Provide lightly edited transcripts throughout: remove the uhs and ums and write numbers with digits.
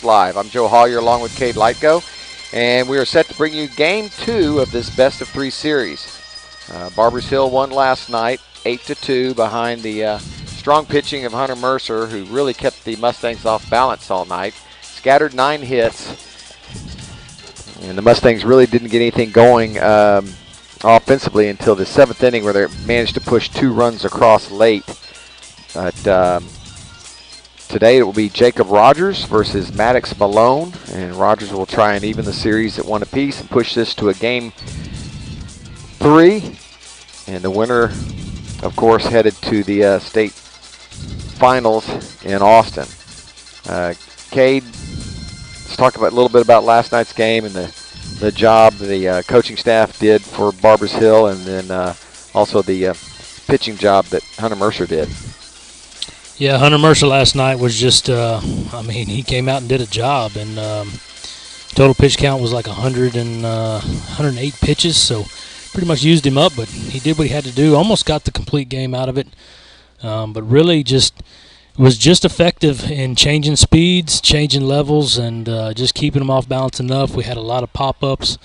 Live. I'm Joe Hollier along with Cade Lightgo, and we are set to bring you Game 2 of this best-of-3 series. Barbers Hill won last night, 8-2, behind the strong pitching of Hunter Mercer, who really kept the Mustangs off balance all night. Scattered 9 hits, and the Mustangs really didn't get anything going offensively until the 7th inning, where they managed to push 2 runs across late. But today it will be Jacob Rogers versus Maddox Malone, and Rogers will try and even the series at 1 apiece and push this to a Game 3. And the winner, of course, headed to the state finals in Austin. Cade, let's talk about a little bit about last night's game and the job the coaching staff did for Barbers Hill, and then also the pitching job that Hunter Mercer did. Yeah, Hunter Mercer last night was just, he came out and did a job, and total pitch count was like 108 pitches, so pretty much used him up, but he did what he had to do, almost got the complete game out of it, but really just was just effective in changing speeds, changing levels, and just keeping them off balance enough. We had a lot of pop-ups,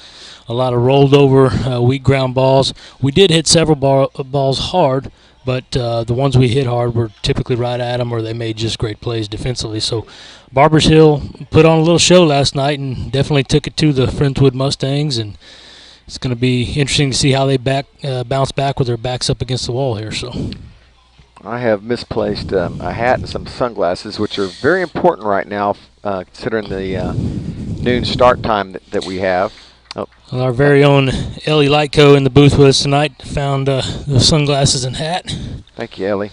a lot of rolled over, weak ground balls. We did hit several balls hard, but the ones we hit hard were typically right at them, or they made just great plays defensively. So Barbers Hill put on a little show last night and definitely took it to the FRIENDSWOOD Mustangs, and it's going to be interesting to see how they bounce back with their backs up against the wall here. So I have misplaced a hat and some sunglasses, which are very important right now, considering the noon start time that we have. Oh. Well, our very own Ellie Lightco in the booth with us tonight found the sunglasses and hat. Thank you, Ellie.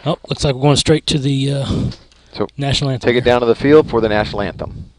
Oh, looks like we're going straight to the national anthem. Take it down to the field for the national anthem.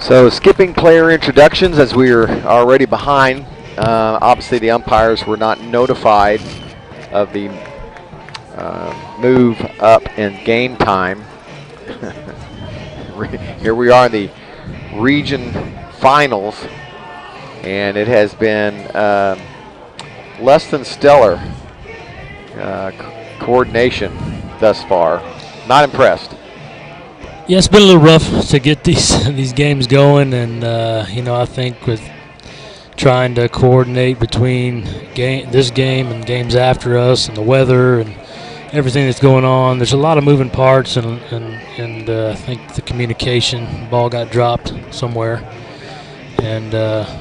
So skipping player introductions, as we are already behind. Obviously the umpires were not notified of the move up in game time. Here we are in the region finals, and it has been less than stellar coordination thus far. Not impressed. Yeah, it's been a little rough to get these games going, and I think with trying to coordinate between this game and games after us, and the weather and everything that's going on, there's a lot of moving parts, and I think the communication ball got dropped somewhere, and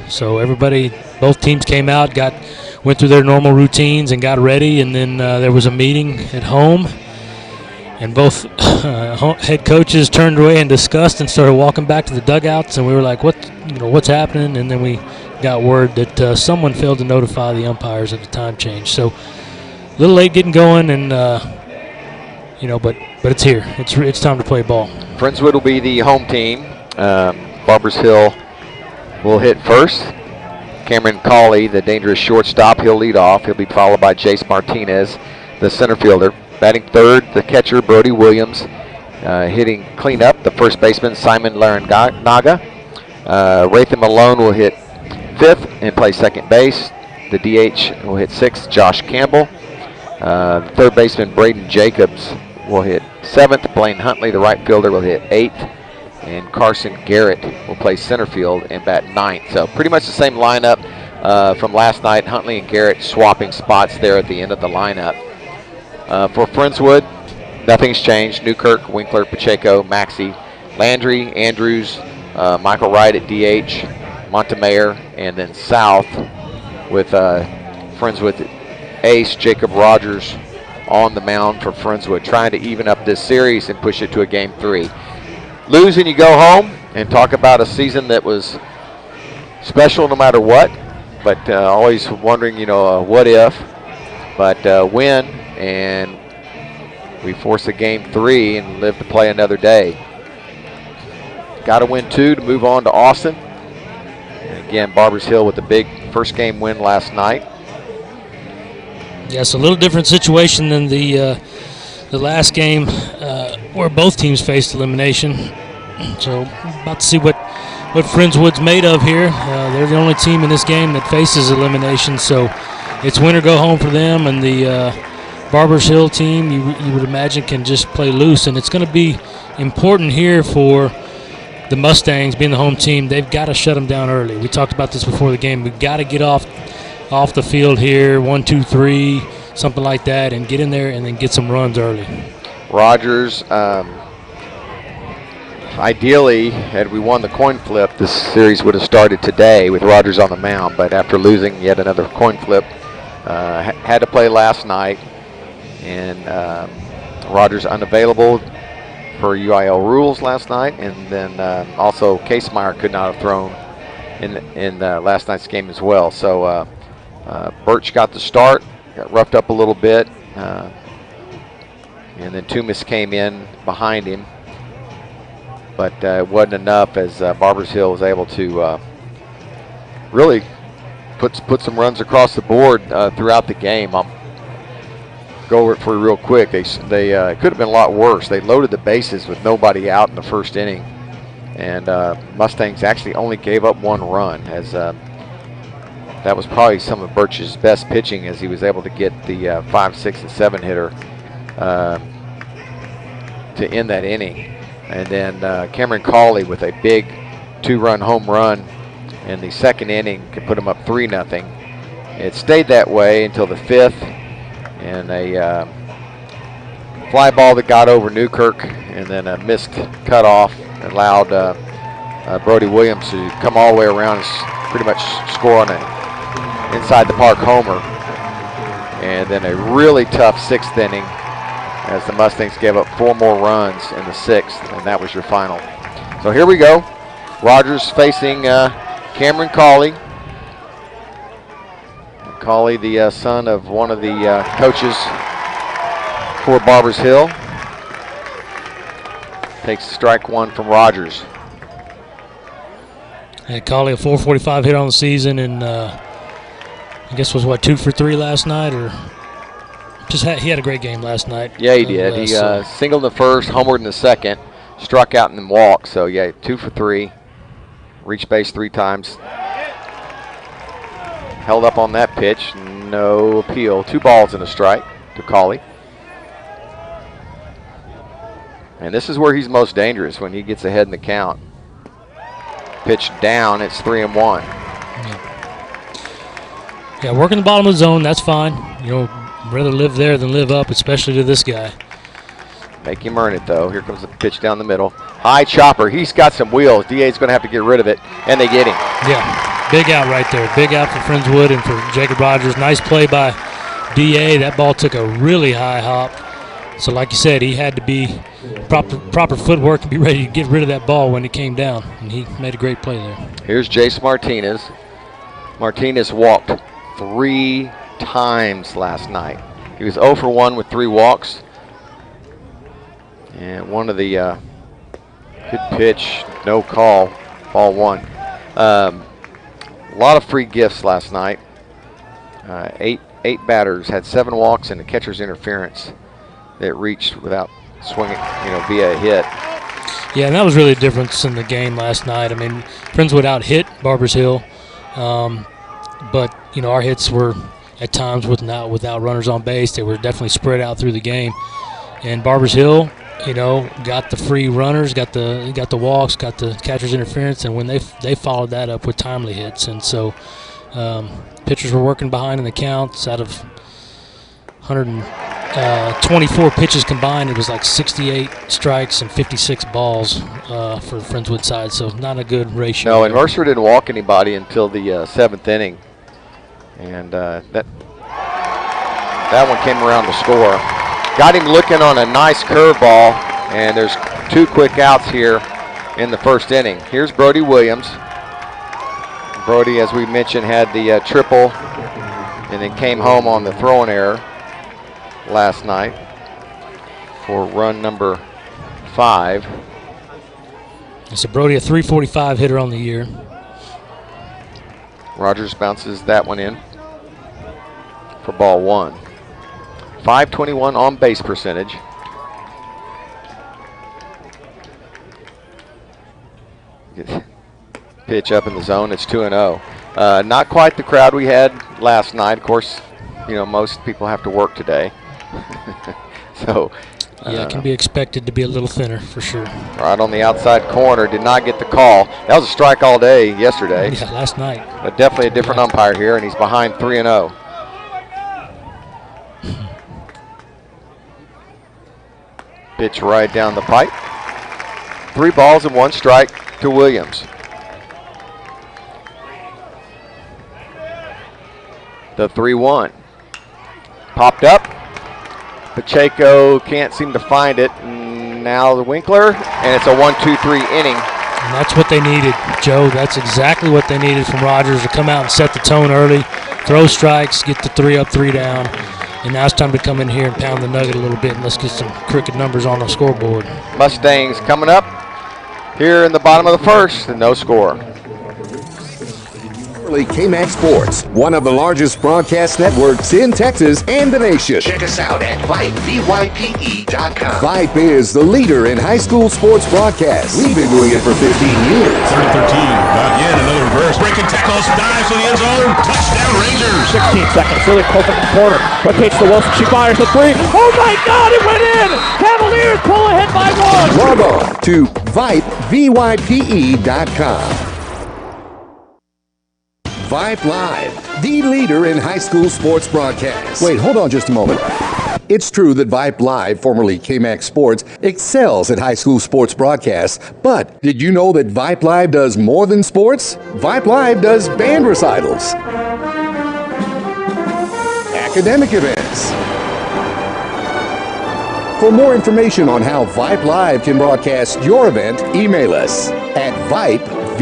so both teams came out, went through their normal routines and got ready, and then there was a meeting at home. And both head coaches turned away in disgust and started walking back to the dugouts, and we were like, what's happening? And then we got word that someone failed to notify the umpires of the time change. So a little late getting going, and but it's here. It's time to play ball. FRIENDSWOOD will be the home team. Barbers Hill will hit first. Cameron Cawley, the dangerous shortstop, he'll lead off. He'll be followed by Jace Martinez, the center fielder. Batting third, the catcher, Brody Williams. Hitting cleanup, the first baseman, Simon Laranaga. Rathan Malone will hit fifth and play second base. The DH will hit 6th, Josh Campbell. The third baseman, Braden Jacobs, will hit 7th. Blaine Huntley, the right fielder, will hit 8th. And Carson Garrett will play center field and bat 9th. So pretty much the same lineup from last night. Huntley and Garrett swapping spots there at the end of the lineup. For Friendswood, nothing's changed. Newkirk, Winkler, Pacheco, Maxey, Landry, Andrews, Michael Wright at DH, Montemayor, and then South with Friendswood ace Jacob Rogers on the mound for Friendswood, trying to even up this series and push it to a game 3. Lose and you go home and talk about a season that was special no matter what, but always wondering, what if, but win, and we force a game 3 and live to play another day. Got to win 2 to move on to Austin. And again, Barbers Hill with the big first game win last night. Yes, a little different situation than the last game where both teams faced elimination. So about to see what Friendswood's made of here. They're the only team in this game that faces elimination, so it's win or go home for them. And the Barbers Hill team, you would imagine, can just play loose, and it's going to be important here for the Mustangs being the home team. They've got to shut them down early. We talked about this before the game. We've got to get off the field here, 1, 2, 3, something like that, and get in there and then get some runs early. Rogers, ideally, had we won the coin flip, this series would have started today with Rogers on the mound, but after losing yet another coin flip, had to play last night, and Rogers unavailable for UIL rules last night, and then also Casemeyer could not have thrown in last night's game as well. So Birch got the start, got roughed up a little bit, and then Toomis came in behind him, but it wasn't enough as Barbers Hill was able to really put some runs across the board throughout the game. I'll go over it for you real quick. They it could have been a lot worse. They loaded the bases with nobody out in the first inning, and Mustangs actually only gave up 1 run, as that was probably some of Birch's best pitching, as he was able to get the 5, 6, and 7 hitter to end that inning. And then Cameron Cawley with a big 2-run home run in the second inning could put him up 3-0. It stayed that way until the 5th, and a fly ball that got over Newkirk, and then a missed cutoff allowed Brody Williams to come all the way around and pretty much score on an inside the park homer. And then a really tough 6th inning as the Mustangs gave up 4 more runs in the 6th, and that was your final. So here we go. Rogers facing Cameron Cawley. Cawley, the son of one of the coaches for Barbers Hill, takes strike 1 from Rogers. Had Cawley a 445 hit on the season, and I guess was 2 for 3 last night, or he had a great game last night. Yeah, he did. He singled in the first, homered in the second, struck out and then walked. So yeah, 2 for 3, reached base 3 times. Held up on that pitch, no appeal. 2 balls and a strike to Cawley. And this is where he's most dangerous, when he gets ahead in the count. Pitch down, it's 3-1. Yeah, working the bottom of the zone, that's fine. Rather live there than live up, especially to this guy. Make him earn it, though. Here comes the pitch down the middle. High chopper. He's got some wheels. DA's going to have to get rid of it, and they get him. Yeah, big out right there. Big out for Friendswood and for Jacob Rogers. Nice play by DA. That ball took a really high hop. So like you said, he had to be proper footwork and be ready to get rid of that ball when it came down, and he made a great play there. Here's Jace Martinez. Martinez walked 3 times last night. He was 0 for 1 with 3 walks. And one of the good pitch, no call, ball 1. A lot of free gifts last night. 8 batters had 7 walks and a catcher's interference that reached without swinging, via a hit. Yeah, and that was really a difference in the game last night. I mean, Friendswood out hit Barbers Hill, but our hits were at times without runners on base. They were definitely spread out through the game. And Barbers Hill, got the free runners, got the walks, got the catcher's interference, and when they followed that up with timely hits. And so pitchers were working behind in the counts. Out of 124 pitches combined, it was like 68 strikes and 56 balls for the Friendswood side, so not a good ratio. No, and Mercer didn't walk anybody until the 7th inning. And that one came around to score. Got him looking on a nice curveball, and there's 2 quick outs here in the 1st inning. Here's Brody Williams. Brody, as we mentioned, had the triple and then came home on the throwing error last night for run number 5. So Brody, a .345 hitter on the year. Rogers bounces that one in for ball 1. .521 on base percentage. Pitch up in the zone. It's 2-0. Not quite the crowd we had last night. Of course, most people have to work today. So yeah, it can be expected to be a little thinner for sure. Right on the outside corner, did not get the call. That was a strike all day yesterday. Yeah, last night. But definitely a different umpire here, and he's behind 3-0. Pitch right down the pipe. 3 balls and 1 strike to Williams. The 3-1. Popped up. Pacheco can't seem to find it. And now the Winkler, and it's a 1-2-3 inning. And that's what they needed, Joe. That's exactly what they needed from Rogers, to come out and set the tone early, throw strikes, get the 3 up, 3 down. And now it's time to come in here and pound the nugget a little bit, and let's get some crooked numbers on the scoreboard. Mustangs coming up here in the bottom of the 1st, and no score. KMAX Sports, one of the largest broadcast networks in Texas and the nation. Check us out at Vype, VYPE.com. Vype is the leader in high school sports broadcasts. We've been doing it for 15 years. 3rd and 13, not yet, another reverse. Breaking tackles, dives to the end zone. Touchdown Rangers. 16 seconds, really close in the corner. Rotates to Wilson, she fires the 3. Oh my God, it went in! Cavaliers pull ahead by 1. Log on to Vype, VYPE.com. Vype Live, the leader in high school sports broadcasts. Wait, hold on just a moment. It's true that Vype Live, formerly KMAX Sports, excels at high school sports broadcasts, but did you know that Vype Live does more than sports? Vype Live does band recitals, academic events. For more information on how Vype Live can broadcast your event, email us at vype.com.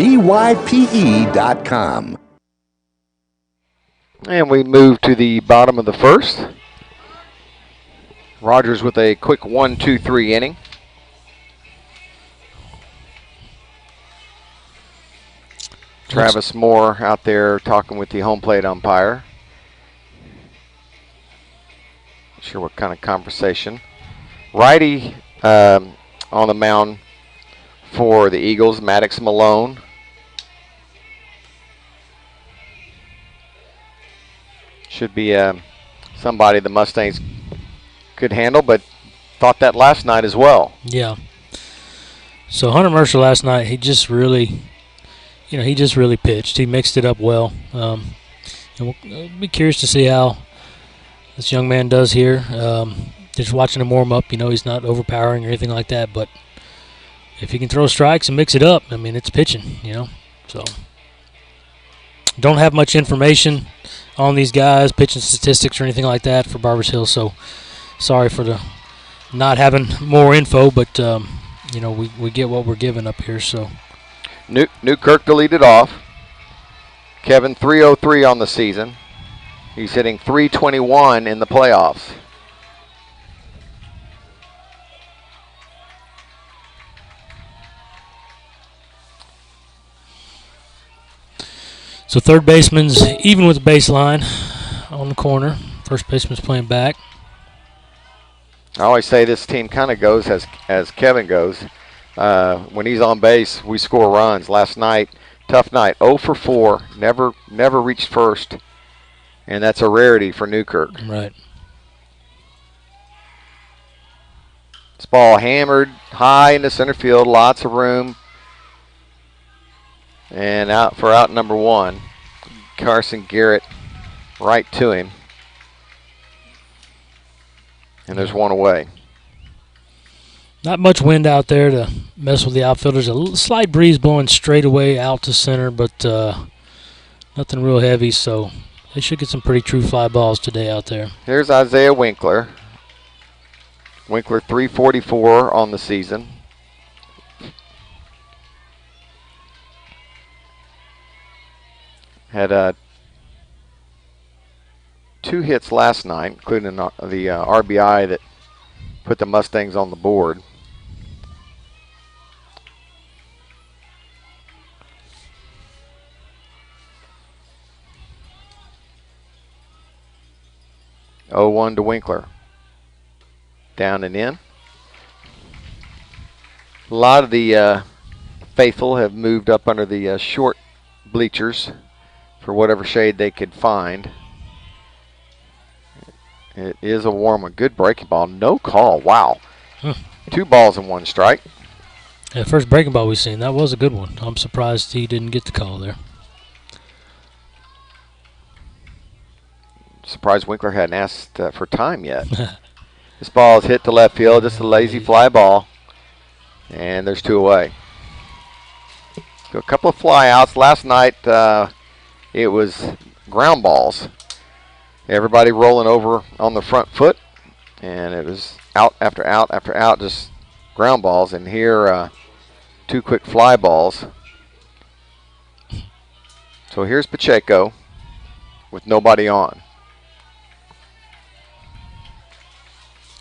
And we move to the bottom of the 1st. Rogers with a quick 1-2-3 inning. Travis Moore out there talking with the home plate umpire. Not sure what kind of conversation. Righty on the mound for the Eagles, Maddox Malone. Should be somebody the Mustangs could handle, but thought that last night as well. Yeah. So Hunter Mercer last night, he just really pitched. He mixed it up well. And we'll be curious to see how this young man does here. Just watching him warm up, he's not overpowering or anything like that, but if he can throw strikes and mix it up, I mean, it's pitching, So don't have much information on these guys, pitching statistics or anything like that for Barbers Hill, so sorry for the not having more info, but we get what we're given up here. So Newkirk to lead it off. Kevin 303 on the season. He's hitting 321 in the playoffs. So third baseman's even with the baseline on the corner. First baseman's playing back. I always say this team kind of goes as Kevin goes. When he's on base, we score runs. Last night, tough night, 0 for 4. Never reached first and that's a rarity for Newkirk. Right. This ball hammered high into center field, lots of room. And out for out number 1. Carson Garrett right to him. And there's one away. Not much wind out there to mess with the outfielders. A slight breeze blowing straight away out to center, but nothing real heavy, so they should get some pretty true fly balls today out there. Here's Isaiah Winkler. Winkler 344 on the season. Had 2 hits last night, including the RBI that put the Mustangs on the board. Oh, 1 to Winkler. Down and in. A lot of the faithful have moved up under the short bleachers for whatever shade they could find. It is a warm one. Good breaking ball. No call. Wow. 2 balls and 1 strike. Yeah, first breaking ball we've seen. That was a good one. I'm surprised he didn't get the call there. Surprised Winkler hadn't asked for time yet. This ball is hit to left field. Just a lazy fly ball. And there's 2 away. So a couple of fly outs. Last night it was ground balls. Everybody rolling over on the front foot. And it was out after out after out, just ground balls. And here 2 quick fly balls. So here's Pacheco with nobody on.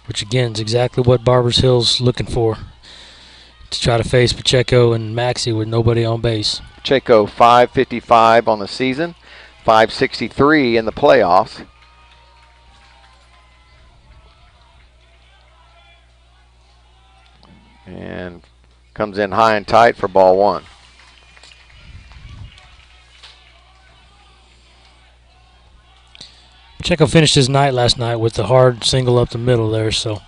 Which, again, is exactly what Barber's Hill's looking for, to try to face Pacheco and Maxey with nobody on base. Pacheco 555 on the season, 563 in the playoffs. And comes in high and tight for ball 1. Pacheco finished his night last night with the hard single up the middle there, so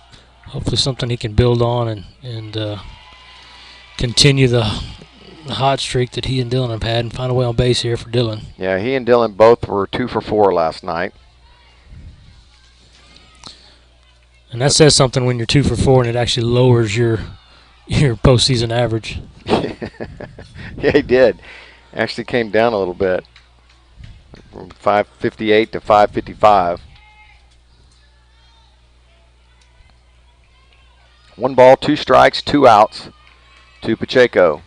hopefully something he can build on and continue the hot streak that he and Dylan have had and find a way on base here for Dylan. Yeah, he and Dylan both were 2 for 4 last night. And that says something when you're 2 for 4 and it actually lowers your postseason average. Yeah, he did. Actually came down a little bit. From 558 to 555. 1 ball, 2 strikes, 2 outs to Pacheco.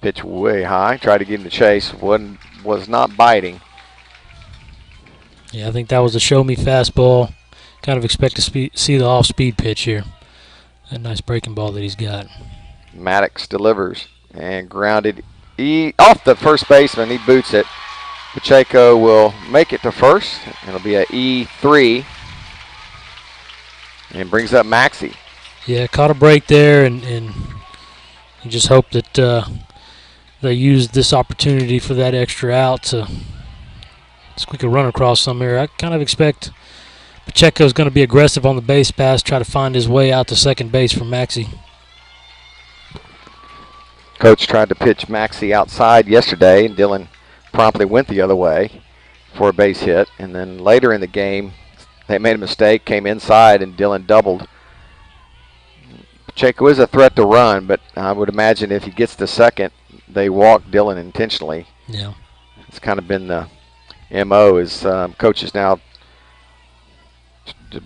Pitch way high. Tried to get him to chase. Was not biting. Yeah, I think that was a show-me fastball. Kind of expect to see the off-speed pitch here. That nice breaking ball that he's got. Maddox delivers and grounded off the first baseman. He boots it. Pacheco will make it to first. It'll be a E3 and brings up Maxey. Yeah, caught a break there, and you just hope that they use this opportunity for that extra out to squeak a run across somewhere. I kind of expect Pacheco's going to be aggressive on the base pass, try to find his way out to second base for Maxey. Coach tried to pitch Maxey outside yesterday, and Dylan promptly went the other way for a base hit. And then later in the game, they made a mistake, came inside, and Dylan doubled. Pacheco is a threat to run, but I would imagine if he gets to second, they walk Dylan intentionally. Yeah. It's kind of been the MO is coaches now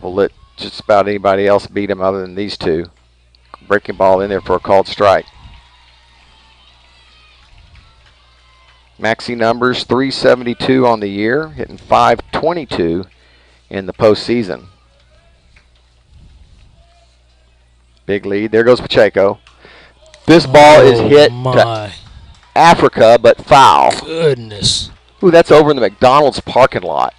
will let just about anybody else beat him other than these 2. Breaking ball in there for a called strike. Maxey numbers 372 on the year, hitting 522 in the postseason. Big lead. There goes Pacheco. This ball is hit to Africa, but foul. Goodness. Ooh, that's over in the McDonald's parking lot.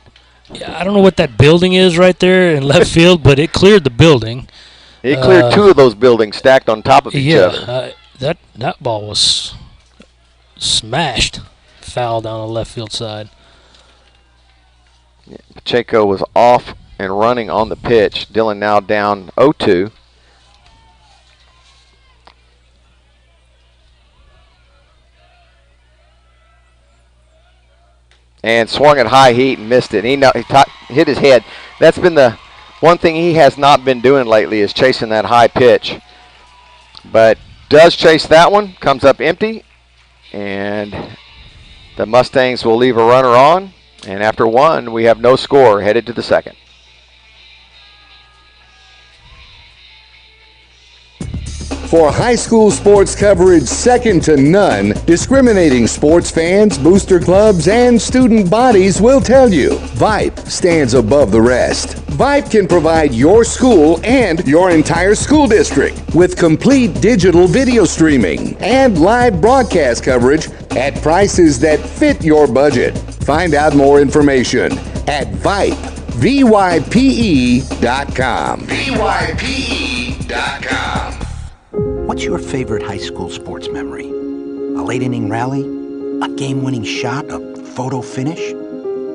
Yeah, I don't know what that building is right there in left field, but it cleared the building. He cleared two of those buildings stacked on top of each other. That ball was smashed, foul down the left field side. Yeah, Pacheco was off and running on the pitch. Dylan now down 0-2. And swung at high heat and missed it. He hit his head. That's been the one thing he has not been doing lately, is chasing that high pitch. But does chase that one, comes up empty, and the Mustangs will leave a runner on. And after one, we have no score, headed to the second. For high school sports coverage second to none, discriminating sports fans, booster clubs, and student bodies will tell you Vype stands above the rest. Vype can provide your school and your entire school district with complete digital video streaming and live broadcast coverage at prices that fit your budget. Find out more information at Vype, VYPE.com. VYPE.com. What's your favorite high school sports memory? A late inning rally? A game-winning shot? A photo finish?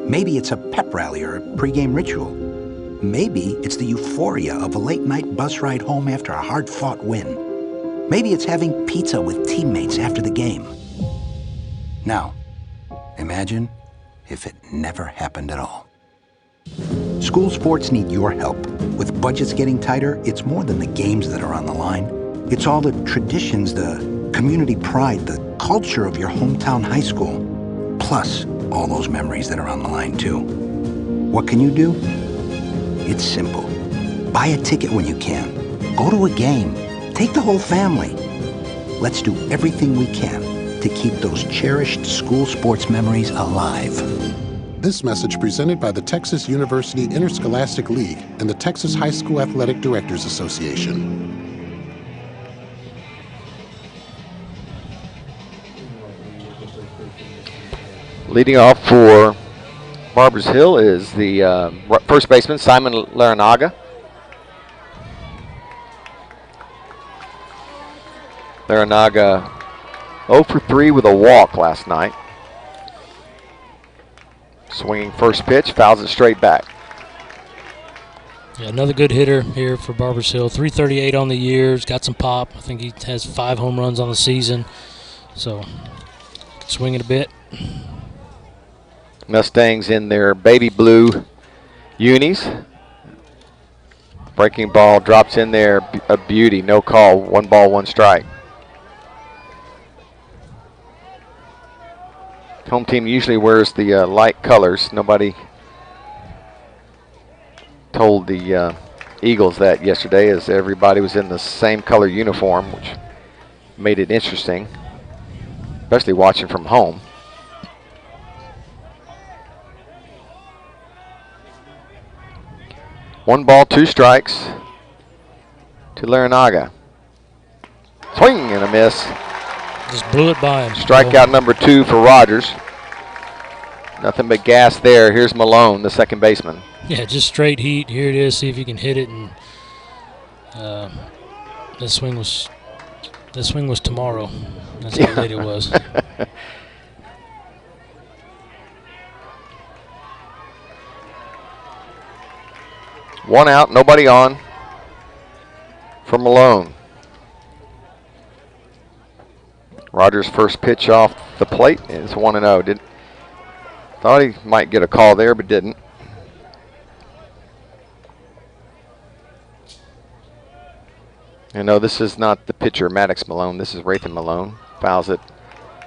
Maybe it's a pep rally or a pregame ritual. Maybe it's the euphoria of a late-night bus ride home after a hard-fought win. Maybe it's having pizza with teammates after the game. Now, imagine if it never happened at all. School sports need your help. With budgets getting tighter, it's more than the games that are on the line. It's all the traditions, the community pride, the culture of your hometown high school, plus all those memories that are on the line too. What can you do? It's simple. Buy a ticket when you can. Go to a game. Take the whole family. Let's do everything we can to keep those cherished school sports memories alive. This message presented by the Texas University Interscholastic League and the Texas High School Athletic Directors Association. Leading off for Barbers Hill is the first baseman, Simon Laranaga. Laranaga 0 for 3 with a walk last night. Swinging first pitch, fouls it straight back. Yeah, another good hitter here for Barbers Hill. 338 on the year. He's got some pop. I think he has 5 home runs on the season. So, swing it a bit. Mustangs in their baby blue unis. Breaking ball drops in there, a beauty, no call, 1 ball, 1 strike. Home team usually wears the light colors. Nobody told the Eagles that yesterday, as everybody was in the same color uniform, which made it interesting, especially watching from home. One ball, 2 strikes to Laranaga. Swing and a miss. Just blew it by him. Strikeout number 2 for Rogers. Nothing but gas there. Here's Malone, the second baseman. Yeah, just straight heat. Here it is. See if you can hit it. And this swing was tomorrow. That's how late it was. One out, nobody on for Malone. Rogers' first pitch off the plate is 1-0. Thought he might get a call there, but didn't. And no, this is not the pitcher, Maddox Malone. This is Rathan Malone. Fouls it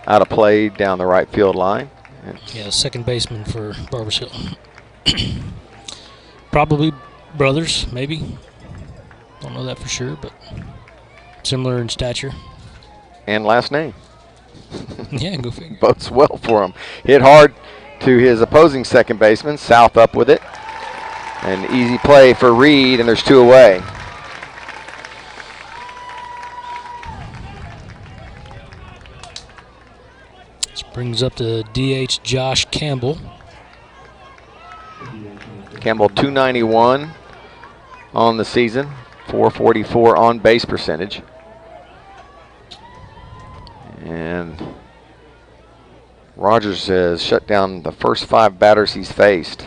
out of play down the right field line. Yeah, second baseman for Barbers Hill. Probably brothers, maybe. Don't know that for sure, but similar in stature. And last name. Yeah, go figure. Bodes well for him. Hit hard to his opposing second baseman. South up with it. An easy play for Reed, and there's 2 away. This brings up the DH Josh Campbell. Campbell 291 on the season. .444 on base percentage. And Rogers has shut down the first 5 batters he's faced.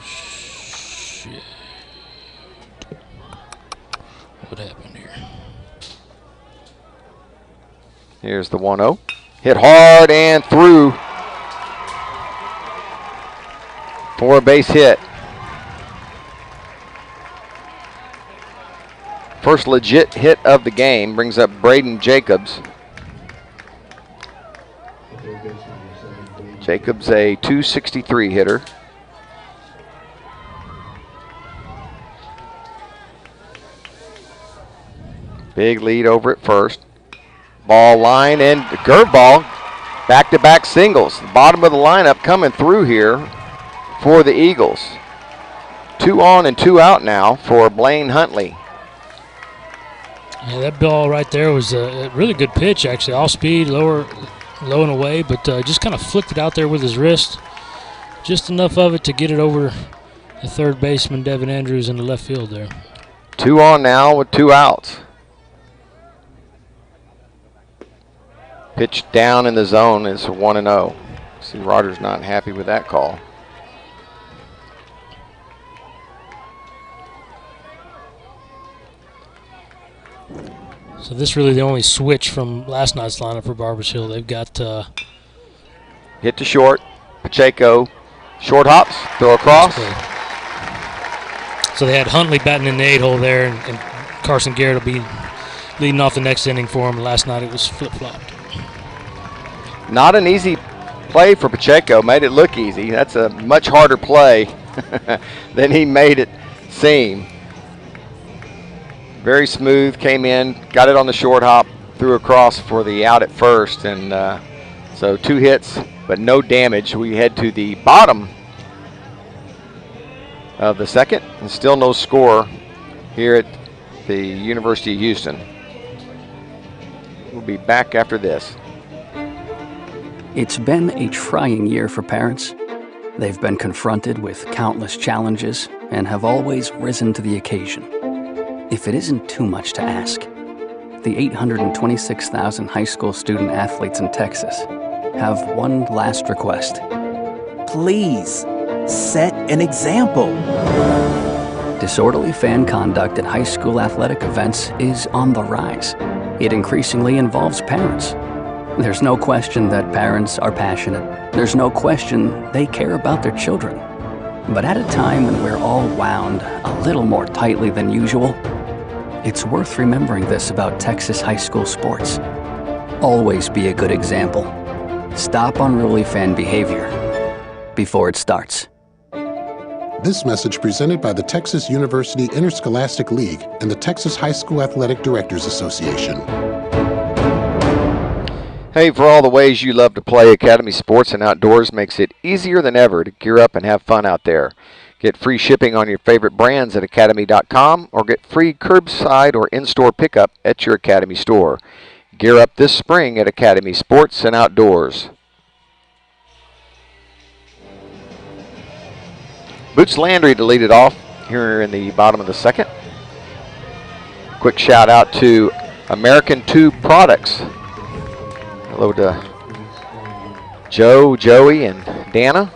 Shit. What happened here? Here's the 1-0. Hit hard and through for a base hit. First legit hit of the game brings up Braden Jacobs. Jacobs a .263 hitter. Big lead over at first. Ball line and curveball. Back-to-back singles. The bottom of the lineup coming through here for the Eagles. 2 on and 2 out now for Blaine Huntley. Yeah, that ball right there was a really good pitch, actually. All speed, low and away, but just kind of flicked it out there with his wrist. Just enough of it to get it over the third baseman, Devin Andrews, in the left field there. 2 on now with 2 outs. Pitch down in the zone is 1-0. See, Rogers not happy with that call. So this really the only switch from last night's lineup for Barbers Hill. They've got hit to short. Pacheco short hops, throw across. So they had Huntley batting in the 8-hole there, and Carson Garrett will be leading off the next inning for him. Last night it was flip-flopped. Not an easy play for Pacheco. Made it look easy. That's a much harder play than he made it seem. Very smooth, came in, got it on the short hop, threw across for the out at first, and so 2 hits, but no damage. We head to the bottom of the second, and still no score here at the University of Houston. We'll be back after this. It's been a trying year for parents. They've been confronted with countless challenges and have always risen to the occasion. If it isn't too much to ask, the 826,000 high school student athletes in Texas have one last request. Please, set an example. Disorderly fan conduct at high school athletic events is on the rise. It increasingly involves parents. There's no question that parents are passionate. There's no question they care about their children. But at a time when we're all wound a little more tightly than usual, it's worth remembering this about Texas high school sports. Always be a good example. Stop unruly fan behavior before it starts. This message presented by the Texas University Interscholastic League and the Texas High School Athletic Directors Association. Hey, for all the ways you love to play, Academy Sports and Outdoors makes it easier than ever to gear up and have fun out there. Get free shipping on your favorite brands at academy.com or get free curbside or in-store pickup at your Academy store. Gear up this spring at Academy Sports and Outdoors. Boots Landry to lead it off here in the bottom of the second. Quick shout out to American Tube Products. Hello to Joe, Joey, and Dana.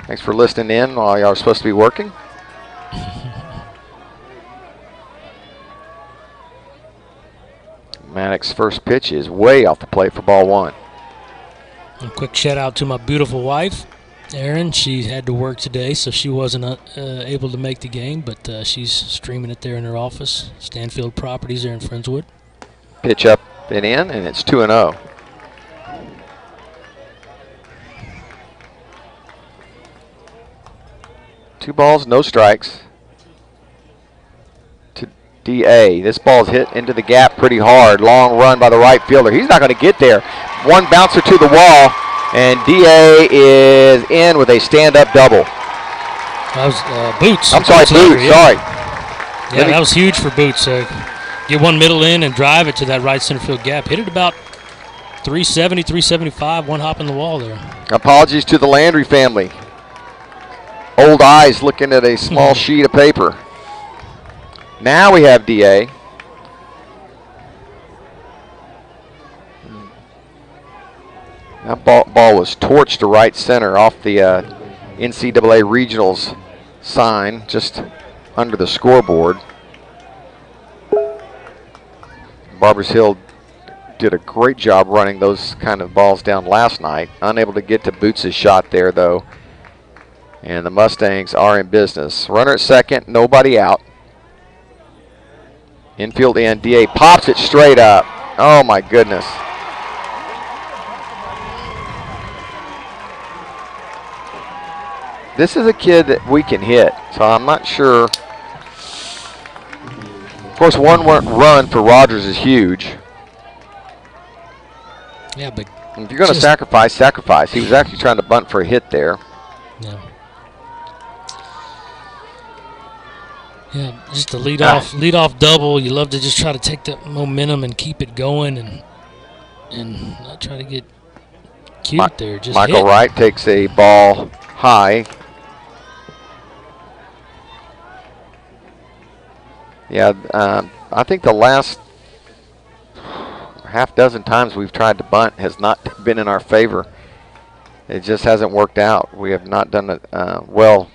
Thanks for listening in while y'all are supposed to be working. Maddox's first pitch is way off the plate for ball 1. A quick shout out to my beautiful wife, Erin. She had to work today, so she wasn't able to make the game, but she's streaming it there in her office. Stanfield Properties there in Friendswood. Pitch up and in, and it's 2-0. Two balls, no strikes. To DA. This ball's hit into the gap pretty hard. Long run by the right fielder. He's not going to get there. One bouncer to the wall, and DA is in with a stand-up double. That was Boots. I'm sorry, Boots. Yeah. Sorry. Yeah, that was huge for Boots. Get one middle in and drive it to that right center field gap. Hit it about 370, 375, one hop in the wall there. Apologies to the Landry family. old eyes looking at a small sheet of paper. Now we have DA. That ball was torched to right center off the NCAA Regionals sign, just under the scoreboard. Barbers Hill did a great job running those kind of balls down last night. Unable to get to Boots' shot there, though. And the Mustangs are in business. Runner at second, nobody out. Infield in, DA pops it straight up. Oh, my goodness. This is a kid that we can hit, so I'm not sure. Of course, one run for Rogers is huge. Yeah, but if you're going to sacrifice, sacrifice. He was actually trying to bunt for a hit there. Yeah. Yeah, just a lead off double. You love to just try to take that momentum and keep it going, and not try to get cute there. Just Michael hit. Wright takes a ball high. Yeah, I think the last half dozen times we've tried to bunt has not been in our favor. It just hasn't worked out. We have not done it well.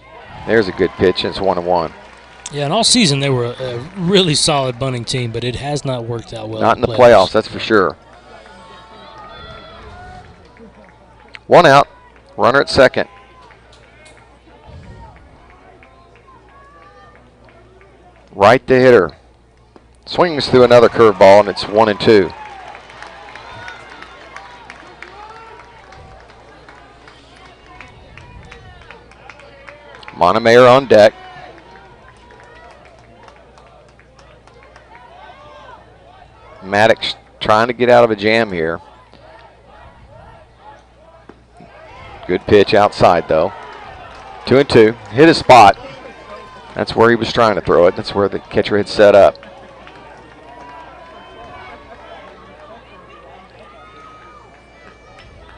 There's a good pitch, and it's 1-1. Yeah, and all season they were a really solid bunting team, but it has not worked out well. Not in the playoffs, that's for sure. 1 out, runner at second. Right the hitter. Swings through another curveball, and it's 1-2. Montemayor on deck. Maddox trying to get out of a jam here. Good pitch outside, though. 2-2. Hit his spot. That's where he was trying to throw it. That's where the catcher had set up.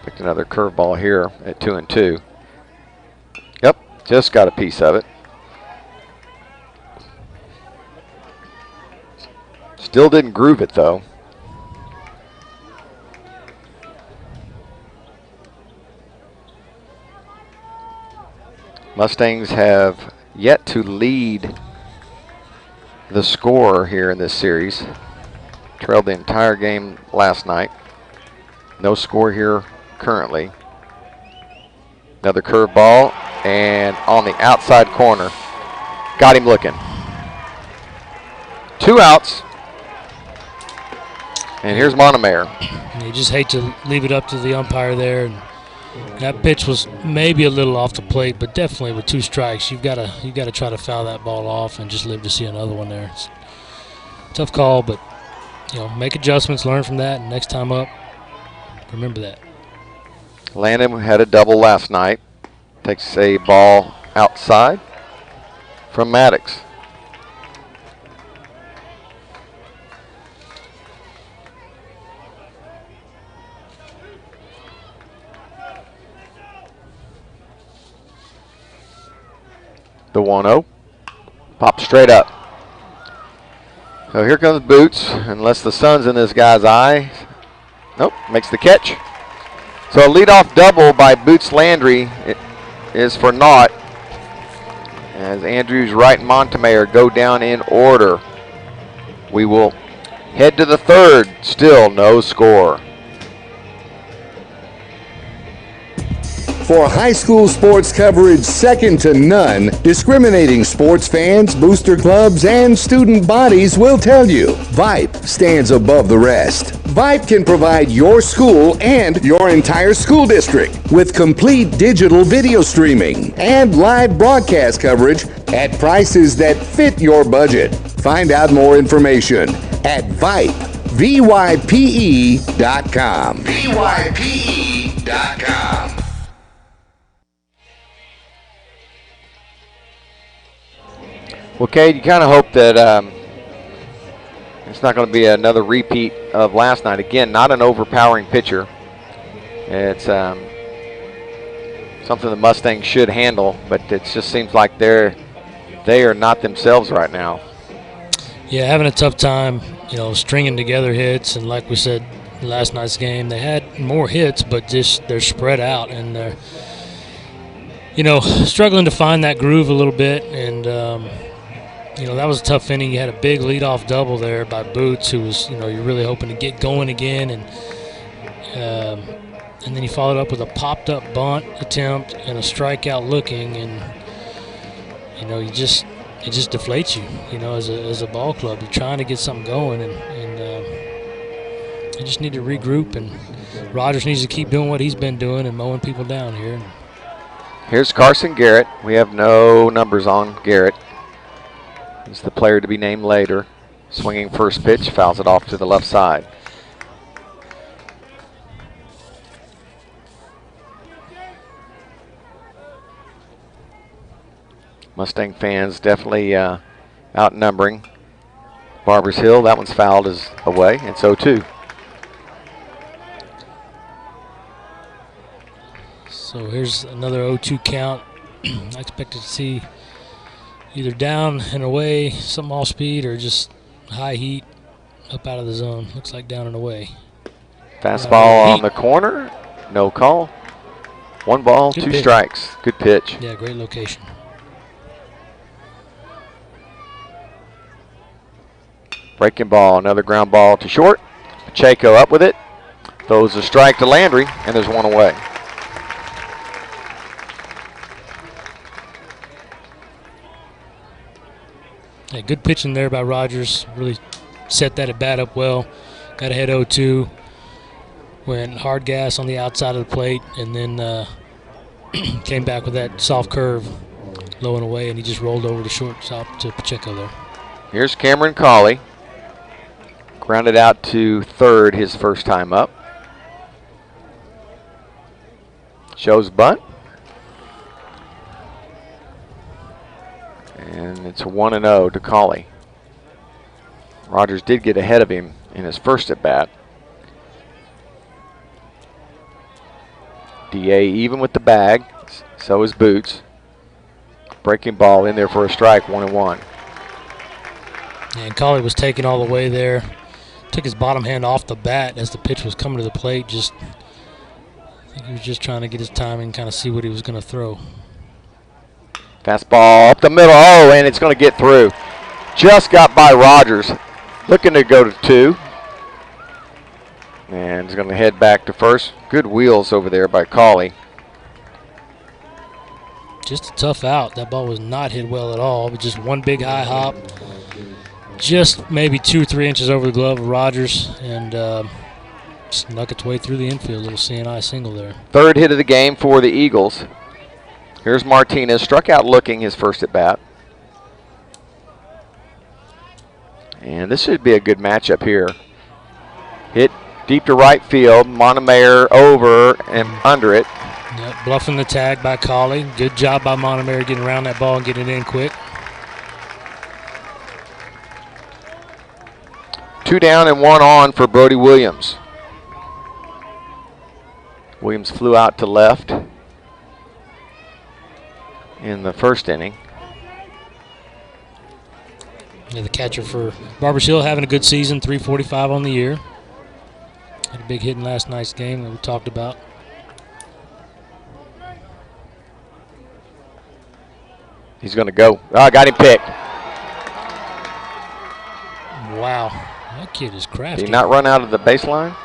Picked another curveball here at 2-2. Yep, just got a piece of it. Still didn't groove it, though. Mustangs have yet to lead the score here in this series. Trailed the entire game last night. No score here currently. Another curveball, and on the outside corner. Got him looking. 2 outs. And here's Montemayor. You just hate to leave it up to the umpire there. And that pitch was maybe a little off the plate, but definitely with 2 strikes, you've got to try to foul that ball off and just live to see another one there. It's a tough call, but make adjustments, learn from that, and next time up, remember that. Landon had a double last night. Takes a ball outside from Maddox. The 1-0. Pop straight up. So here comes Boots, unless the sun's in this guy's eye. Nope, makes the catch. So a leadoff double by Boots Landry is for naught, as Andrews, Wright, and Montemayor go down in order. We will head to the third. Still no score. For high school sports coverage second to none, discriminating sports fans, booster clubs, and student bodies will tell you Vype stands above the rest. Vype can provide your school and your entire school district with complete digital video streaming and live broadcast coverage at prices that fit your budget. Find out more information at Vype, VYPE.com. VYPE.com. Well, Cade, you kind of hope that it's not going to be another repeat of last night. Again, not an overpowering pitcher. It's something something the Mustangs should handle, but it just seems like they are not themselves right now. Yeah, having a tough time, stringing together hits, and like we said last night's game, they had more hits, but just they're spread out and they're, struggling to find that groove a little bit. And that was a tough inning. You had a big leadoff double there by Boots, who was, you're really hoping to get going again, and then you followed up with a popped-up bunt attempt and a strikeout looking, and it just deflates you, as a ball club. You're trying to get something going, and you just need to regroup, and Rogers needs to keep doing what he's been doing and mowing people down here. Here's Carson Garrett. We have no numbers on Garrett. He's the player to be named later. Swinging first pitch, fouls it off to the left side. Mustang fans definitely outnumbering Barber's Hill. That one's fouled as away, and so too. So here's another 0-2 count. I expected to see either down and away, some off speed, or just high heat up out of the zone. Looks like down and away. Fastball on the corner, no call. 1 ball, Good 2 pitch. strikes. Good pitch. Yeah, great location. Breaking ball, another ground ball to short. Pacheco up with it. Throws a strike to Landry, and there's 1 away. Yeah, good pitching there by Rogers. Really set that at bat up well. Got ahead 0-2. Went hard gas on the outside of the plate, and then came back with that soft curve low and away, and he just rolled over the shortstop to Pacheco there. Here's Cameron Cawley. Grounded out to third his first time up. Shows bunt. And it's 1-0 to Cawley. Rogers did get ahead of him in his first at bat. DA even with the bag, so is Boots. Breaking ball in there for a strike, 1-1. And Cawley was taken all the way there. Took his bottom hand off the bat as the pitch was coming to the plate. I think he was just trying to get his timing, kind of see what he was going to throw. Fastball up the middle. Oh, and it's going to get through. Just got by Rogers. Looking to go to 2. And he's going to head back to first. Good wheels over there by Cawley. Just a tough out. That ball was not hit well at all, but just one big high hop. Just maybe 2 or 3 inches over the glove of Rogers, and snuck its way through the infield. Little CNI single there. Third hit of the game for the Eagles. Here's Martinez, struck out looking his first at bat. And this should be a good matchup here. Hit deep to right field. Montemayor over and under it. Yep, bluffing the tag by Cawley. Good job by Montemayor getting around that ball and getting it in quick. 2 down and 1 on for Brody Williams. Williams flew out to left in the first inning. Yeah, the catcher for Barbers Hill having a good season, 345 on the year. Had a big hit in last night's game that we talked about. He's going to go. Oh, got him picked. Wow, that kid is crafty. Did he not run out of the baseline?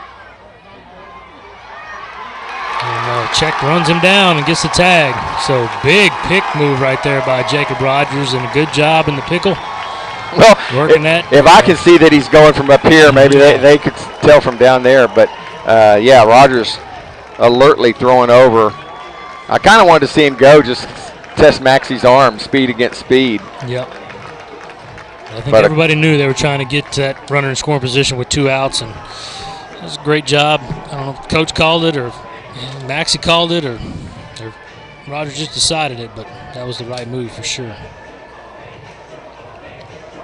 And Check runs him down and gets the tag. So big pick move right there by Jacob Rogers, and a good job in the pickle. Well, working that. If I can see that he's going from up here, maybe they could tell from down there. But, yeah, Rogers alertly throwing over. I kind of wanted to see him go, just test Maxie's arm, speed against speed. Yep. I think everybody knew they were trying to get to that runner in scoring position with 2 outs, and that was a great job. I don't know if Coach called it or Maxie called it or Rogers just decided it, but that was the right move for sure.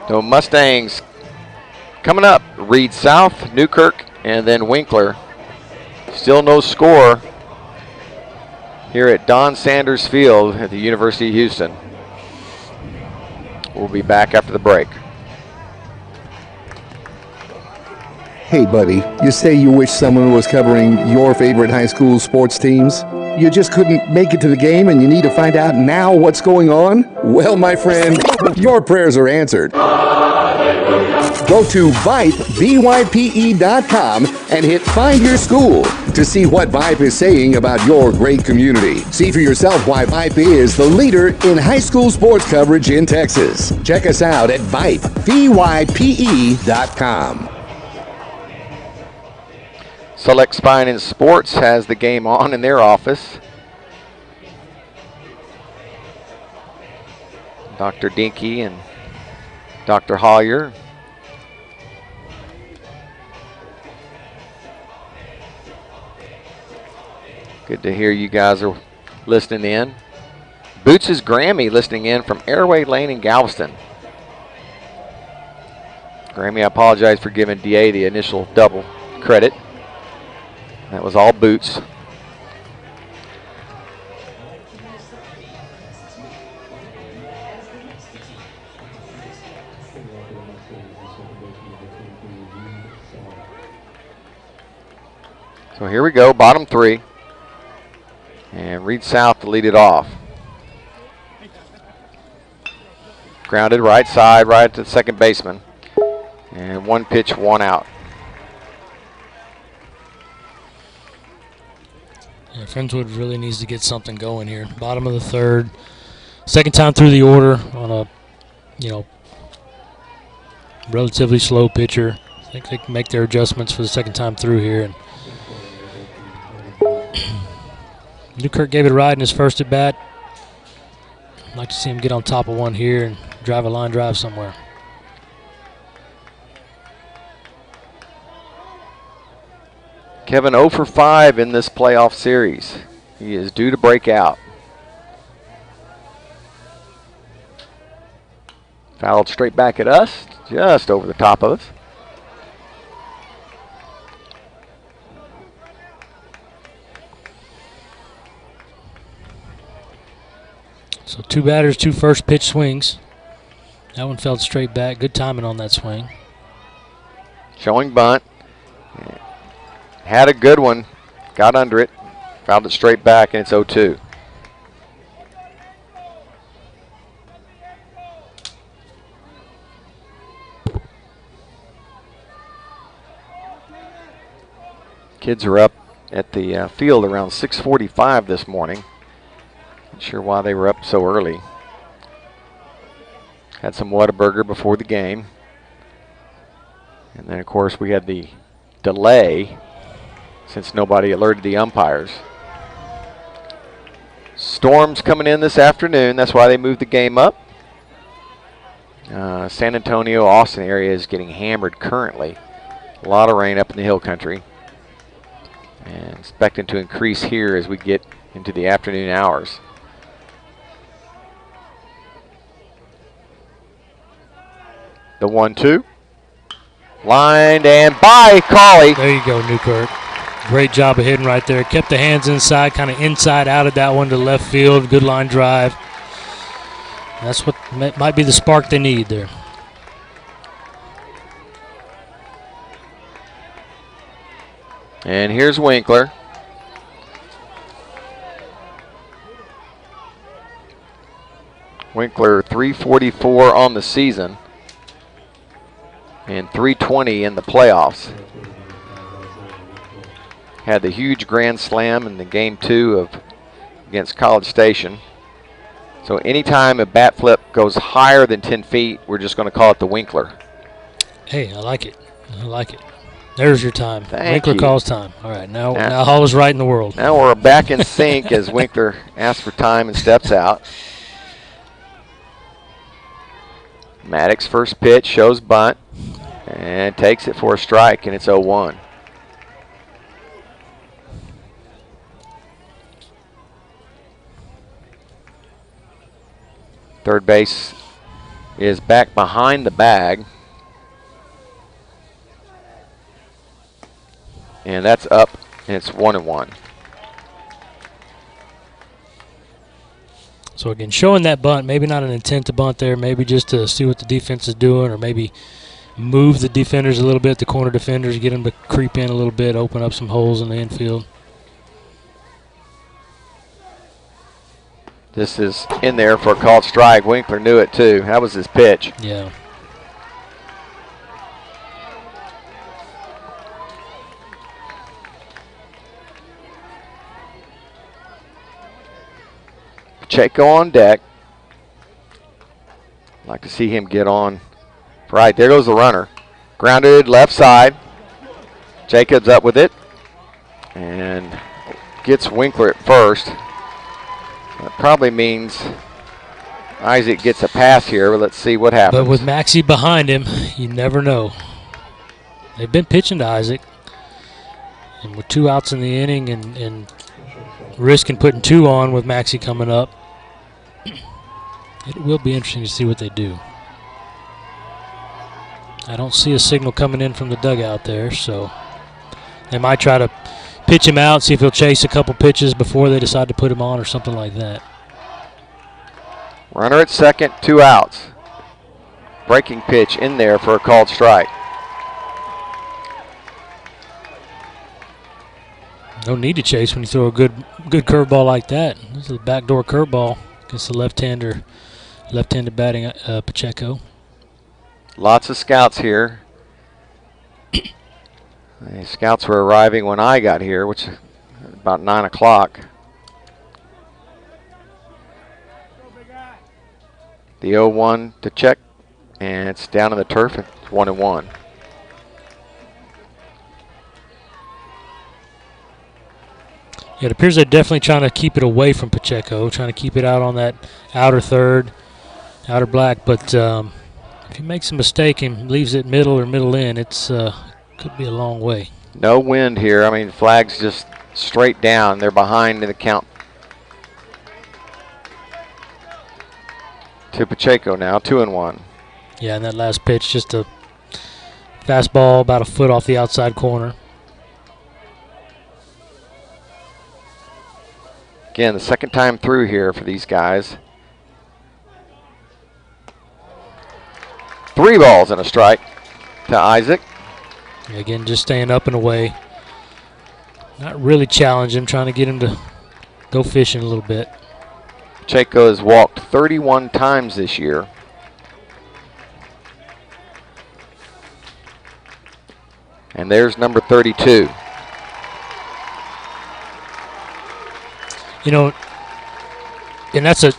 So Mustangs coming up. Reed South, Newkirk, and then Winkler. Still no score here at Don Sanders Field at the University of Houston. We'll be back after the break. Hey, buddy, you say you wish someone was covering your favorite high school sports teams? You just couldn't make it to the game and you need to find out now what's going on? Well, my friend, your prayers are answered. Go to Vype, VYPE.com and hit Find Your School to see what Vype is saying about your great community. See for yourself why Vype is the leader in high school sports coverage in Texas. Check us out at Vype, VYPE.com. Select Spine and Sports has the game on in their office. Dr. Dinky and Dr. Hollier. Good to hear you guys are listening in. Boots' Grammy listening in from Airway Lane in Galveston. Grammy, I apologize for giving DA the initial double credit. That was all Boots. So here we go, bottom three. And Reed South to lead it off. Grounded right side, right to the second baseman. And one pitch, one out. Yeah, Friendswood really needs to get something going here. Bottom of the third. Second time through the order on a, relatively slow pitcher. I think they can make their adjustments for the second time through here. And Newkirk gave it a ride in his first at bat. I'd like to see him get on top of one here and drive a line drive somewhere. Kevin 0 for 5 in this playoff series. He is due to break out. Fouled straight back at us, just over the top of us. So two batters, two first pitch swings. That one fell straight back. Good timing on that swing. Showing bunt. Had a good one. Got under it. Fouled it straight back, and it's 0-2. Kids are up at the field around 6:45 this morning. Not sure why they were up so early. Had some Whataburger before the game. And then, of course, we had the delay since nobody alerted the umpires. Storms coming in this afternoon. That's why they moved the game up. San Antonio, Austin area is getting hammered currently. A lot of rain up in the hill country. And expecting to increase here as we get into the afternoon hours. The 1-2. Lined and by Cauley. There you go, Newkirk. Great job of hitting right there. Kept the hands inside, kind of inside out of that one to left field. Good line drive. That's what might be the spark they need there. And here's Winkler. Winkler 344 on the season and 320 in the playoffs. Had the huge grand slam in the game 2 against College Station. So anytime a bat flip goes higher than 10 feet, we're just going to call it the Winkler. Hey, I like it. I like it. There's your time. Thank Winkler you. calls time. All right, now all is right in the world. Now we're back in sync as Winkler asks for time and steps out. Maddox first pitch shows bunt and takes it for a strike, and it's 0-1. Third base is back behind the bag. And that's up, and it's 1-1. So again, showing that bunt, maybe not an intent to bunt there, maybe just to see what the defense is doing, or maybe move the defenders a little bit, the corner defenders, get them to creep in a little bit, open up some holes in the infield. This is in there for a called strike. Winkler knew it too. That was his pitch. Yeah. Pacheco on deck. Like to see him get on. Right, there goes the runner. Grounded left side. Jacobs up with it. And gets Winkler at first. That probably means Isaac gets a pass here, but let's see what happens. But with Maxie behind him, you never know. They've been pitching to Isaac. And with 2 outs in the inning and risking putting 2 on with Maxie coming up, it will be interesting to see what they do. I don't see a signal coming in from the dugout there, so they might try to pitch him out, see if he'll chase a couple pitches before they decide to put him on or something like that. Runner at second, 2 outs. Breaking pitch in there for a called strike. No need to chase when you throw a good curveball like that. This is a backdoor curveball against the left-handed batting Pacheco. Lots of scouts here. The scouts were arriving when I got here, which is about 9 o'clock. The 0-1 to check, and it's down on the turf. It's 1-1. It appears they're definitely trying to keep it away from Pacheco, trying to keep it out on that outer third, outer black. But if he makes a mistake and leaves it middle or middle in, it's could be a long way. No wind here. I mean, flag's just straight down. They're behind in the count. To Pacheco now, 2-1. Yeah, and that last pitch, just a fastball about a foot off the outside corner. Again, the second time through here for these guys. 3 balls and a strike to Isaac. Again, just staying up and away. Not really challenge him, trying to get him to go fishing a little bit. Pacheco has walked 31 times this year. And there's number 32. You know, and that's a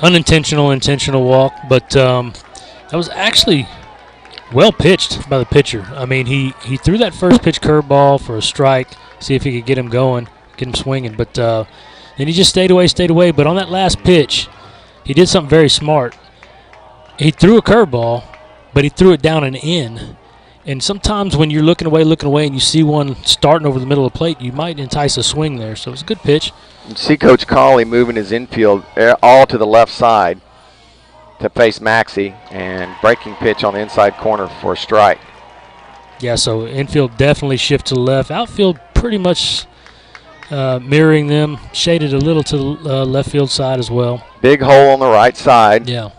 intentional walk, but that was actually well pitched by the pitcher. I mean, he threw that first pitch curveball for a strike, see if he could get him going, get him swinging, but then he just stayed away. But on that last pitch, he did something very smart. He threw a curveball, but he threw it down and in. And sometimes when you're looking away and you see one starting over the middle of the plate, you might entice a swing there. So it was a good pitch. You see Coach Colley moving his infield all to the left side to face Maxie, and breaking pitch on the inside corner for a strike. Yeah, so infield definitely shift to the left. Outfield pretty much mirroring them, shaded a little to the left field side as well. Big hole on the right side. Yeah.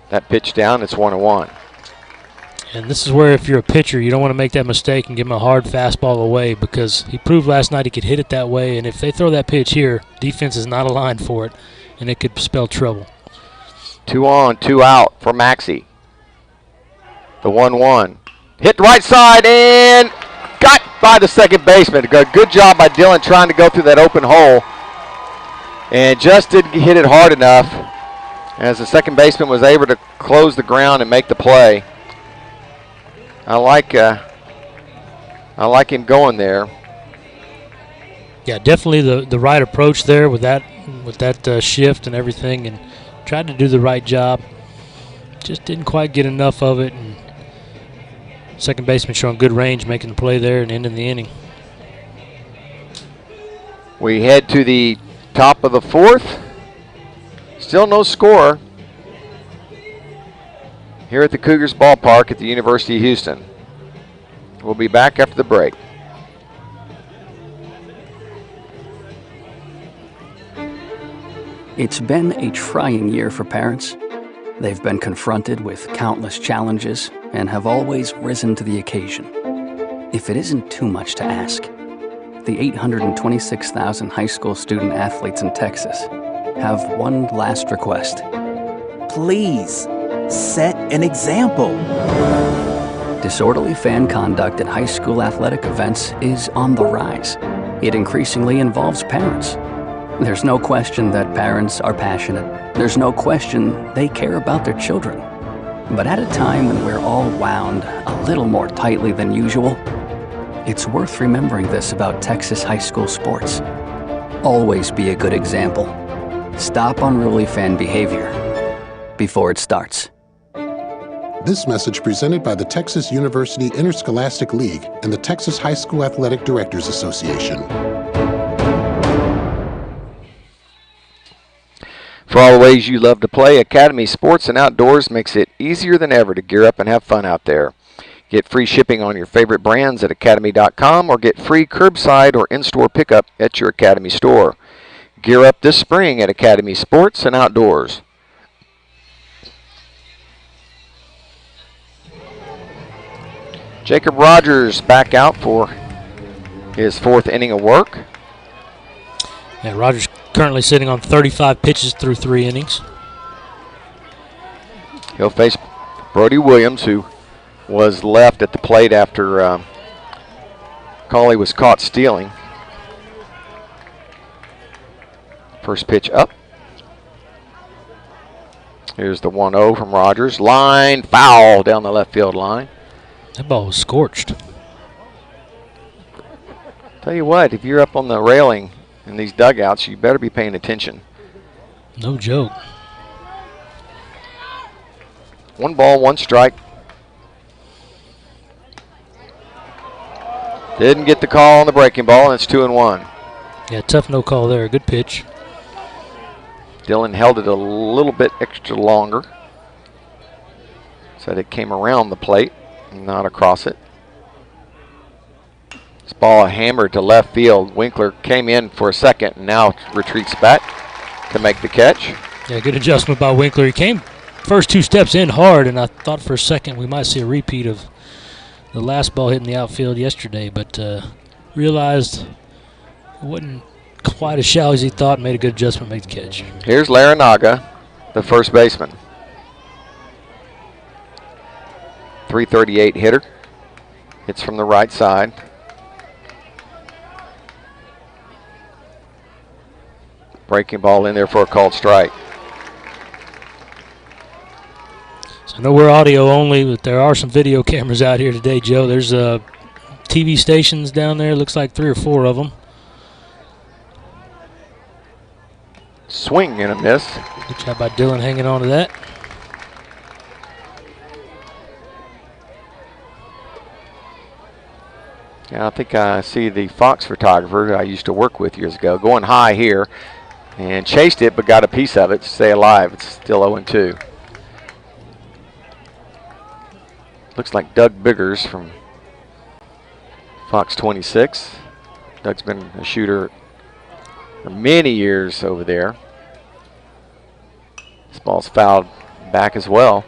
That pitch down, it's 1-1. And this is where, if you're a pitcher, you don't want to make that mistake and give him a hard fastball away, because he proved last night he could hit it that way, and if they throw that pitch here, defense is not aligned for it, and it could spell trouble. 2 on, 2 out for Maxie. The 1-1. Hit right side and got by the second baseman. Good job by Dylan trying to go through that open hole, and just didn't hit it hard enough as the second baseman was able to close the ground and make the play. I like him going there. Yeah, definitely the right approach there with that shift and everything, and tried to do the right job. Just didn't quite get enough of it, and second baseman showing good range, making the play there and ending the inning. We head to the top of the 4th. Still no score here at the Cougars ballpark at the University of Houston. We'll be back after the break. It's been a trying year for parents. They've been confronted with countless challenges and have always risen to the occasion. If it isn't too much to ask, the 826,000 high school student athletes in Texas have one last request. Please, set an example. Disorderly fan conduct at high school athletic events is on the rise. It increasingly involves parents. There's no question that parents are passionate. There's no question they care about their children. But at a time when we're all wound a little more tightly than usual, it's worth remembering this about Texas high school sports. Always be a good example. Stop unruly fan behavior before it starts. This message presented by the Texas University Interscholastic League and the Texas High School Athletic Directors Association. For all the ways you love to play, Academy Sports and Outdoors makes it easier than ever to gear up and have fun out there. Get free shipping on your favorite brands at academy.com or get free curbside or in-store pickup at your Academy store. Gear up this spring at Academy Sports and Outdoors. Jacob Rogers back out for his 4th inning of work. Yeah, Rogers currently sitting on 35 pitches through 3 innings. He'll face Brody Williams, who was left at the plate after Cauley was caught stealing. First pitch up. Here's the 1-0 from Rogers. Line foul down the left field line. That ball was scorched. Tell you what, if you're up on the railing in these dugouts, you better be paying attention. No joke. 1 ball, 1 strike. Didn't get the call on the breaking ball, and it's 2-1. Yeah, tough no call there. Good pitch. Dillon held it a little bit extra longer. Said it came around the plate, not across it. This ball hammered to left field. Winkler came in for a second and now retreats back to make the catch. Yeah, good adjustment by Winkler. He came first 2 steps in hard, and I thought for a second we might see a repeat of the last ball hitting the outfield yesterday, but realized it wasn't quite as shallow as he thought, made a good adjustment, made the catch. Here's Larinaga, the first baseman. 338 hitter. Hits from the right side. Breaking ball in there for a called strike. So I know we're audio only, but there are some video cameras out here today, Joe. There's TV stations down there. Looks like 3 or 4 of them. Swing and a miss. Good job by Dillon hanging on to that. Yeah, I think I see the Fox photographer that I used to work with years ago going high here and chased it but got a piece of it to stay alive. It's still 0-2. Looks like Doug Biggers from Fox 26. Doug's been a shooter for many years over there. This ball's fouled back as well.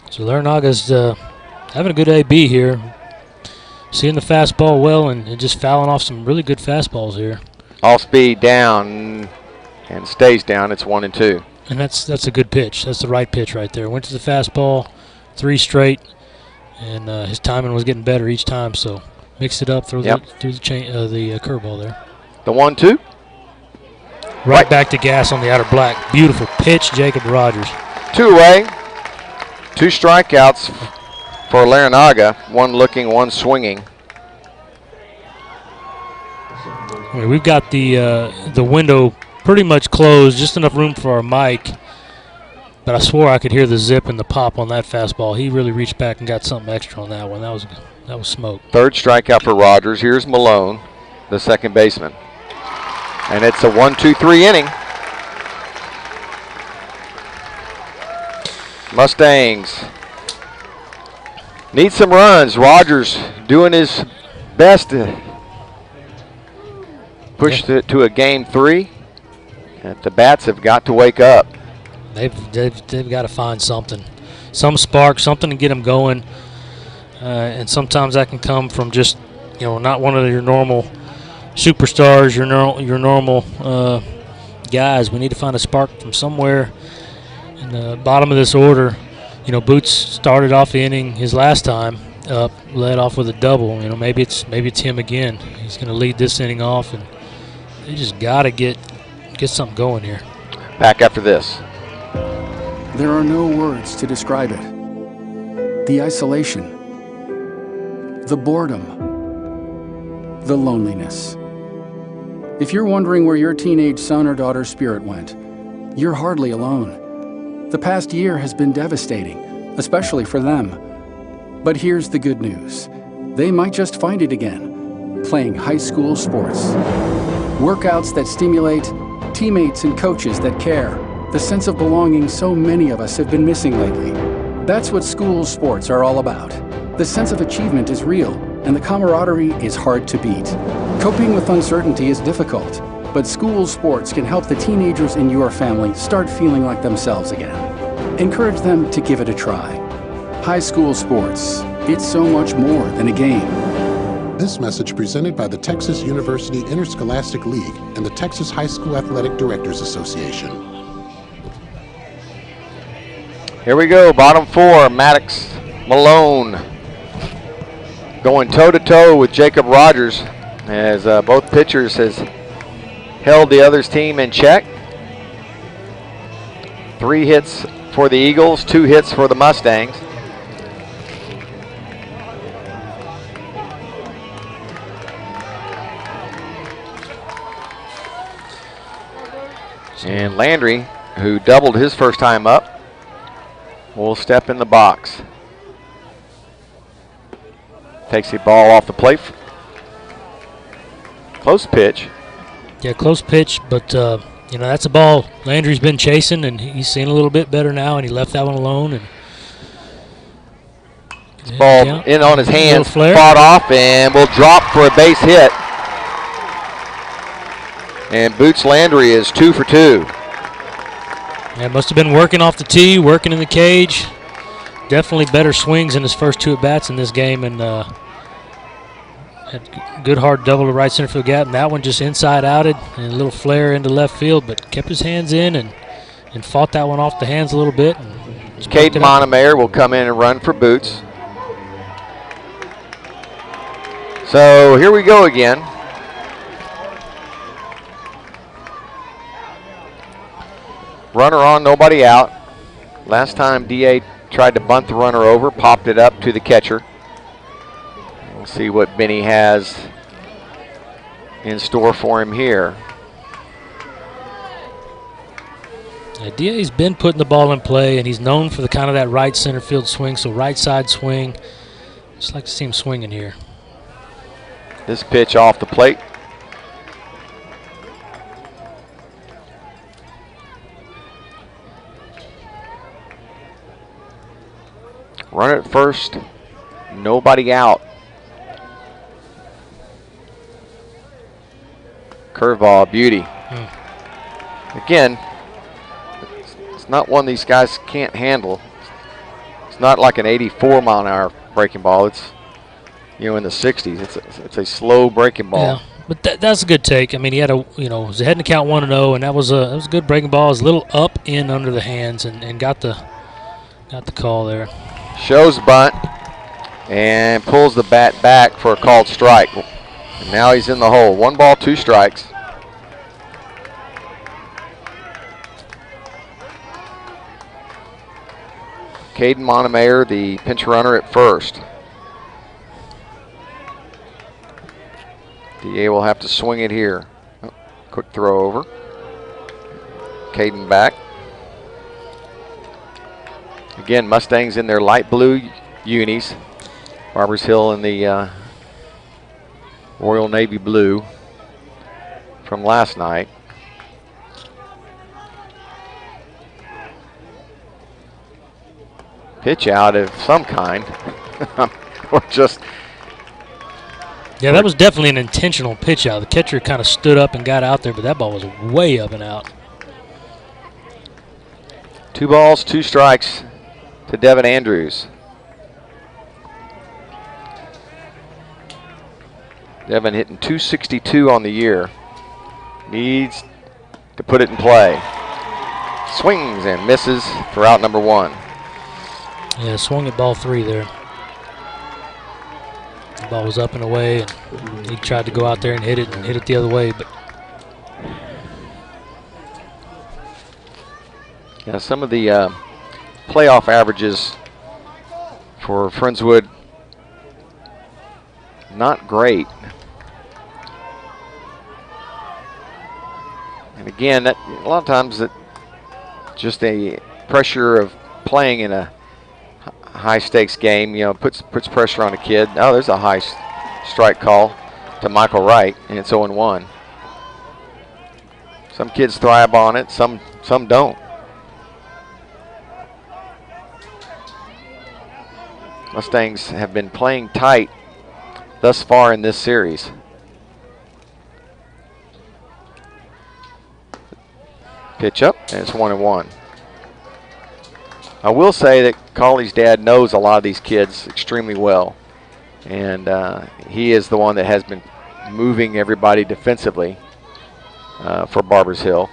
So Larinaga's having a good AB here. Seeing the fastball well and just fouling off some really good fastballs here. All speed down and stays down. It's 1-2. And that's a good pitch. That's the right pitch right there. Went to the fastball, 3 straight, and his timing was getting better each time. So mixed it up through the curveball there. The 1-2. Right back to gas on the outer black. Beautiful pitch, Jacob Rogers. 2 away. 2 strikeouts for Larinaga. 1 looking, 1 swinging. I mean, we've got the window pretty much closed, just enough room for our mic. But I swore I could hear the zip and the pop on that fastball. He really reached back and got something extra on that one. That was smoke. 3rd strikeout for Rogers. Here's Malone, the second baseman. And it's a 1-2-3 inning. Mustangs need some runs. Rogers doing his best to push it to a game 3. And the bats have got to wake up. They've got to find something, some spark, something to get them going. And sometimes that can come from just, not one of your normal superstars, your normal guys. We need to find a spark from somewhere. In the bottom of this order, Boots started off the inning his last time up, led off with a double. Maybe it's him again. He's going to lead this inning off, and they just got to get something going here. Back after this. There are no words to describe it. The isolation, the boredom, the loneliness. If you're wondering where your teenage son or daughter's spirit went, you're hardly alone. The past year has been devastating, especially for them. But here's the good news. They might just find it again, playing high school sports. Workouts that stimulate, teammates and coaches that care. The sense of belonging so many of us have been missing lately. That's what school sports are all about. The sense of achievement is real, and the camaraderie is hard to beat. Coping with uncertainty is difficult, but school sports can help the teenagers in your family start feeling like themselves again. Encourage them to give it a try. High school sports, it's so much more than a game. This message presented by the Texas University Interscholastic League and the Texas High School Athletic Directors Association. Here we go, bottom 4, Maddox Malone going toe-to-toe with Jacob Rogers as both pitchers has held the other's team in check. 3 hits for the Eagles, 2 hits for the Mustangs. And Landry, who doubled his first time up, will step in the box. Takes the ball off the plate. Close pitch. Yeah, close pitch, but that's a ball Landry's been chasing, and he's seen a little bit better now, and he left that one alone. And this ball in on his hands, fought off, and will drop for a base hit. And Boots Landry is 2 for 2. Yeah, must have been working off the tee, working in the cage. Definitely better swings in his first 2 at-bats in this game, and had good hard double to right center field gap, and that one just inside outed and a little flare into left field, but kept his hands in and fought that one off the hands a little bit. Caden Montemayor will come in and run for Boots. So here we go again. Runner on, nobody out. Last time DA tried to bunt the runner over, popped it up to the catcher. We'll see what Benny has in store for him here. Yeah, DA's been putting the ball in play, and he's known for the kind of that right center field swing, so right side swing. Just like to see him swinging here. This pitch off the plate. Run it first, nobody out. Curveball, beauty. Again, it's not one these guys can't handle. It's not like an 84 mile an hour breaking ball. It's in the 60s. It's a slow breaking ball. Yeah, but that's a good take. I mean, he had it was ahead in the count 1-0, and that was a good breaking ball. It was a little up in under the hands and got the call there. Shows bunt and pulls the bat back for a called strike. And now he's in the hole. 1 ball, 2 strikes. Caden Montemayor, the pinch runner at first. DA will have to swing it here. Oh, quick throw over. Caden back. Again, Mustangs in their light blue unis. Barbers Hill in the Royal Navy blue from last night. Pitch out of some kind. Or just Yeah, that was definitely an intentional pitch out. The catcher kind of stood up and got out there, but that ball was way up and out. 2 balls, 2 strikes to Devin Andrews. Devin hitting .262 on the year. Needs to put it in play. Swings and misses for out number 1. Yeah, swung at ball 3 there. The ball was up and away, and he tried to go out there and hit it the other way, but yeah, some of the playoff averages for Friendswood not great. And again, that a lot of times that just a pressure of playing in a high stakes game, you know, puts pressure on a kid. Oh, there's a high strike call to Michael Wright, and it's 0-1. Some kids thrive on it, some don't. Mustangs have been playing tight thus far in this series. Pitch up, and it's 1-1. I will say that Colley's dad knows a lot of these kids extremely well, and he is the one that has been moving everybody defensively for Barbers Hill.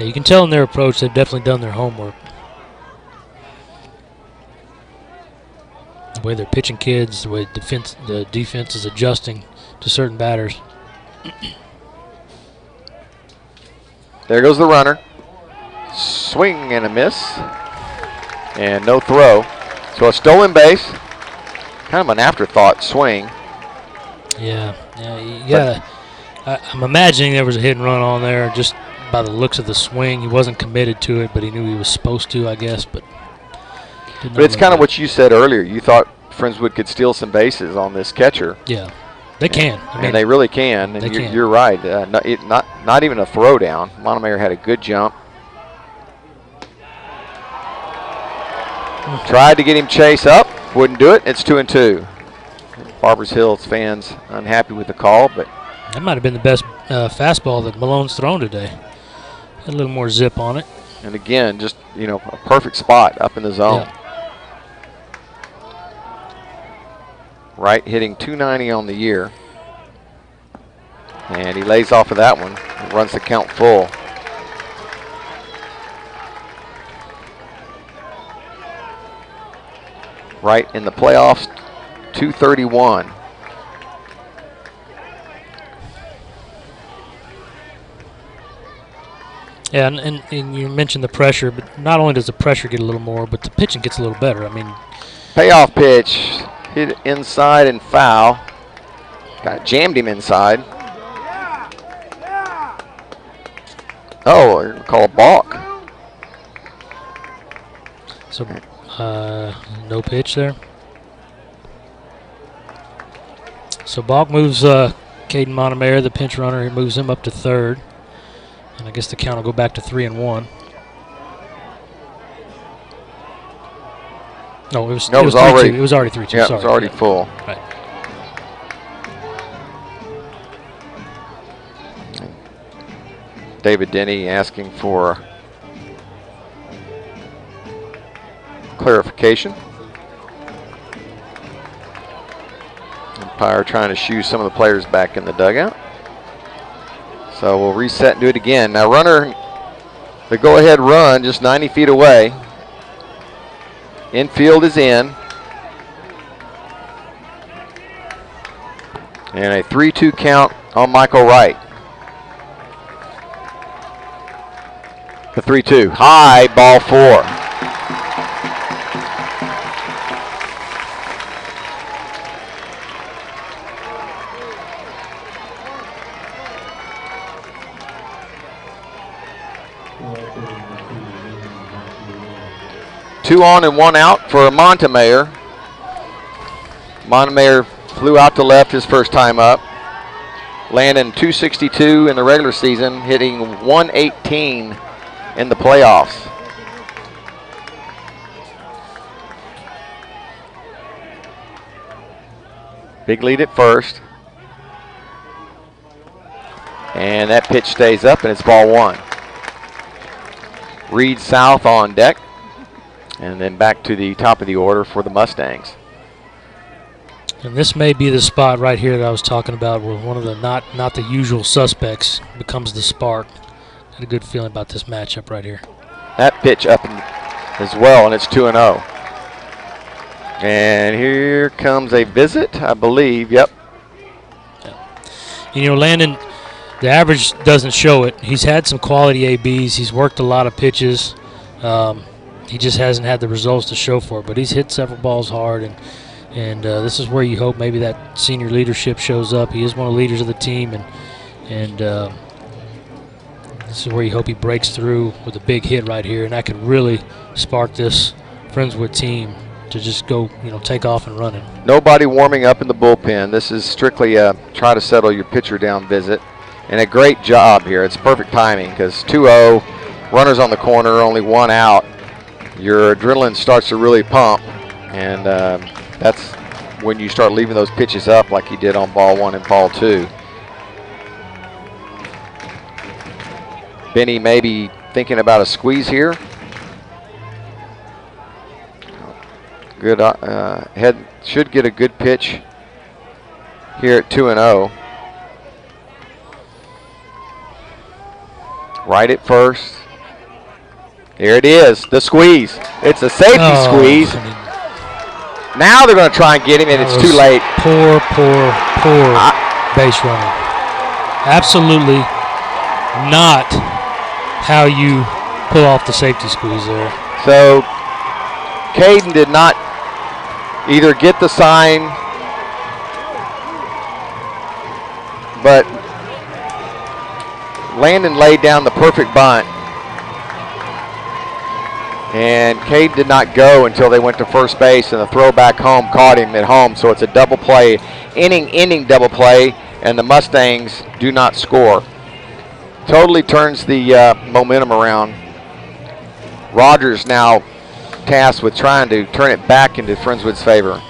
yeah, you can tell in their approach they've definitely done their homework. The way they're pitching kids, the way the defense is adjusting to certain batters. There goes the runner. Swing and a miss. And no throw. So a stolen base. Kind of an afterthought swing. Yeah. I'm imagining there was a hit and run on there just by the looks of the swing. He wasn't committed to it, but he knew he was supposed to, I guess. But it's kind of what you said earlier. You thought Friendswood could steal some bases on this catcher. Yeah. They can. And they really can. And you're right. Not even a throw down. Montemayor had a good jump. Tried to get him chase up. Wouldn't do it. It's 2-2. Barbers Hills fans unhappy with the call, but that might have been the best fastball that Malone's thrown today. Had a little more zip on it. And again, just, you know, a perfect spot up in the zone. Yeah. Right, hitting .290 on the year. And he lays off of that one and runs the count full. Right in the playoffs, .231. Yeah, and you mentioned the pressure, but not only does the pressure get a little more, but the pitching gets a little better. I mean, payoff pitch. Hit it inside and foul. Jammed him inside. Oh, call a balk. So, no pitch there. So balk moves Caden Montemayor, the pinch runner. He moves him up to third. And I guess the count will go back to 3-1. No, it was already 3-2. It was already 3-2. Yeah, it was already full. Right. David Denny asking for clarification. Umpire trying to shoo some of the players back in the dugout. So we'll reset and do it again. Now runner, the go-ahead run just 90 feet away. Infield is in. And a 3-2 count on Michael Wright. The 3-2. High, ball 4. Two on and one out for Montemayor. Montemayor flew out to left his first time up. Landing .262 in the regular season, hitting .118 in the playoffs. Big lead at first. And that pitch stays up, and it's ball 1. Reed South on deck. And then back to the top of the order for the Mustangs. And this may be the spot right here that I was talking about where one of the not the usual suspects becomes the spark. Got a good feeling about this matchup right here. That pitch up as well, and it's 2-0. And here comes a visit, I believe. Yep. You know, Landon, the average doesn't show it. He's had some quality ABs. He's worked a lot of pitches. He just hasn't had the results to show for it, but he's hit several balls hard, and this is where you hope maybe that senior leadership shows up. He is one of the leaders of the team, and this is where you hope he breaks through with a big hit right here, and that could really spark this Friendswood team to just go, take off and run it. Nobody warming up in the bullpen. This is strictly a try to settle your pitcher down visit, and a great job here. It's perfect timing because 2-0, runners on the corner, only 1 out. Your adrenaline starts to really pump, and that's when you start leaving those pitches up like he did on ball 1 and ball 2. Benny maybe thinking about a squeeze here. Good head, should get a good pitch here at 2-0. Right at first. Here it is, the squeeze. It's a safety squeeze. Now they're going to try and get him, and it's too late. Poor base running. Absolutely not how you pull off the safety squeeze there. So Caden did not either get the sign, but Landon laid down the perfect bunt. And Cade did not go until they went to first base, and the throw back home caught him at home. So it's a double play, inning double play, and the Mustangs do not score. Totally turns the momentum around. Rogers now tasked with trying to turn it back into Friendswood's favor.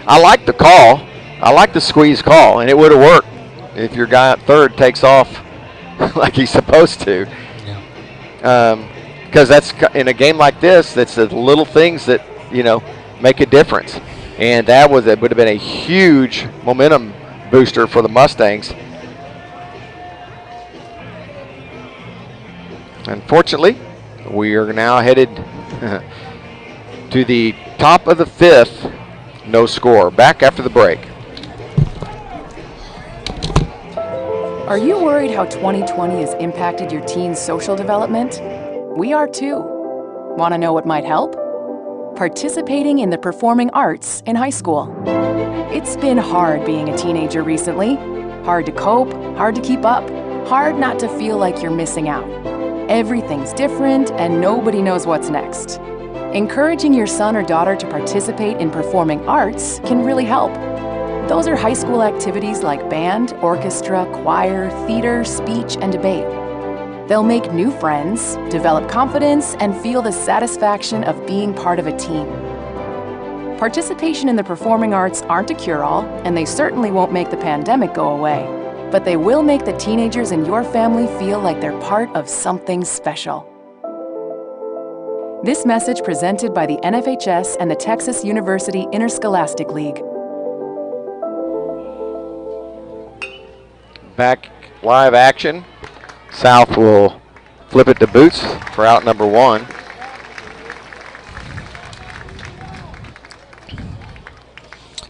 I like the call. I like the squeeze call, and it would have worked if your guy at third takes off like he's supposed to. Because that's in a game like this, that's the little things that make a difference. And it would have been a huge momentum booster for the Mustangs. Unfortunately, we are now headed to the top of the 5th. No score. Back after the break. Are you worried how 2020 has impacted your teen's social development? We are too. Want to know what might help? Participating in the performing arts in high school. It's been hard being a teenager recently. Hard to cope, hard to keep up, hard not to feel like you're missing out. Everything's different and nobody knows what's next. Encouraging your son or daughter to participate in performing arts can really help. Those are high school activities like band, orchestra, choir, theater, speech, and debate. They'll make new friends, develop confidence, and feel the satisfaction of being part of a team. Participation in the performing arts aren't a cure-all, and they certainly won't make the pandemic go away, but they will make the teenagers in your family feel like they're part of something special. This message presented by the NFHS and the Texas University Interscholastic League. Back live action. South will flip it to Boots for out number 1.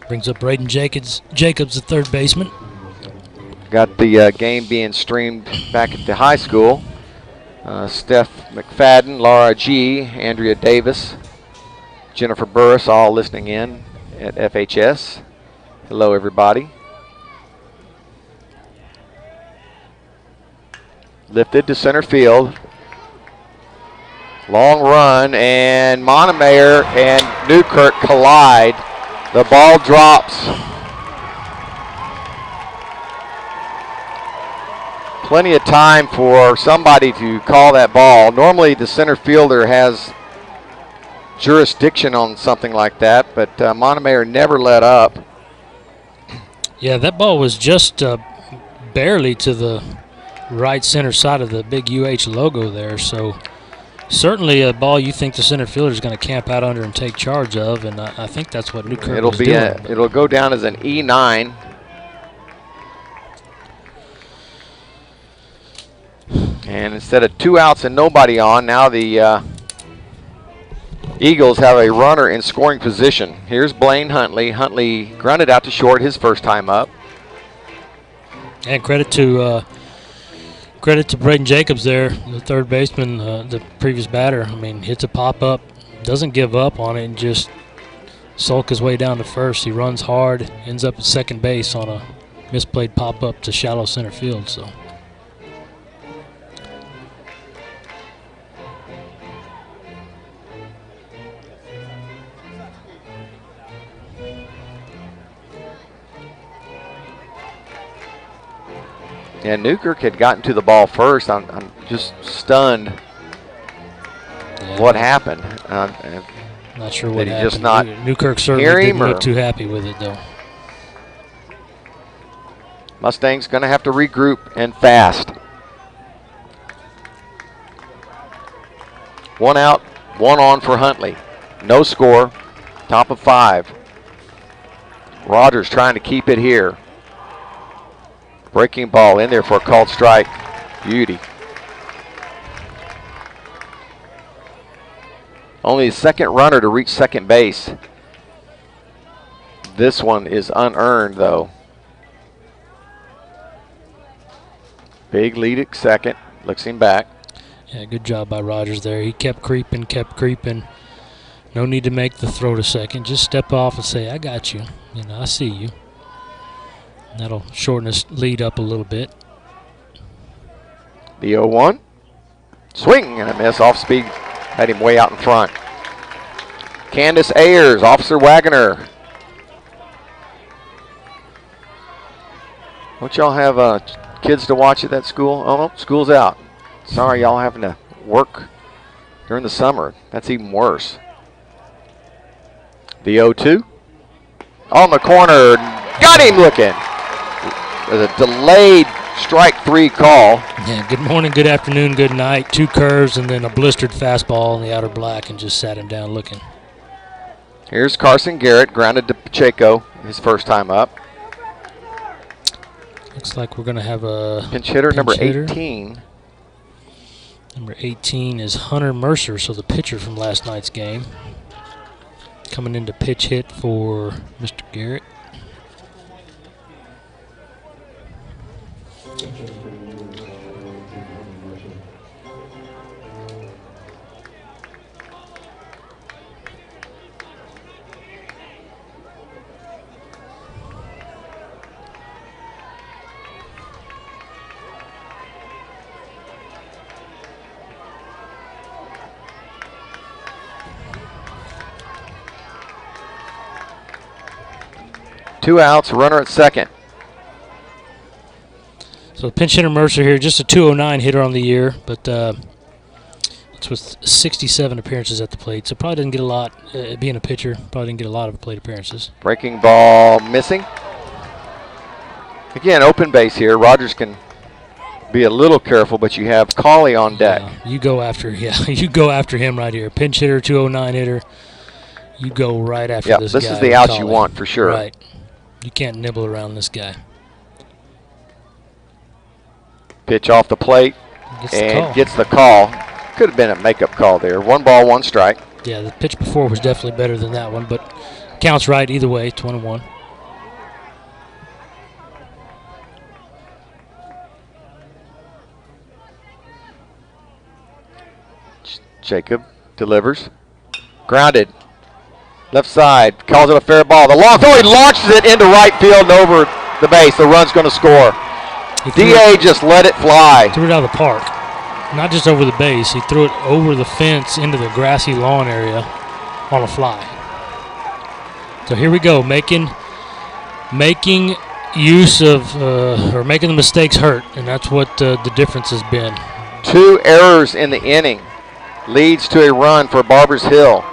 Brings up Braden Jacobs, the third baseman. Got the game being streamed back at the high school. Steph McFadden, Laura G., Andrea Davis, Jennifer Burris, all listening in at FHS. Hello, everybody. Lifted to center field. Long run, and Montemayor and Newkirk collide. The ball drops Plenty of time for somebody to call that ball. Normally the center fielder has jurisdiction on something like that, but Montemayor never let up. Yeah, that ball was just barely to the right center side of the big UH logo there, so certainly a ball you think the center fielder is going to camp out under and take charge of, and I think that's what Newkirk was doing. It'll go down as an E9. And instead of 2 outs and nobody on, now the Eagles have a runner in scoring position. Here's Blaine Huntley. Huntley grounded out to short his first time up. And credit to Braden Jacobs there, the third baseman, the previous batter. I mean, hits a pop-up, doesn't give up on it, and just sulk his way down to first. He runs hard, ends up at second base on a misplayed pop-up to shallow center field. So. And Newkirk had gotten to the ball first. I'm just stunned what happened. Not sure what happened. Just not Newkirk certainly didn't look too happy with it, though. Mustangs going to have to regroup and fast. 1 out, 1 on for Huntley. No score, top of 5. Rogers trying to keep it here. Breaking ball in there for a called strike. Beauty. Only the second runner to reach second base. This one is unearned, though. Big lead at second. Looks him back. Yeah, good job by Rogers there. He kept creeping, No need to make the throw to second. Just step off and say, I got you. You know, I see you. And that'll shorten his lead up a little bit. The 0-1. Swing and a miss. Off speed. Had him way out in front. Candace Ayers, Officer Wagoner. Don't y'all have kids to watch at that school? Oh, no, school's out. Sorry, y'all having to work during the summer. That's even worse. The 0-2. On the corner. Got him looking. There's a delayed strike 3 call. Yeah, good morning, good afternoon, good night. 2 curves and then a blistered fastball in the outer black and just sat him down looking. Here's Carson Garrett, grounded to Pacheco, his first time up. Looks like we're going to have a pinch hitter, number 18. Number 18 is Hunter Mercer, so the pitcher from last night's game. Coming in to pitch hit for Mr. Garrett. Two outs, runner at second. So pinch hitter Mercer here, just a 209 hitter on the year, but it's with 67 appearances at the plate, so probably didn't get a lot, being a pitcher, probably didn't get a lot of plate appearances. Breaking ball missing. Again, open base here. Rogers can be a little careful, but you have Cauley on deck. You go after, you go after him right here. Pinch hitter, 209 hitter. You go right after this guy. This is the outs you want for sure. Right. You can't nibble around this guy. Pitch off the plate gets the call. Could have been a makeup call there. 1 ball, 1 strike. Yeah, the pitch before was definitely better than that one, but counts right either way, 21. Jacob delivers. Grounded. Left side. Calls it a fair ball. The long throw. He launches it into right field and over the base. The run's going to score. DA just let it fly. Threw it out of the park. Not just over the base. He threw it over the fence into the grassy lawn area on a fly. So here we go. Making use of or making the mistakes hurt, and that's what the difference has been. 2 errors in the inning leads to a run for Barbers Hill.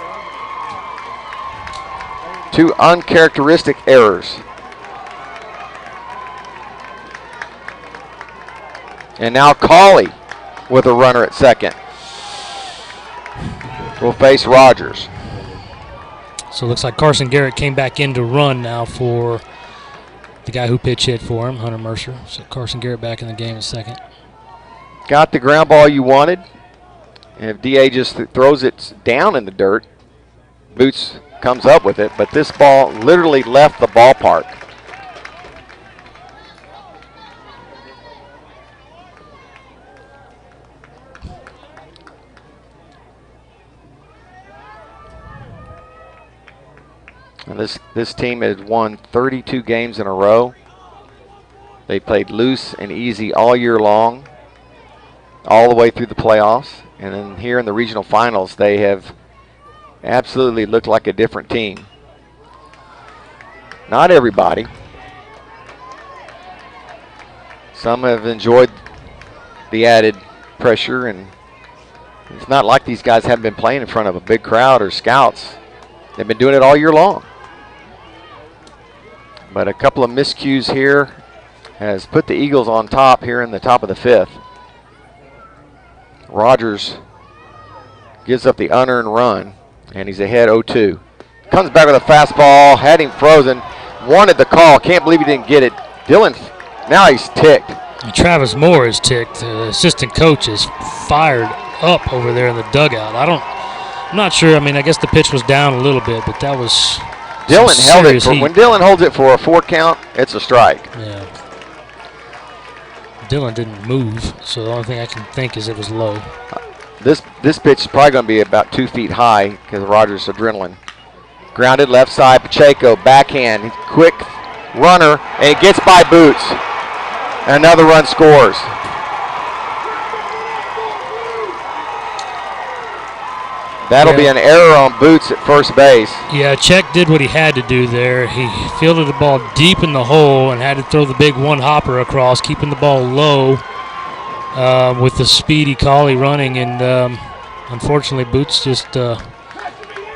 2 uncharacteristic errors. And now Colley with a runner at second will face Rogers. So it looks like Carson Garrett came back in to run now for the guy who pitch hit for him, Hunter Mercer. So Carson Garrett back in the game at second. Got the ground ball you wanted. And if DA just throws it down in the dirt, Boots comes up with it. But this ball literally left the ballpark. And this team has won 32 games in a row. They played loose and easy all year long, all the way through the playoffs. And then here in the regional finals, they have absolutely looked like a different team. Not everybody. Some have enjoyed the added pressure, and it's not like these guys haven't been playing in front of a big crowd or scouts. They've been doing it all year long. But a couple of miscues here has put the Eagles on top here in the top of the 5th. Rogers gives up the unearned run, and he's ahead 0-2. Comes back with a fastball, had him frozen, wanted the call. Can't believe he didn't get it. Dylan, now he's ticked. And Travis Moore is ticked. The assistant coach is fired up over there in the dugout. I'm not sure. I mean, I guess the pitch was down a little bit, but that was Dylan held it for, when Dylan holds it for a 4 count, it's a strike. Yeah. Dylan didn't move, so the only thing I can think is it was low. This pitch is probably going to be about 2 feet high because of Rogers' adrenaline. Grounded left side, Pacheco, backhand, quick runner, and it gets by Boots. Another run scores. That'll be an error on Boots at first base. Yeah, Check did what he had to do there. He fielded the ball deep in the hole and had to throw the big one-hopper across, keeping the ball low with the speedy Colley running. And unfortunately, Boots just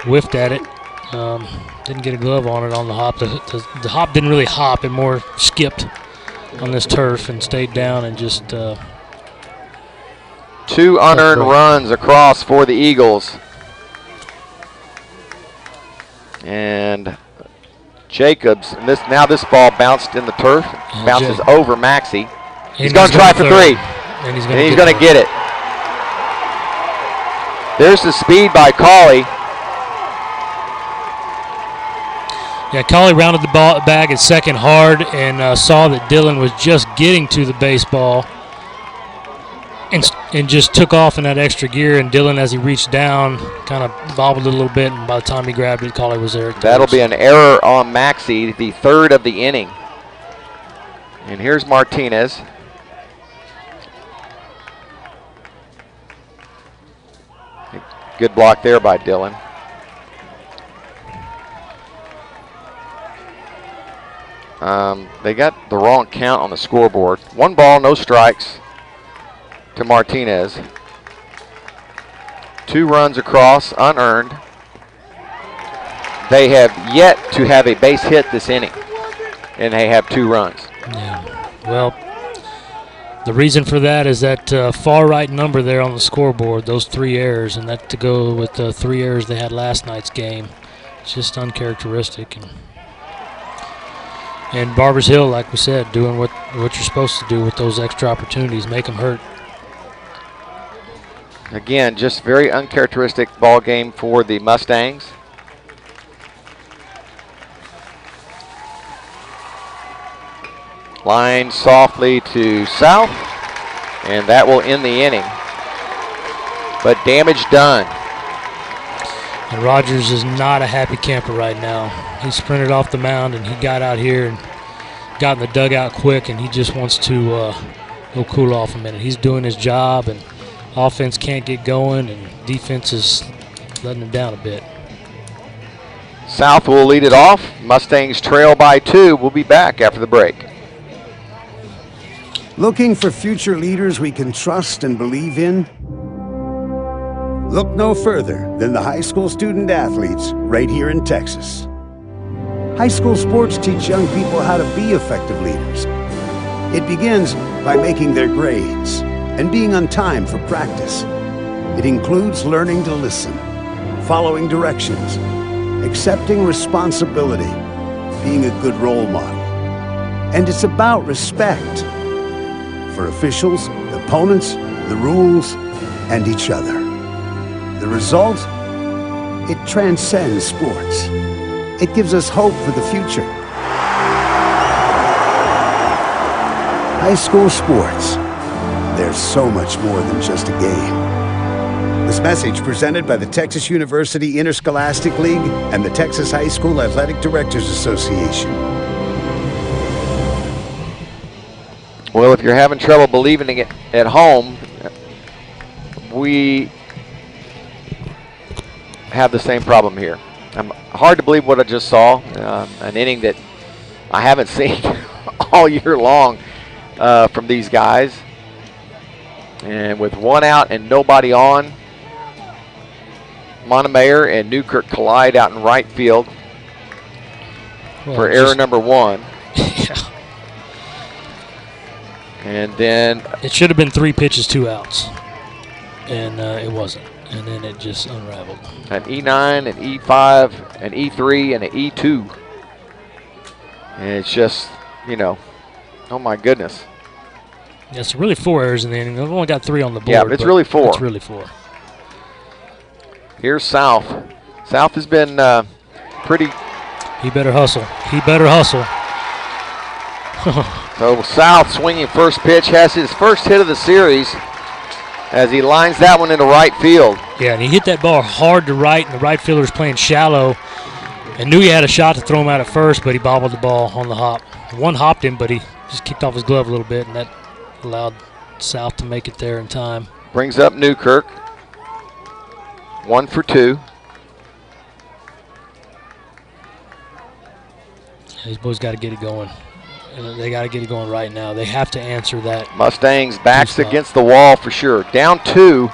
whiffed at it. Didn't get a glove on it on the hop. The hop didn't really hop. It more skipped on this turf and stayed down and just 2 unearned runs across for the Eagles. And Jacobs, and now this ball bounced in the turf, bounces over Maxey. He's going to try for 3, and he's going to get it. There's the speed by Colley. Yeah, Colley rounded the bag at second hard and saw that Dylan was just getting to the baseball and just took off in that extra gear. And Dylan, as he reached down, kind of bobbled it a little bit, and by the time he grabbed it, Colley was there. That'll be an error on Maxey, the 3rd of the inning. And here's Martinez. Good block there by Dylan. They got the wrong count on the scoreboard. 1 ball, no strikes to Martinez. 2 runs across, unearned. They have yet to have a base hit this inning, and they have 2 runs. Yeah. Well, the reason for that is that far right number there on the scoreboard, those 3 errors, and that to go with the 3 errors they had last night's game. It's just uncharacteristic. And Barbers Hill, like we said, doing what you're supposed to do with those extra opportunities, make them hurt. Again, just very uncharacteristic ball game for the Mustangs. Line softly to south, and that will end the inning. But damage done. And Rogers is not a happy camper right now. He sprinted off the mound, and he got out here and got in the dugout quick, and he just wants to go cool off a minute. He's doing his job, and offense can't get going, and defense is letting him down a bit. South will lead it off. Mustangs trail by 2. We'll be back after the break. Looking for future leaders we can trust and believe in? Look no further than the high school student athletes right here in Texas. High school sports teach young people how to be effective leaders. It begins by making their grades and being on time for practice. It includes learning to listen, following directions, accepting responsibility, being a good role model. And it's about respect for officials, opponents, the rules, and each other. The result? It transcends sports. It gives us hope for the future. High school sports. There's so much more than just a game. This message presented by the Texas University Interscholastic League and the Texas High School Athletic Directors Association. Well, if you're having trouble believing it at home, we have the same problem here. Hard to believe what I just saw. An inning that I haven't seen all year long from these guys. And with one out and nobody on, Montemayor and Newkirk collide out in right field for error number 1. Yeah. And then it should have been 3 pitches, 2 outs, and it wasn't. And then it just unraveled. An E9, an E5, an E3, and an E2. And it's just, you know, oh my goodness. Yeah, it's really 4 errors in the inning. They've only got 3 on the board. Yeah, but it's really 4. It's really 4. Here's South. South has been pretty. He better hustle. He better hustle. So South swinging first pitch, has his first hit of the series as he lines that one into right field. Yeah, and he hit that ball hard to right, and the right fielder was playing shallow and knew he had a shot to throw him out at first, but he bobbled the ball on the hop. One hopped him, but he just kicked off his glove a little bit, and that allowed South to make it there in time. Brings up Newkirk. 1 for 2. These boys got to get it going. They got to get it going right now. They have to answer that. Mustangs backs against the wall for sure. Down 2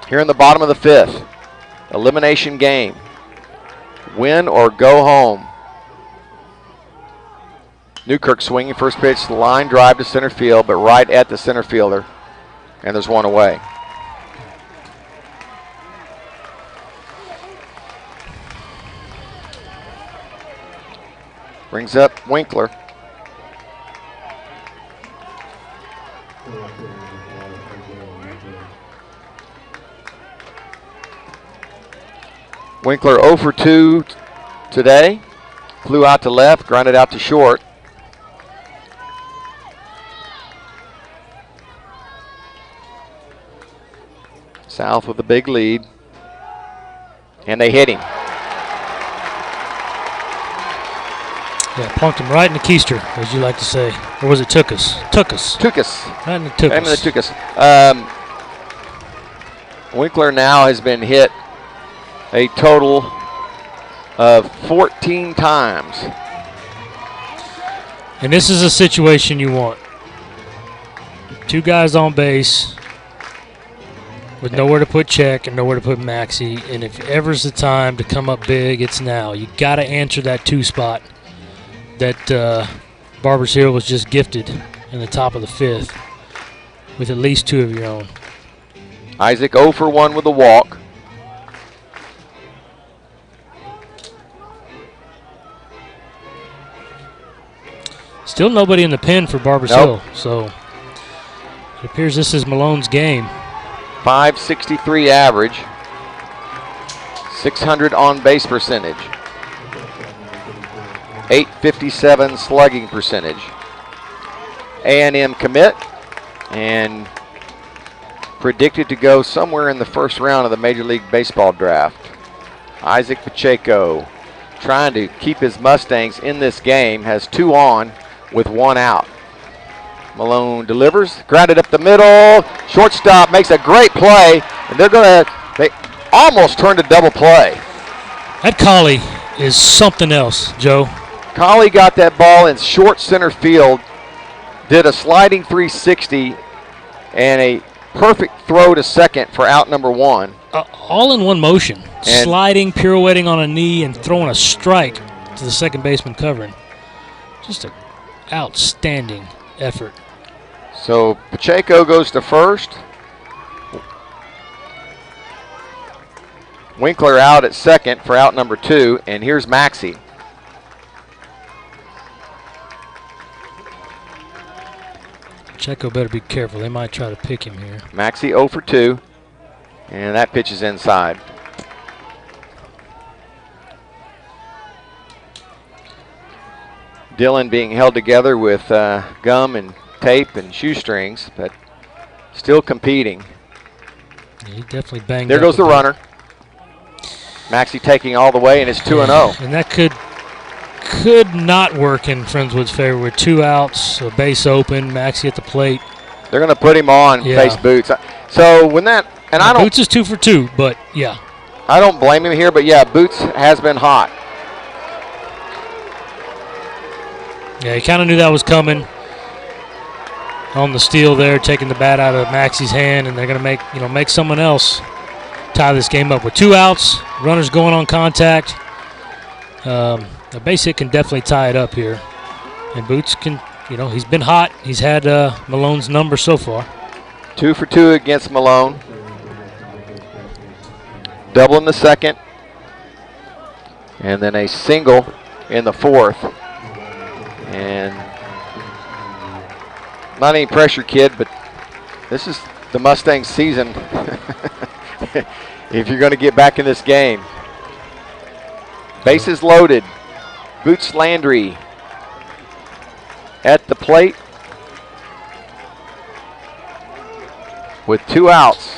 here in the bottom of the 5th. Elimination game. Win or go home. Newkirk swinging first pitch, line drive to center field, but right at the center fielder. And there's one away. Brings up Winkler. Winkler 0 for 2 today. Flew out to left, grounded out to short. South with a big lead. And they hit him. Yeah, plunked him right in the keister, as you like to say. Or was it took us? Took us. Took us. Right in the took us. Took us. Winkler now has been hit a total of 14 times. And this is a situation you want. 2 guys on base with nowhere to put Check and nowhere to put Maxie. And if ever's the time to come up big, it's now. You got to answer that 2 spot that Barber's Hill was just gifted in the top of the 5th with at least 2 of your own. Isaac 0 for 1 with a walk. Still nobody in the pen for Barber's Hill, so it appears this is Malone's game. .563 average, 600 on base percentage, .857 slugging percentage. A&M commit and predicted to go somewhere in the first round of the Major League Baseball draft. Isaac Pacheco trying to keep his Mustangs in this game, has 2 on with 1 out. Malone delivers, grounded up the middle, shortstop makes a great play, and they almost turned a double play. That Collie is something else, Joe. Collie got that ball in short center field did a sliding 360 and a perfect throw to second for out number 1. All in one motion. And sliding, pirouetting on a knee, and throwing a strike to the second baseman covering. Just an outstanding effort. So Pacheco goes to first. Winkler out at second for out number 2, and here's Maxey. Pacheco better be careful. They might try to pick him here. Maxey 0 for 2, and that pitch is inside. Dylan being held together with gum and tape and shoestrings, but still competing. Yeah, he definitely banged there up goes the bit. runner. Maxey taking all the way, and it's 2-0. And that could not work in Friendswood's favor with 2 outs, a base open, Maxey at the plate. They're going to put him on, face Boots. So when that, and I don't. Boots is 2 for 2, but yeah. I don't blame him here, but yeah, Boots has been hot. Yeah, he kind of knew that was coming. On the steal there, taking the bat out of Maxey's hand, and they're going to make someone else tie this game up with 2 outs. Runners going on contact. A base hit can definitely tie it up here, and Boots can. He's been hot. He's had Malone's number so far. 2 for 2 against Malone. Double in the second, and then a single in the fourth. And not any pressure, kid, but this is the Mustangs season. If you're going to get back in this game. Bases loaded. Boots Landry at the plate with 2 outs.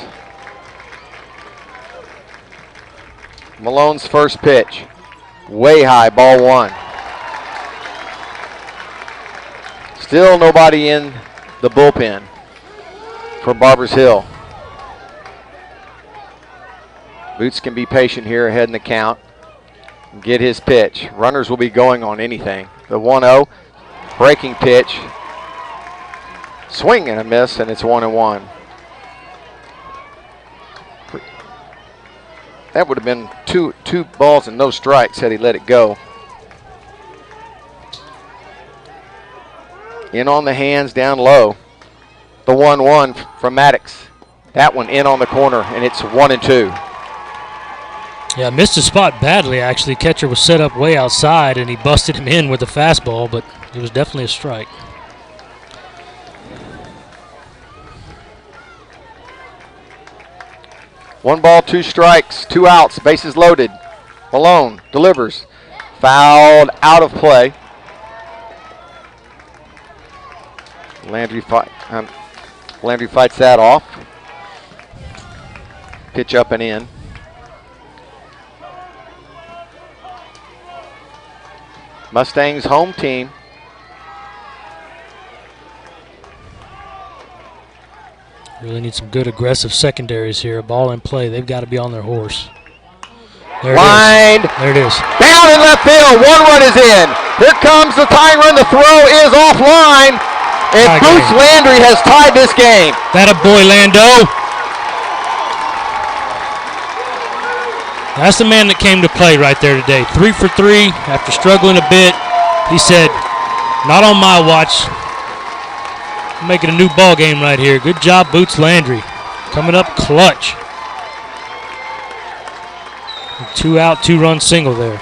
Malone's first pitch. Way high, ball 1. Still nobody in the bullpen for Barbers Hill. Boots can be patient here ahead in the count. Get his pitch. Runners will be going on anything. The 1-0, breaking pitch. Swing and a miss, and it's 1-1. That would have been two balls and no strikes had he let it go. In on the hands, down low. The 1-1 from Maddox. That one in on the corner, and it's 1-2. Yeah, missed his spot badly, actually. Catcher was set up way outside, and he busted him in with a fastball, but it was definitely a strike. One ball, 2 strikes, 2 outs, bases loaded. Malone delivers. Fouled out of play. Landry fights that off. Pitch up and in. Mustangs home team. Really need some good aggressive secondaries here. A ball in play. They've got to be on their horse. There Lined. It is. There it is. Down in left field. 1 run is in. Here comes the tying run. The throw is offline. And Boots Landry has tied this game. That a boy, Lando. That's the man that came to play right there today. 3 for 3 after struggling a bit. He said, not on my watch. I'm making a new ball game right here. Good job, Boots Landry. Coming up clutch. 2 out, 2 run single there.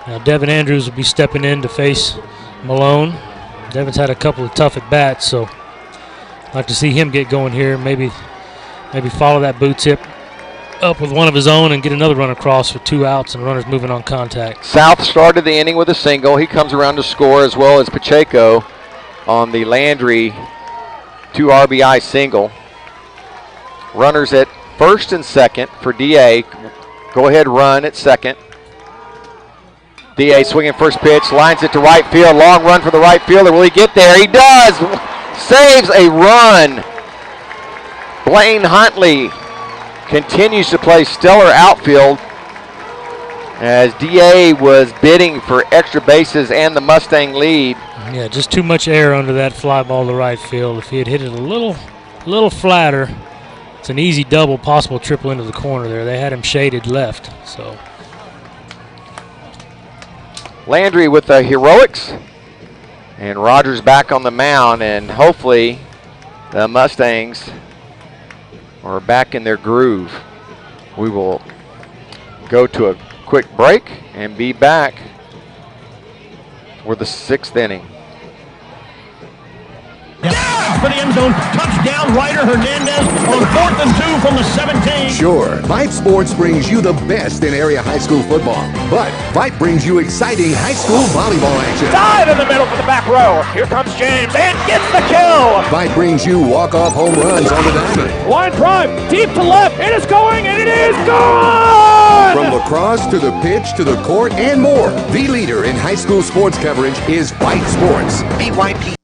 Now Devin Andrews will be stepping in to face Malone. Devin's had a couple of tough at bats, so I'd like to see him get going here. Maybe follow that boot tip up with one of his own and get another run across for 2 outs and runners moving on contact. South started the inning with a single. He comes around to score, as well as Pacheco on the Landry 2 RBI single. Runners at first and second for DA. Go ahead run at second. DA swinging first pitch, lines it to right field. Long run for the right fielder. Will he get there? He does. saves a run. Blaine Huntley continues to play stellar outfield as DA was bidding for extra bases and the Mustang lead. Yeah, just too much air under that fly ball to right field. If he had hit it a little flatter, it's an easy double, possible triple into the corner there. They had him shaded left, so. Landry with the heroics, and Rogers back on the mound, and hopefully the Mustangs are back in their groove. We will go to a quick break and be back for the 6th inning. For the end zone, touchdown, Ryder Hernandez on 4th and 2 from the 17. Sure, Vype Sports brings you the best in area high school football, but Vype brings you exciting high school volleyball action. Dive in the middle for the back row. Here comes James and gets the kill. Vype brings you walk-off home runs on the diamond. Line drive, deep to left. It is going, and it is gone! From lacrosse to the pitch to the court and more, the leader in high school sports coverage is Vype Sports. VYP.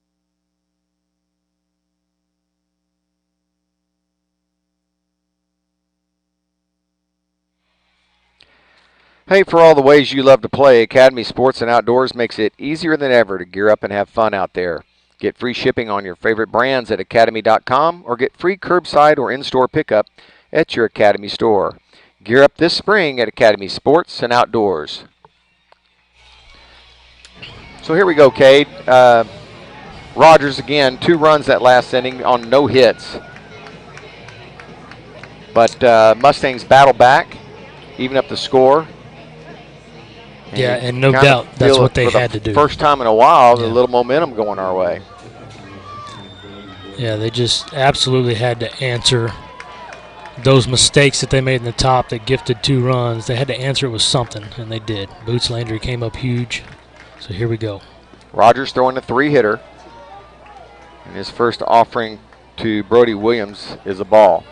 Hey, for all the ways you love to play, Academy Sports and Outdoors makes it easier than ever to gear up and have fun out there. Get free shipping on your favorite brands at academy.com or get free curbside or in-store pickup at your Academy store. Gear up this spring at Academy Sports and Outdoors. So here we go, Cade. Rogers again, 2 runs that last inning on no hits. But Mustangs battle back, even up the score. Yeah, and no doubt that's what they had to do. First time in a while, a little momentum going our way. Yeah, they just absolutely had to answer those mistakes that they made in the top that gifted 2 runs. They had to answer it with something, and they did. Boots Landry came up huge. So here we go. Rogers throwing a 3-hitter. And his first offering to Brody Williams is a ball.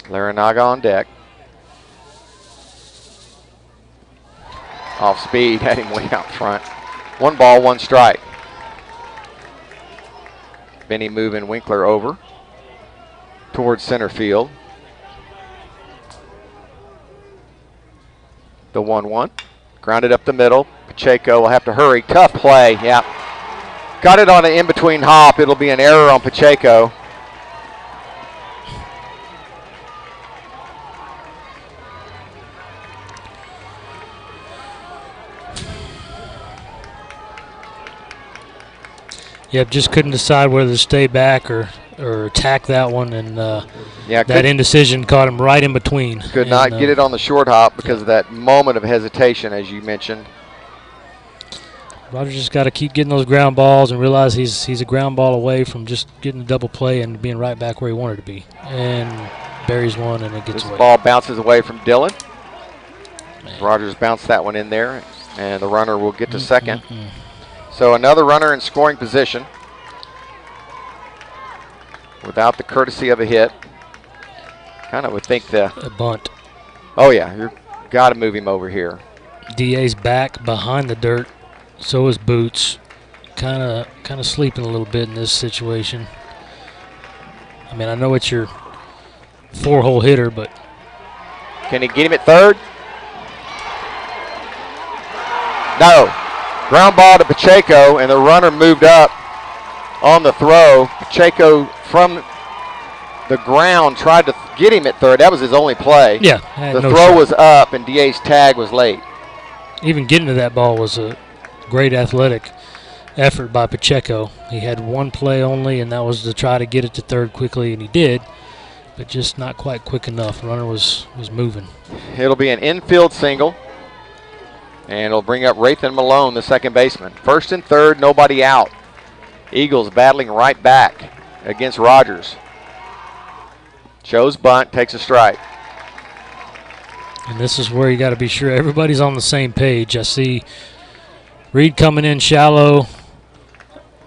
Larinaga on deck. Off speed, had him way out front. 1 ball, 1 strike. Benny moving Winkler over towards center field. The 1-1. Grounded up the middle. Pacheco will have to hurry. Tough play, yeah. Got it on an in-between hop. It'll be an error on Pacheco. Yep, just couldn't decide whether to stay back or attack that one, and that indecision caught him right in between. Could not get it on the short hop because of that moment of hesitation, as you mentioned. Rogers just got to keep getting those ground balls and realize he's a ground ball away from just getting a double play and being right back where he wanted to be. And buries one, and it gets away. This ball bounces away from Dillon. Rogers bounced that one in there, and the runner will get to second. So another runner in scoring position without the courtesy of a hit. Kind of would think a bunt. Oh yeah, you've got to move him over here. DA's back behind the dirt. So is Boots. Kind of sleeping a little bit in this situation. I mean, I know it's your 4-hole hitter, but can he get him at third? No. Ground ball to Pacheco, and the runner moved up on the throw. Pacheco from the ground tried to get him at third. That was his only play. Yeah. The throw was up, and DA's tag was late. Even getting to that ball was a great athletic effort by Pacheco. He had 1 play only, and that was to try to get it to third quickly, and he did, but just not quite quick enough. The runner was moving. It'll be an infield single. And it'll bring up Rathan Malone, the second baseman. First and third, nobody out. Eagles battling right back against Rogers. Shows bunt, takes a strike. And this is where you got to be sure everybody's on the same page. I see Reed coming in shallow.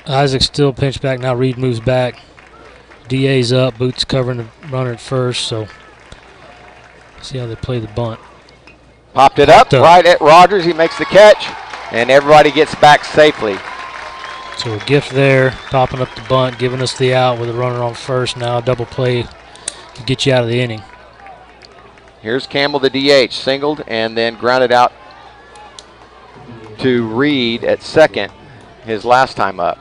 Isaac still pinched back. Now Reed moves back. DA's up. Boots covering the runner at first. So see how they play the bunt. Popped it up right at Rogers. He makes the catch, and everybody gets back safely. So a gift there, popping up the bunt, giving us the out with a runner on first. Now a double play to get you out of the inning. Here's Campbell, the DH, singled and then grounded out to Reed at second his last time up.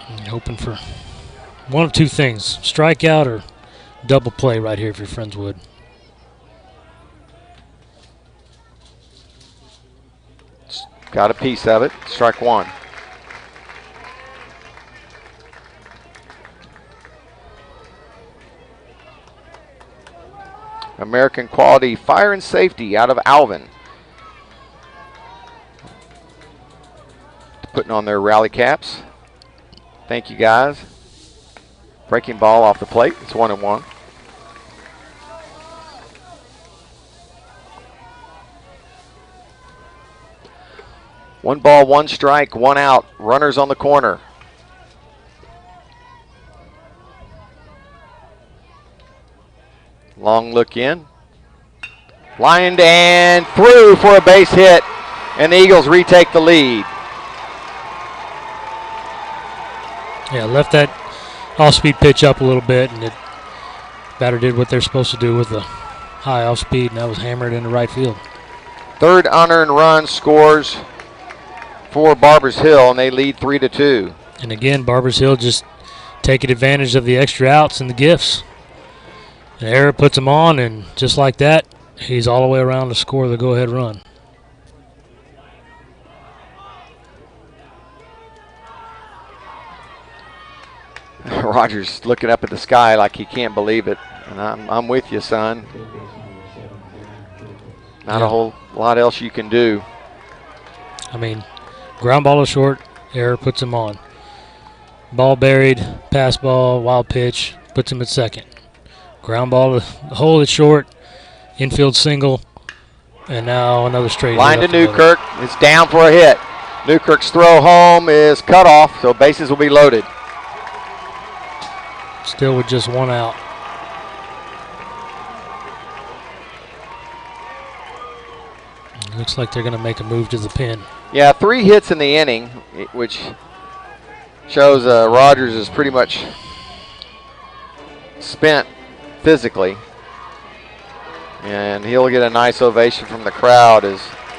And hoping for one of two things, strikeout or double play right here for Friendswood. Got a piece of it, strike one. American Quality Fire and Safety out of Alvin. Putting on their rally caps. Thank you, guys. Breaking ball off the plate. It's 1-1. One ball, one strike, one out. Runners on the corner. Long look in. Lined and through for a base hit. And the Eagles retake the lead. Yeah, left that off-speed pitch up a little bit, and batter did what they're supposed to do with the high off-speed, and that was hammered into right field. Third unearned run scores for Barbers Hill, and they lead 3-2. And again, Barbers Hill just taking advantage of the extra outs and the gifts. An error puts him on, and just like that, he's all the way around to score the go-ahead run. Rogers looking up at the sky like he can't believe it. And I'm with you, son. Not a whole lot else you can do. I mean, ground ball is short, error puts him on. Ball buried, pass ball, wild pitch, puts him at second. Ground ball, the hole is short, infield single, and now another straight. Line to Newkirk. It's down for a hit. Newkirk's throw home is cut off, so bases will be loaded. Still with just one out. Looks like they're going to make a move to the pin. Yeah, 3 hits in the inning, which shows Rogers is pretty much spent physically. And he'll get a nice ovation from the crowd.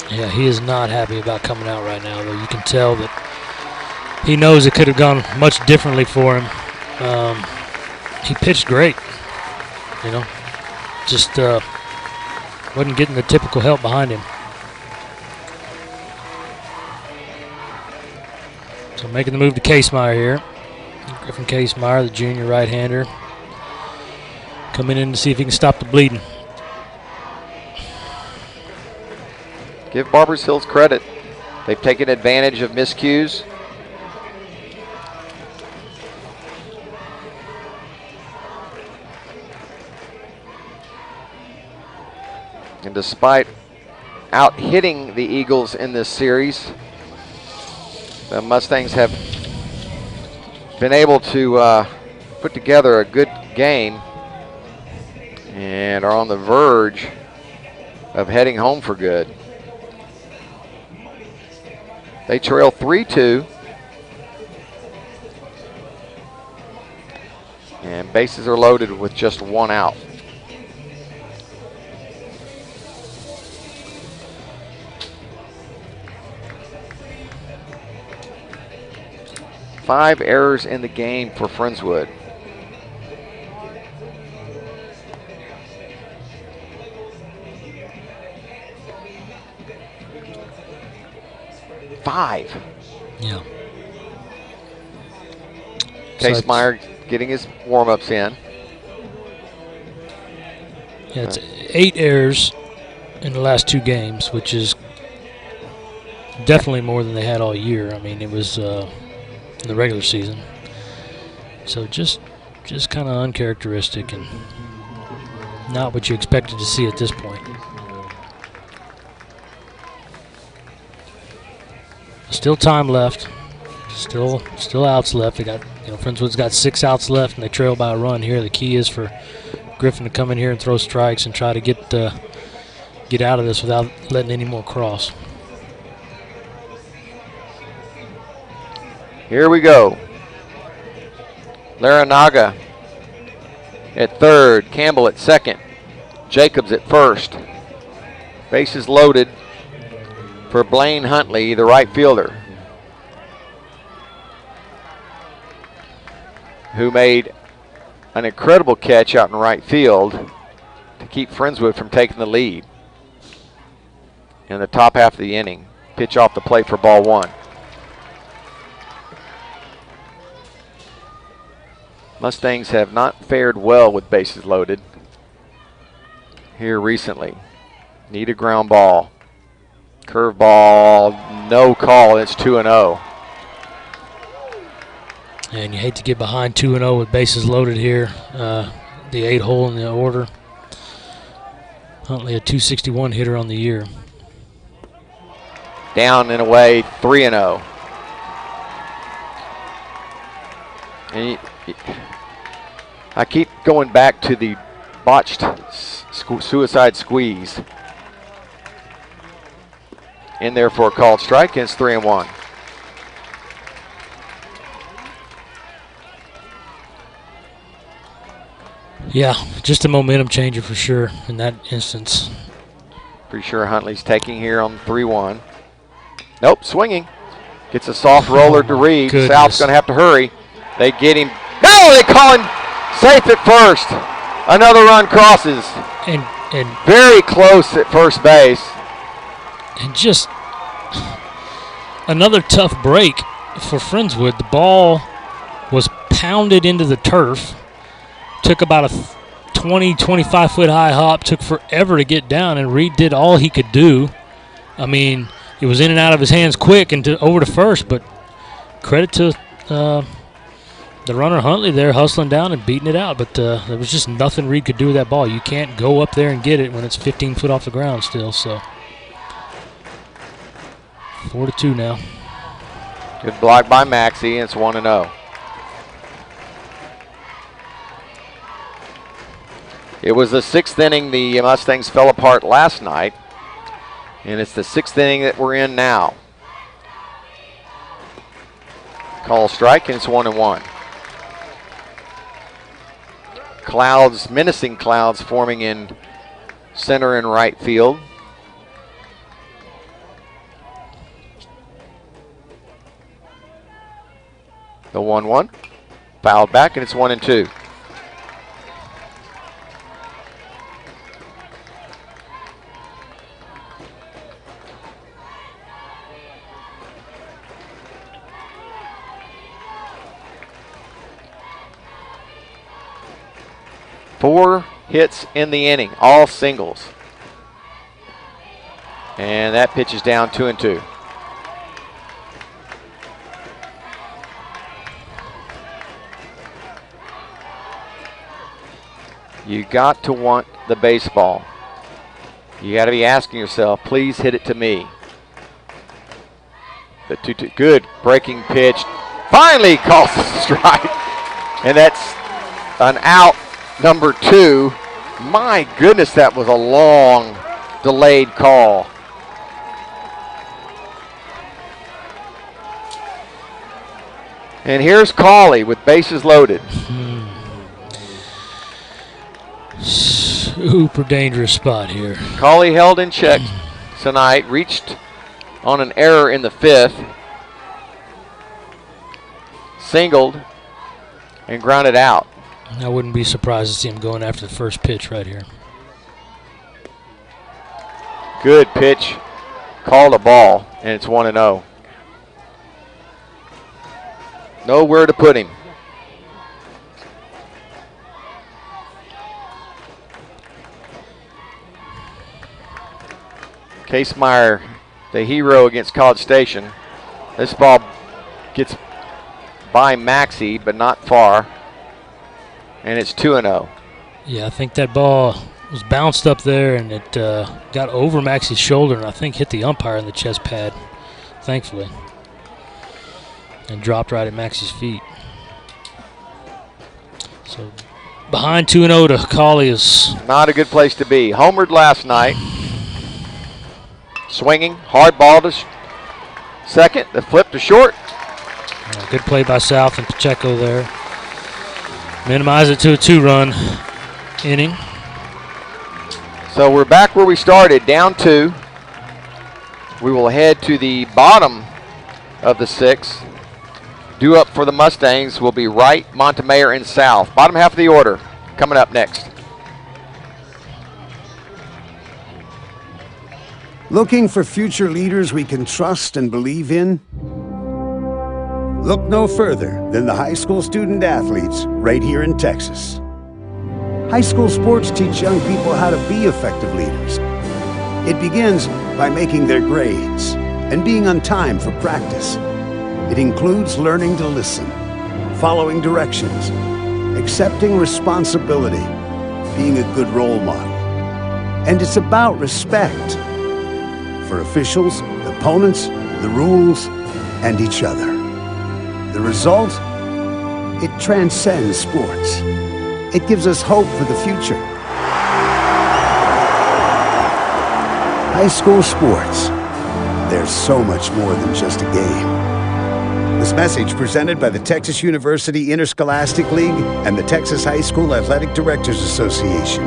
Yeah, he is not happy about coming out right now, though. You can tell that he knows it could have gone much differently for him. He pitched great, just wasn't getting the typical help behind him. So making the move to Casemeyer here. Griffin Casemeyer, the junior right-hander, coming in to see if he can stop the bleeding. Give Barbers Hills credit. They've taken advantage of miscues. And despite out-hitting the Eagles in this series, the Mustangs have been able to put together a good game and are on the verge of heading home for good. They trail 3-2. And bases are loaded with just one out. Five errors in the game for Friendswood. Five. Yeah. Casemeyer getting his warm-ups in. Yeah, it's 8 errors in the last 2 games, which is definitely more than they had all year. I mean, it was in the regular season. So just kind of uncharacteristic and not what you expected to see at this point. Still time left. Still outs left. They got, Friendswood's got 6 outs left, and they trail by a run here. The key is for Griffin to come in here and throw strikes and try to get get out of this without letting any more cross. Here we go. Laranaga at third, Campbell at second, Jacobs at first. Bases loaded for Blaine Huntley, the right fielder, who made an incredible catch out in right field to keep Friendswood from taking the lead in the top half of the inning. Pitch off the plate for ball one. Mustangs have not fared well with bases loaded here recently. Need a ground ball. Curve ball, no call, it's 2-0. And you hate to get behind 2-0 with bases loaded here. The 8 hole in the order. Huntley a .261 hitter on the year. Down and away, 3-0. And I keep going back to the botched suicide squeeze. In there for a called strike, and it's 3-1. Yeah, just a momentum changer for sure in that instance. Pretty sure Huntley's taking here on 3-1. Nope, swinging. Gets a soft roller to Reed. Goodness. South's going to have to hurry. They get him. No, they call him safe at first. Another run crosses. And very close at first base. And just another tough break for Friendswood. The ball was pounded into the turf. Took about a 20, 25-foot high hop. Took forever to get down, and Reed did all he could do. I mean, it was in and out of his hands quick and over to first, but credit to the runner Huntley there hustling down and beating it out. But there was just nothing Reed could do with that ball. You can't go up there and get it when it's 15 foot off the ground still. So 4-2 now. Good block by Maxey, and it's 1-0. It was the 6th inning. The Mustangs fell apart last night, and it's the 6th inning that we're in now. Call strike, and it's 1-1. Clouds, menacing clouds forming in center and right field. The 1-1, fouled back, and it's 1-2. Four hits in the inning, all singles. And that pitch is down 2-2. You got to want the baseball. You got to be asking yourself, please hit it to me. The 2-2, good breaking pitch. Finally calls the strike. And that's an out, number 2. My goodness, that was a long, delayed call. And here's Cawley with bases loaded. Super dangerous spot here. Cawley held in check tonight, reached on an error in the 5th, singled, and grounded out. I wouldn't be surprised to see him going after the first pitch right here. Good pitch, called a ball, and it's 1-0. Nowhere to put him. Casemeyer, the hero against College Station. This ball gets by Maxey, but not far. And it's 2-0. Yeah, I think that ball was bounced up there, and it got over Maxey's shoulder, and I think hit the umpire in the chest pad, thankfully, and dropped right at Maxey's feet. So behind 2-0 to Cawley is not a good place to be. Homered last night. Swinging, hard ball to second. The flip to short. Good play by South and Pacheco there. Minimize it to a 2-run inning. So we're back where we started, down 2. We will head to the bottom of the 6th. Due up for the Mustangs will be Wright, Montemayor, and South. Bottom half of the order coming up next. Looking for future leaders we can trust and believe in? Look no further than the high school student athletes right here in Texas. High school sports teach young people how to be effective leaders. It begins by making their grades and being on time for practice. It includes learning to listen, following directions, accepting responsibility, being a good role model. And it's about respect for officials, opponents, the rules, and each other. The result? It transcends sports. It gives us hope for the future. High school sports. There's so much more than just a game. This message presented by the Texas University Interscholastic League and the Texas High School Athletic Directors Association.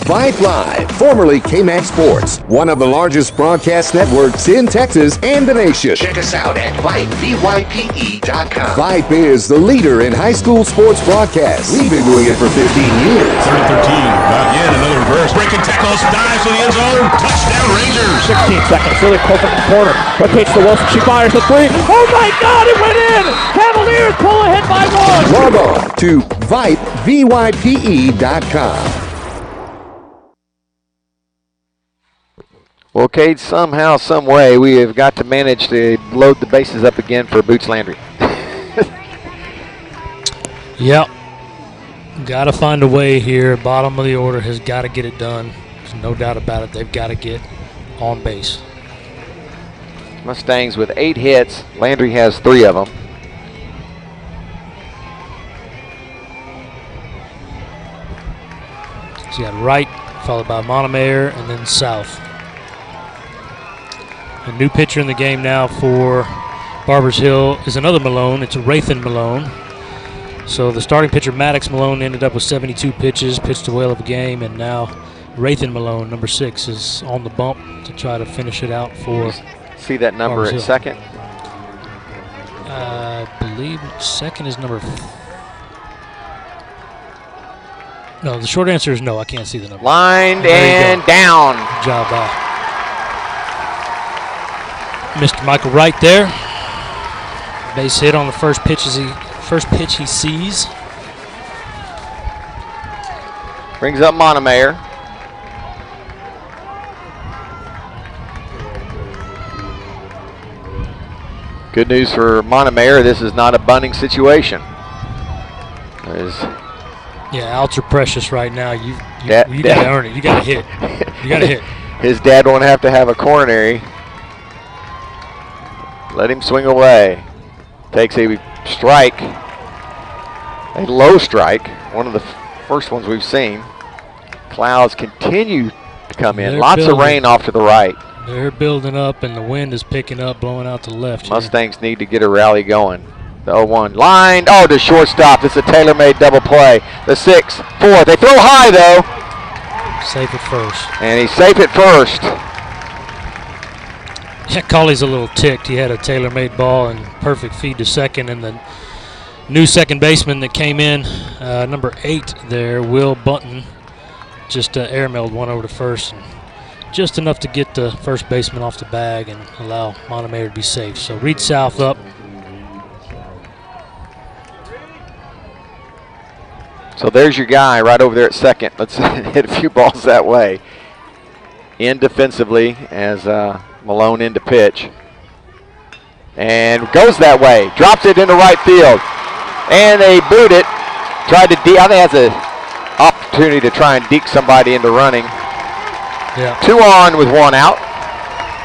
Vype Live, formerly KMAX Sports, one of the largest broadcast networks in Texas and the nation. Check us out at Vype, VYPE.com. Vype is the leader in high school sports broadcasts. We've been doing it for 15 years. 3rd and 13. Not yet. Another reverse. Breaking tackles. Dives to the end zone. Touchdown Rangers. 16 seconds. Really close at the corner. Rotates to Wilson. She fires the 3. Oh my God! It went in. Cavaliers pull ahead by 1. Log on to Vype, VYPE.com. Well, Cade, somehow, some way, we have got to manage to load the bases up again for Boots Landry. Yep. Got to find a way here. Bottom of the order has got to get it done. There's no doubt about it. They've got to get on base. Mustangs with 8 hits. Landry has 3 of them. So you got Wright, followed by Montemayor, and then South. A new pitcher in the game now for Barbers Hill is another Malone. It's Rathan Malone. So the starting pitcher, Maddox Malone, ended up with 72 pitches, pitched a whale of a game, and now Rathan Malone, number 6, is on the bump to try to finish it out for See that number Barbers at Hill. second? I believe second is number... No, the short answer is no. I can't see the number. Lined and down. Good job by Mr. Michael Wright there. Base hit on the first pitch he sees. Brings up Montemayor. Good news for Montemayor, this is not a bunting situation. Yeah, outs are precious right now. You got to earn it. You got to hit. You got to hit. His dad won't have to have a coronary. Let him swing away. Takes a strike, a low strike, one of the first ones we've seen. Clouds continue to come in. Lots of rain off to the right. They're building up, and the wind is picking up, blowing out to the left. Mustangs need to get a rally going. The 0-1 lined. Oh, to shortstop. It's a tailor-made double play. The 6-4. They throw high, though. Safe at first. And he's safe at first. Yeah, Colley's a little ticked. He had a tailor-made ball and perfect feed to second, and the new second baseman that came in, number 8 there, Will Bunton, just airmailed one over to first, and just enough to get the first baseman off the bag and allow Montemayor to be safe. So Reed South up. So there's your guy right over there at second. Let's hit a few balls that way. In defensively as Malone in to pitch. And goes that way. Drops it into right field. And they boot it. Tried to I think that's an opportunity to try and deke somebody into running. Yeah. 2 on with 1 out.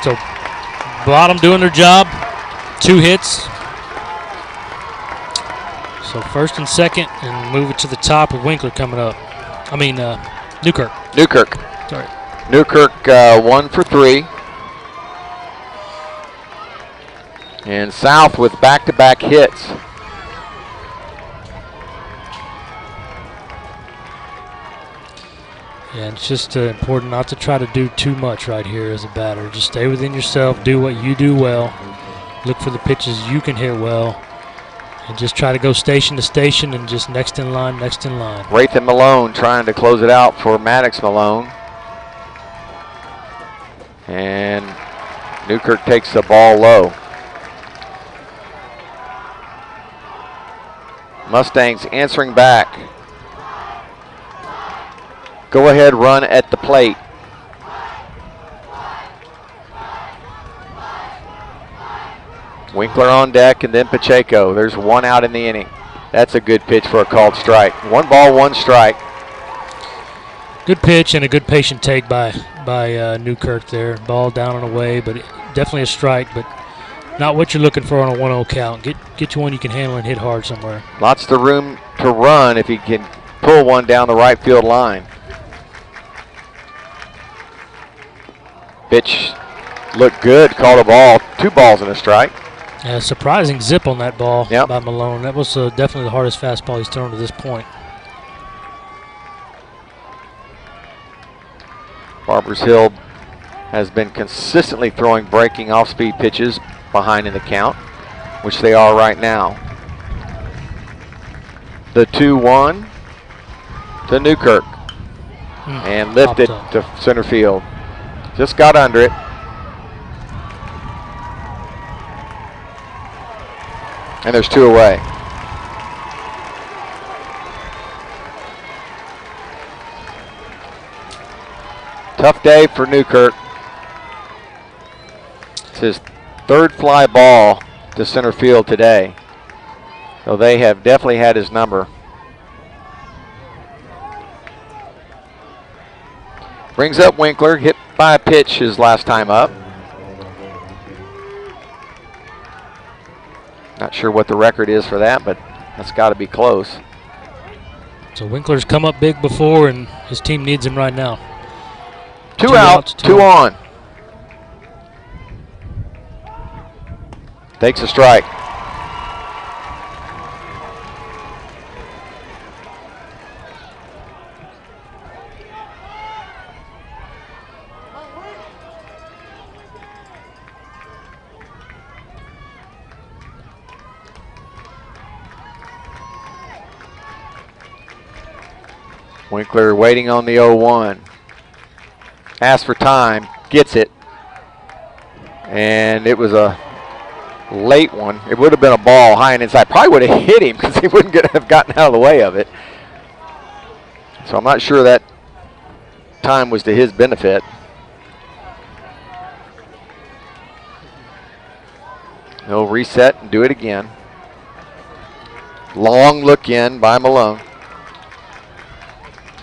So bottom doing their job. 2 hits. So first and second, and move it to the top with Winkler coming up. I mean, Newkirk. Newkirk. Sorry. Newkirk 1 for 3. And South with back-to-back hits. Yeah, it's just important not to try to do too much right here as a batter. Just stay within yourself, do what you do well, look for the pitches you can hit well, and just try to go station to station and just next in line, next in line. Rathan Malone trying to close it out for Maddox Malone. And Newkirk takes the ball low. Mustangs answering back. Go ahead, run at the plate. Winkler on deck and then Pacheco. There's one out in the inning. That's a good pitch for a called strike. 1 ball, 1 strike. Good pitch and a good patient take by Newkirk there. Ball down and away, but definitely a strike, but not what you're looking for on a 1-0 count. Get you one you can handle and hit hard somewhere. Lots of room to run if he can pull one down the right field line. Pitch looked good, called a ball. 2 balls and a strike. Yeah, surprising zip on that ball Yep. by Malone. That was definitely the hardest fastball he's thrown to this point. Barbers Hill has been consistently throwing breaking off-speed pitches behind in the count, which they are right now. The 2-1 to Newkirk and lifted to center field. Just got under it. And there's 2 away. Tough day for Newkirk. It's his 3rd fly ball to center field today. So they have definitely had his number. Brings up Winkler, hit by a pitch his last time up. Not sure what the record is for that, but that's got to be close. So Winkler's come up big before, and his team needs him right now. 2 out, 2 on. Takes a strike. Winkler waiting on the 0-1. Asks for time, gets it. And it was a late one. It would have been a ball high and inside. Probably would have hit him because he wouldn't have gotten out of the way of it. So I'm not sure that time was to his benefit. He'll reset and do it again. Long look in by Malone.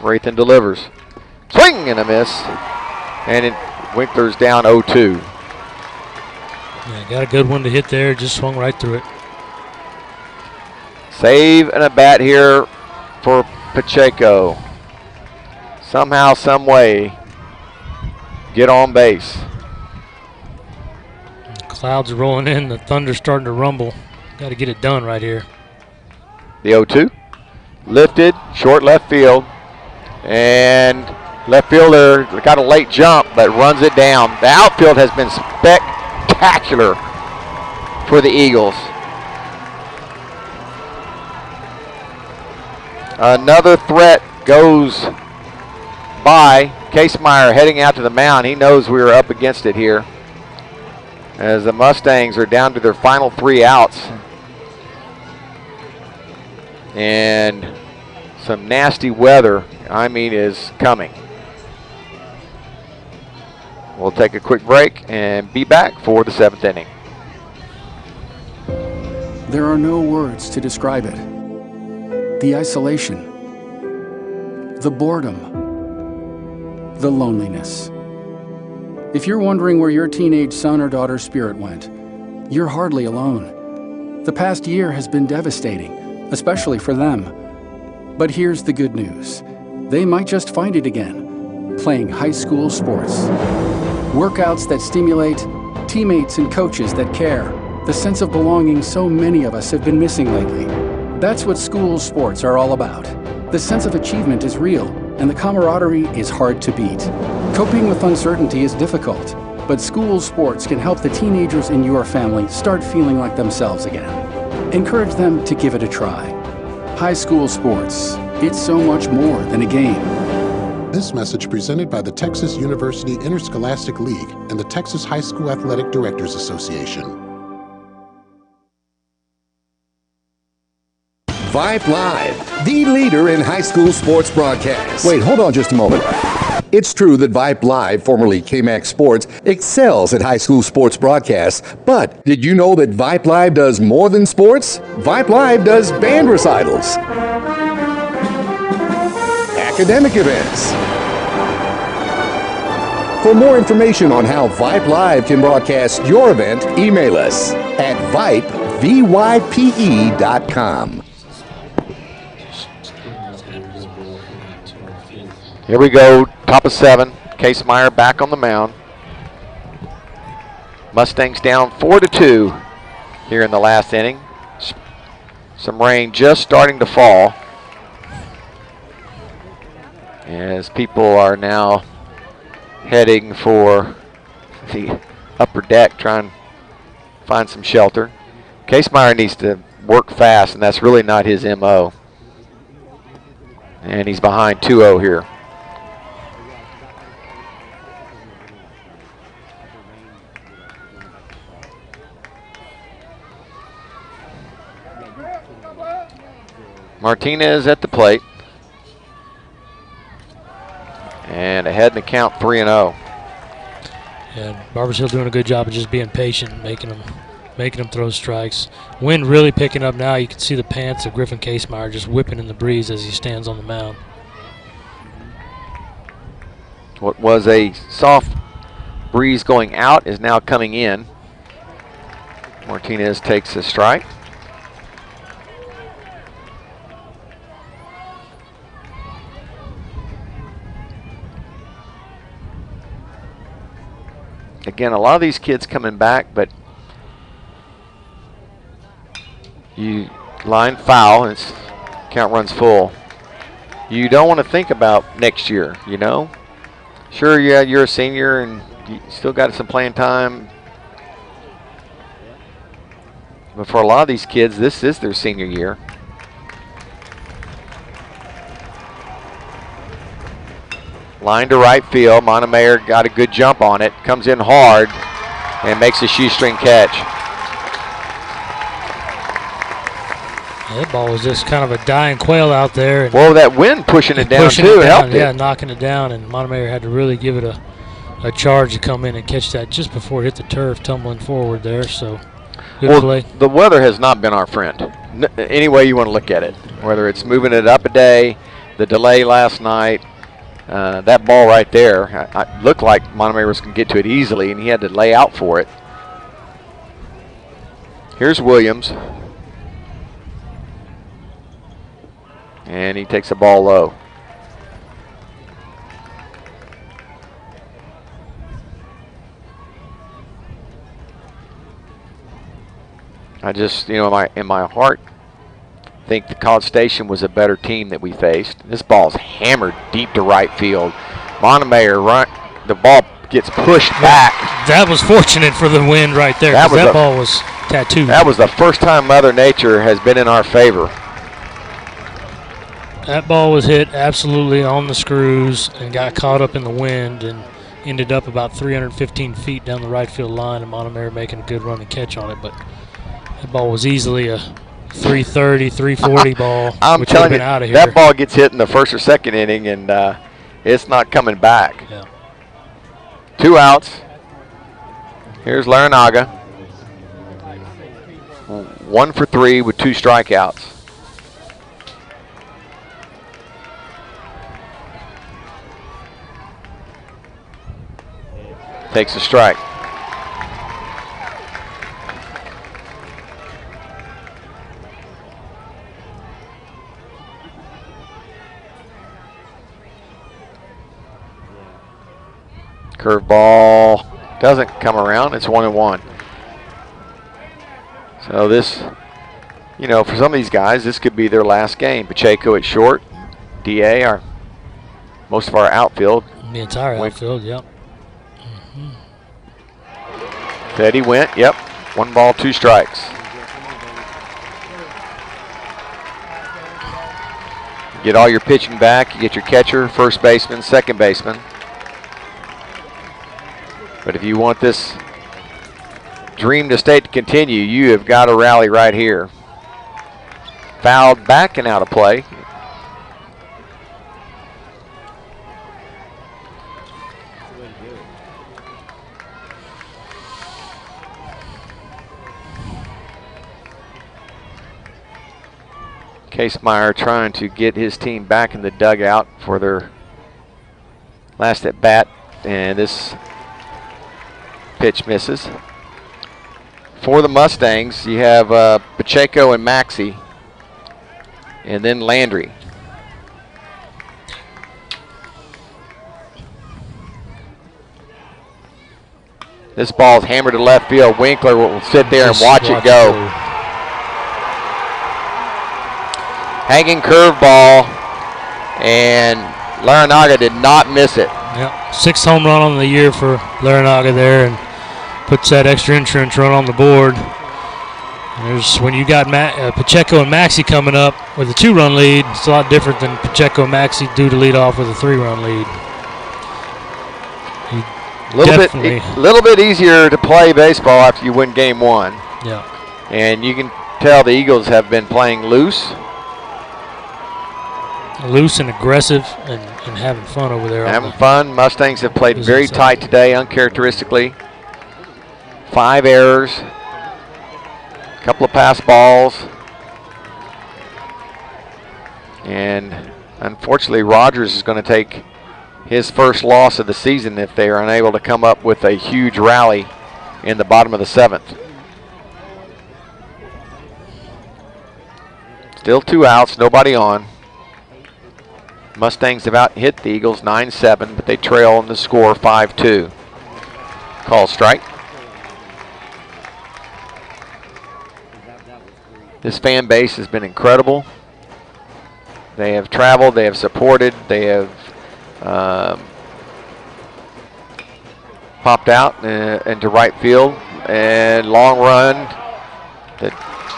Rathan delivers. Swing and a miss. And Winkler's down 0-2. Yeah, got a good one to hit there. Just swung right through it. Save and a bat here for Pacheco. Somehow, some way, get on base. Clouds are rolling in. The thunder's starting to rumble. Got to get it done right here. The 0-2. Lifted, short left field. And left fielder got a late jump, but runs it down. The outfield has been spectacular for the Eagles. Another threat goes by. Casemeyer heading out to the mound. He knows we were up against it here, as the Mustangs are down to their final 3 outs. And some nasty weather, is coming. We'll take a quick break and be back for the 7th inning. There are no words to describe it. The isolation, the boredom, the loneliness. If you're wondering where your teenage son or daughter's spirit went, you're hardly alone. The past year has been devastating, especially for them. But here's the good news. they might just find it again, playing high school sports. Workouts that stimulate, teammates and coaches that care, the sense of belonging so many of us have been missing lately. That's what school sports are all about. The sense of achievement is real, and the camaraderie is hard to beat. Coping with uncertainty is difficult, but school sports can help the teenagers in your family start feeling like themselves again. Encourage them to give it a try. High school sports, it's so much more than a game. This message presented by the Texas University Interscholastic League and the Texas High School Athletic Directors Association. Vype Live, the leader in high school sports broadcasts. Wait, hold on just a moment. It's true that Vype Live, formerly KMAX Sports, excels at high school sports broadcasts, but did you know that Vype Live does more than sports? Vype Live does band recitals, academic events. For more information on how Vype Live can broadcast your event, email us at vype.com. Here we go, top of 7. Case Meyer back on the mound. Mustangs down 4-2 here in the last inning. Some rain just starting to fall as people are now heading for the upper deck, trying to find some shelter. Case Meyer needs to work fast, and that's really not his MO. And he's behind 2-0 here. Martinez at the plate. And ahead in the count, 3-0. Yeah, Barber's Hill doing a good job of just being patient, making them throw strikes. Wind really picking up now. You can see the pants of Griffin Casemeyer just whipping in the breeze as he stands on the mound. What was a soft breeze going out is now coming in. Martinez takes a strike. Again, a lot of these kids coming back, but you line foul and count runs full. You don't want to think about next year, you know? Sure, yeah, you're a senior and you still got some playing time. But for a lot of these kids, this is their senior year. Line to right field. Montemayor got a good jump on it. Comes in hard and makes a shoestring catch. That ball was just kind of a dying quail out there. Whoa, that wind pushing it down too helped it. Yeah, knocking it down, and Montemayor had to really give it a charge to come in and catch that just before it hit the turf, tumbling forward there. So good play. The weather has not been our friend. Any way you want to look at it, whether it's moving it up a day, the delay last night. That ball right there, looked like Montemayor was going to get to it easily, and he had to lay out for it. Here's Williams. And he takes the ball low. I just, in my heart, think the College Station was a better team that we faced. This ball's hammered deep to right field. Montemayor, the ball gets pushed back. That was fortunate for the wind right there. That ball was tattooed. That was the first time Mother Nature has been in our favor. That ball was hit absolutely on the screws and got caught up in the wind and ended up about 315 feet down the right field line, and Montemayor making a good run and catch on it. But that ball was easily a 330, 340 ball, I'm which telling would you, have been out of here. that ball gets hit in the first or second inning, and it's not coming back. Yeah. 2 outs. Here's Larinaga. 1 for 3 with 2 strikeouts. Takes a strike. Curveball doesn't come around. It's 1-1. So this, you know, for some of these guys, this could be their last game. Pacheco at short. DA, most of our outfield. The entire outfield, yep. Teddy went, yep. 1 ball, 2 strikes. Get all your pitching back. You get your catcher, first baseman, second baseman. But if you want this dream to stay to continue, you have got to rally right here. Fouled back and out of play. Casemeyer trying to get his team back in the dugout for their last at bat, and this pitch misses. For the Mustangs, you have Pacheco and Maxey, and then Landry. This ball is hammered to left field. Winkler will sit there and watch it go. Hanging curveball, and Larinaga did not miss it. Yep, 6th home run on the year for Larinaga there, and puts that extra insurance run on the board. And there's, when you got Pacheco and Maxey coming up with a 2-run lead, it's a lot different than Pacheco and Maxey due to lead off with a 3-run lead. A little bit easier to play baseball after you win game 1. Yeah. And you can tell the Eagles have been playing loose. Loose and aggressive and having fun over there. Having fun. Mustangs have played very tight today, uncharacteristically. 5 errors, a couple of pass balls, and unfortunately Rogers is going to take his first loss of the season if they are unable to come up with a huge rally in the bottom of the 7th. Still 2 outs, nobody on. Mustangs have out hit the Eagles 9-7, but they trail in the score 5-2. Call strike. This fan base has been incredible. They have traveled, they have supported, they have popped out into right field, and long run. The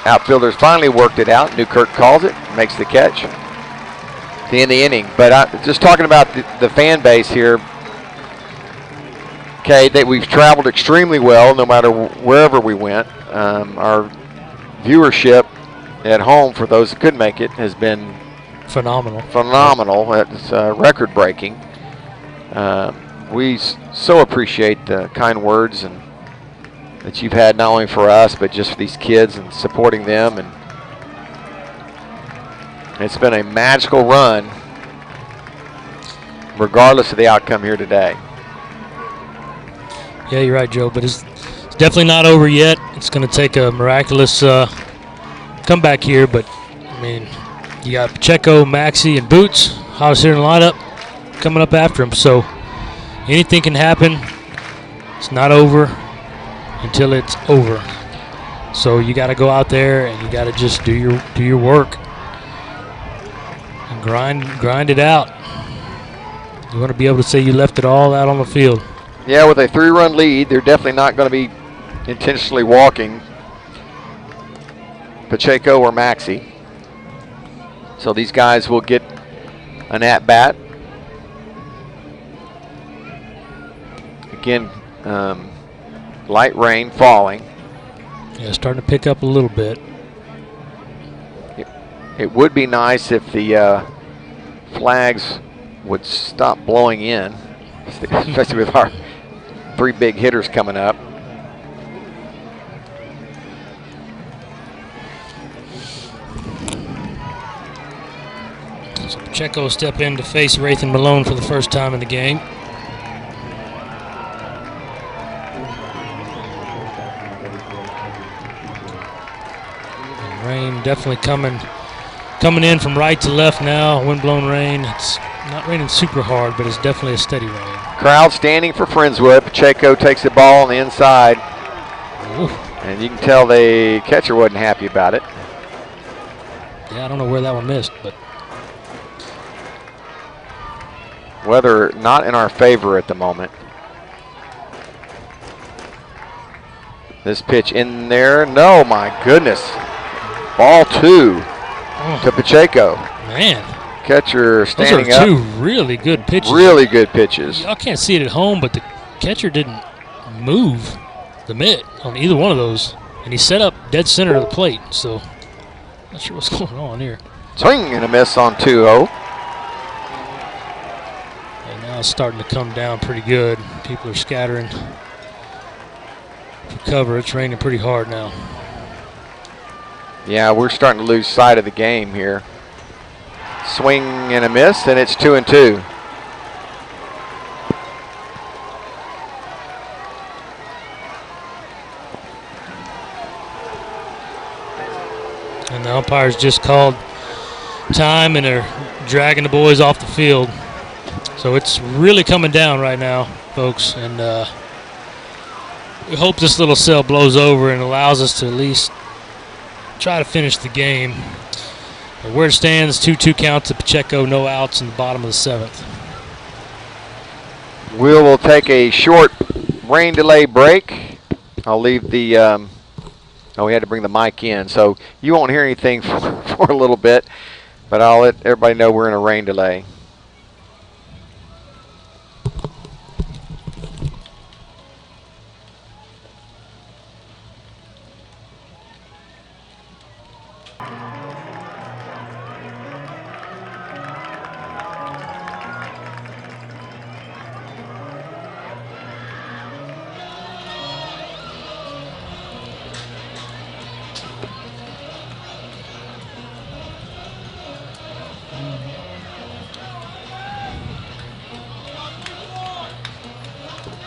outfielders finally worked it out. Newkirk calls it, makes the catch to end the inning. But just talking about the fan base here, okay, that we've traveled extremely well no matter wherever we went. Our viewership at home, for those that couldn't make it, has been phenomenal. It's record breaking. We so appreciate the kind words and that you've had not only for us but just for these kids and supporting them, and it's been a magical run regardless of the outcome here today. Yeah, you're right, Joe, but it's definitely not over yet. It's going to take a miraculous comeback here, but I mean, you got Pacheco, Maxey, and Boots, hottest hitter in the lineup, coming up after him. So anything can happen. It's not over until it's over. So you got to go out there and you got to just do your work and grind it out. You want to be able to say you left it all out on the field. Yeah, with a 3-run lead, they're definitely not going to be intentionally walking Pacheco or Maxey. So these guys will get an at-bat. Again, light rain falling. Yeah, starting to pick up a little bit. It would be nice if the flags would stop blowing in, especially with our 3 big hitters coming up. So Pacheco will step in to face Rathan Malone for the first time in the game. And rain definitely coming in from right to left now. Wind-blown rain. It's not raining super hard, but it's definitely a steady rain. Crowd standing for Friendswood. Pacheco takes the ball on the inside. Ooh. And you can tell the catcher wasn't happy about it. Yeah, I don't know where that one missed, but weather not in our favor at the moment. This pitch in there. No, my goodness. Ball 2 to Pacheco. Man. Catcher standing Those are up. 2 really good pitches. Really good pitches. Y'all can't see it at home, but the catcher didn't move the mitt on either one of those. And he set up dead center of the plate, so not sure what's going on here. Swing and a miss on 2-0. And now it's starting to come down pretty good. People are scattering for cover. It's raining pretty hard now. Yeah, we're starting to lose sight of the game here. Swing and a miss, and it's 2-2. And the umpires just called time, and they're dragging the boys off the field. So it's really coming down right now, folks. And we hope this little cell blows over and allows us to at least try to finish the game. But where it stands, 2-2 count to Pacheco, no outs in the bottom of the 7th. We will take a short rain delay break. I'll leave the, oh, we had to bring the mic in, so you won't hear anything for a little bit, but I'll let everybody know we're in a rain delay.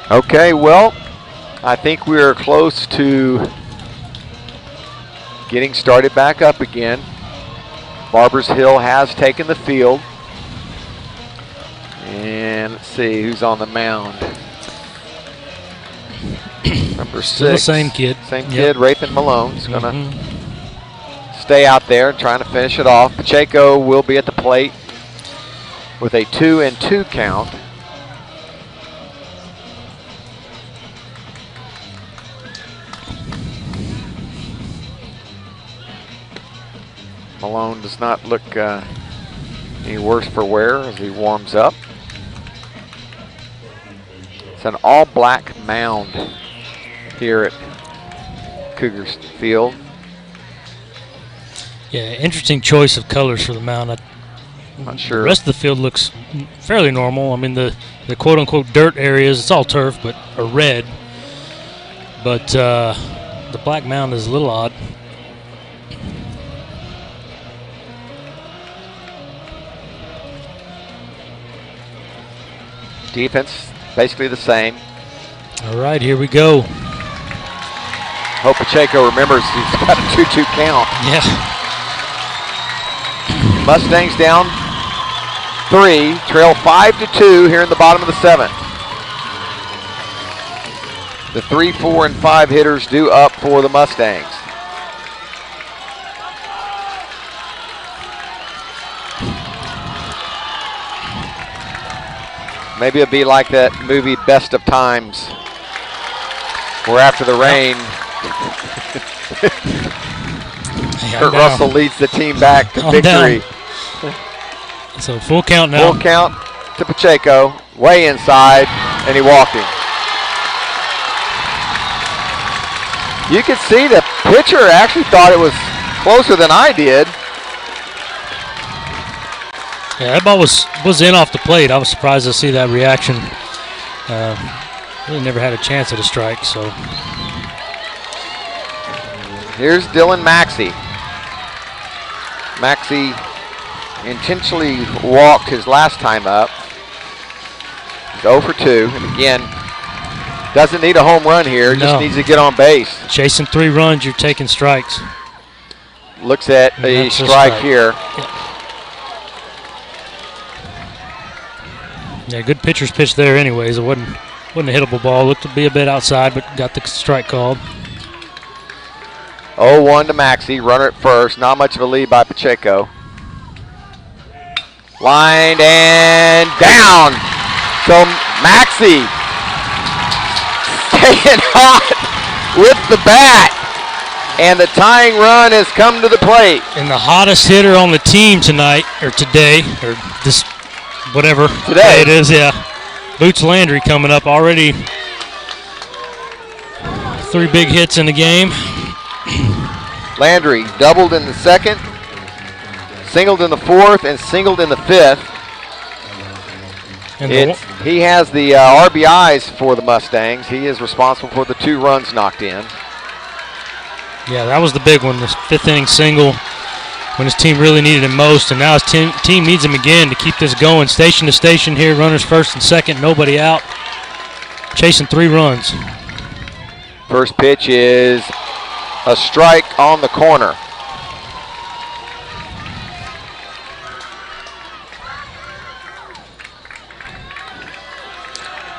Okay, well, I think we are close to getting started back up again. Barber's Hill has taken the field. And let's see who's on the mound. Number 6. Still the same kid. Same kid, Rathan Malone. Is going to stay out there trying to finish it off. Pacheco will be at the plate with a 2-2 count. Malone does not look any worse for wear as he warms up. It's an all-black mound here at Cougars Field. Yeah, interesting choice of colors for the mound. I'm not sure. The rest of the field looks fairly normal. I mean, the quote-unquote dirt areas, it's all turf, but are red. But the black mound is a little odd. Defense basically the same. All right, here we go. Hope Pacheco remembers he's got a 2-2 count. Yeah. Mustangs down 3, trail 5-2 here in the bottom of the 7th. The 3, 4, and 5 hitters due up for the Mustangs. Maybe it'll be like that movie Best of Times, where after the rain, Kurt Russell leads the team back to victory. So full count now. Full count to Pacheco, way inside, and he walked him. You could see the pitcher actually thought it was closer than I did. Yeah, that ball was in off the plate. I was surprised to see that reaction. Really never had a chance at a strike, so. Here's Dylan Maxey. Maxey intentionally walked his last time up. He's 0 for 2, and again, doesn't need a home run here, just needs to get on base. Chasing 3 runs, you're taking strikes. Looks at the strike here. Yeah, good pitcher's pitch there anyways. It wasn't a hittable ball. Looked to be a bit outside, but got the strike called. 0-1 to Maxey, runner at first. Not much of a lead by Pacheco. Lined and down. So Maxey staying hot with the bat. And the tying run has come to the plate. And the hottest hitter on the team tonight, or today, or this, whatever today it is, yeah. Boots Landry coming up already. 3 big hits in the game. Landry doubled in the second, singled in the fourth, and singled in the fifth. And he has the RBIs for the Mustangs. He is responsible for the 2 runs knocked in. Yeah, that was the big one, this 5th inning single when his team really needed him most, and now his team needs him again to keep this going. Station to station here, runners first and second, nobody out, chasing 3 runs. First pitch is a strike on the corner.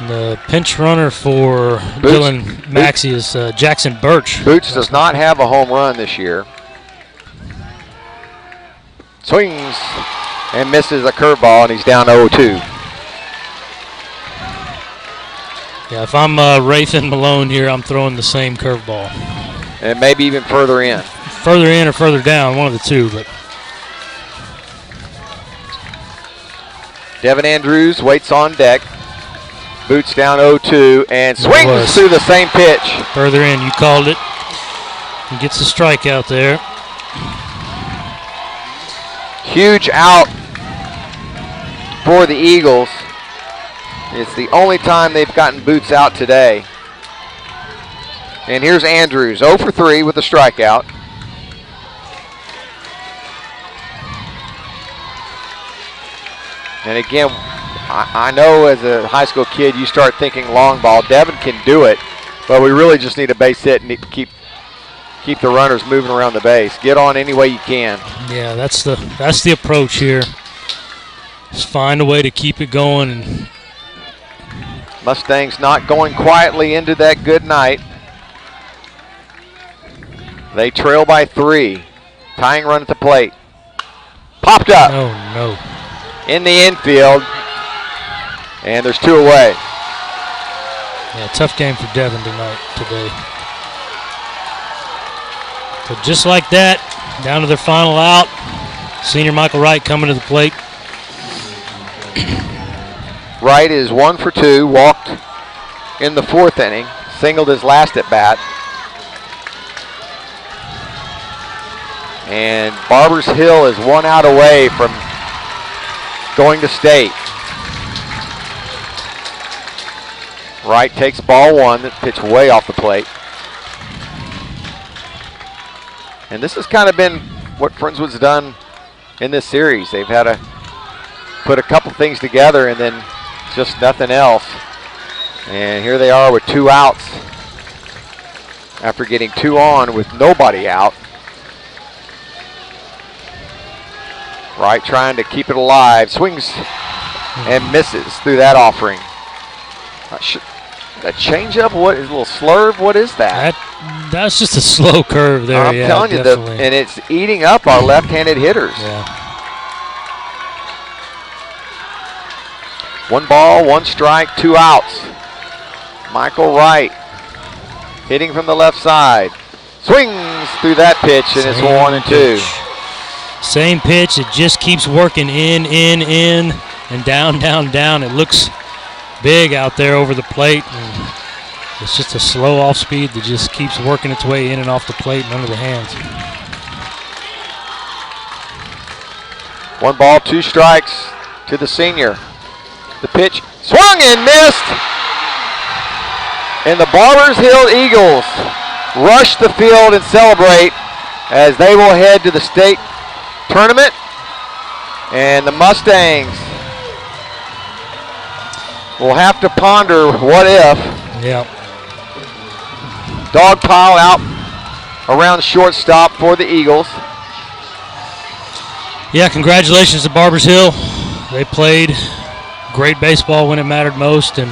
The pinch runner for Dylan Maxey is Jackson Birch. Boots does not have a home run this year. Swings and misses a curveball, and he's down 0-2. Yeah, if I'm Rathan Malone here, I'm throwing the same curveball. And maybe even further in. Further in or further down, one of the two. But Devin Andrews waits on deck. Boots down 0-2 and swings through the same pitch. Further in, you called it. He gets the strikeout there. Huge out for the Eagles. It's the only time they've gotten Boots out today. And here's Andrews, 0 for 3 with a strikeout. And again, I know as a high school kid you start thinking long ball. Devin can do it, but we really just need a base hit and keep the runners moving around the base. Get on any way you can. Yeah, that's the approach here. Just find a way to keep it going. And Mustangs not going quietly into that good night. They trail by 3. Tying run at the plate. Popped up. Oh, no. In the infield. And there's 2 away. Yeah, tough game for Devin today. But just like that, down to their final out. Senior Michael Wright coming to the plate. Wright is 1 for 2, walked in the 4th inning, singled his last at bat. And Barber's Hill is 1 out away from going to state. Wright takes ball 1, that pitch way off the plate. And this has kind of been what Friendswood's done in this series. They've had to put a couple things together and then just nothing else. And here they are with 2 outs after getting 2 on with nobody out. Wright trying to keep it alive. Swings and misses through that offering. That changeup, what is a little slurve? What is that? That's just a slow curve there. I'm telling you, and it's eating up our left-handed hitters. Yeah. 1 ball, 1 strike, 2 outs. Michael Wright hitting from the left side. Swings through that pitch, and it's 1-2. Same pitch. It just keeps working in, and down, down, down. It looks big out there over the plate. And it's just a slow off speed that just keeps working its way in and off the plate and under the hands. 1 ball, 2 strikes to the senior. The pitch swung and missed. And the Barbers Hill Eagles rush the field and celebrate as they will head to the state tournament. And the Mustangs will have to ponder what if. Yep. Dog pile out around shortstop for the Eagles. Yeah, congratulations to Barbers Hill. They played great baseball when it mattered most, and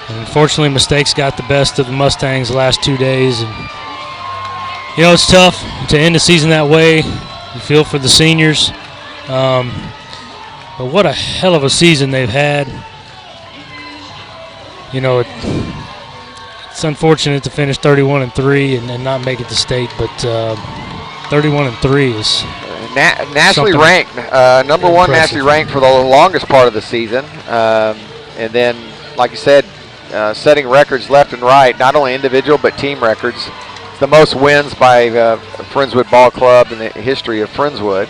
unfortunately mistakes got the best of the Mustangs the last 2 days. And it's tough to end the season that way. You feel for the seniors, but what a hell of a season they've had. It's unfortunate to finish 31-3 and not make it to state, but 31-3 is nationally ranked, number one nationally ranked for the longest part of the season, and then, like you said, setting records left and right, not only individual but team records. It's the most wins by Friendswood Ball Club in the history of Friendswood,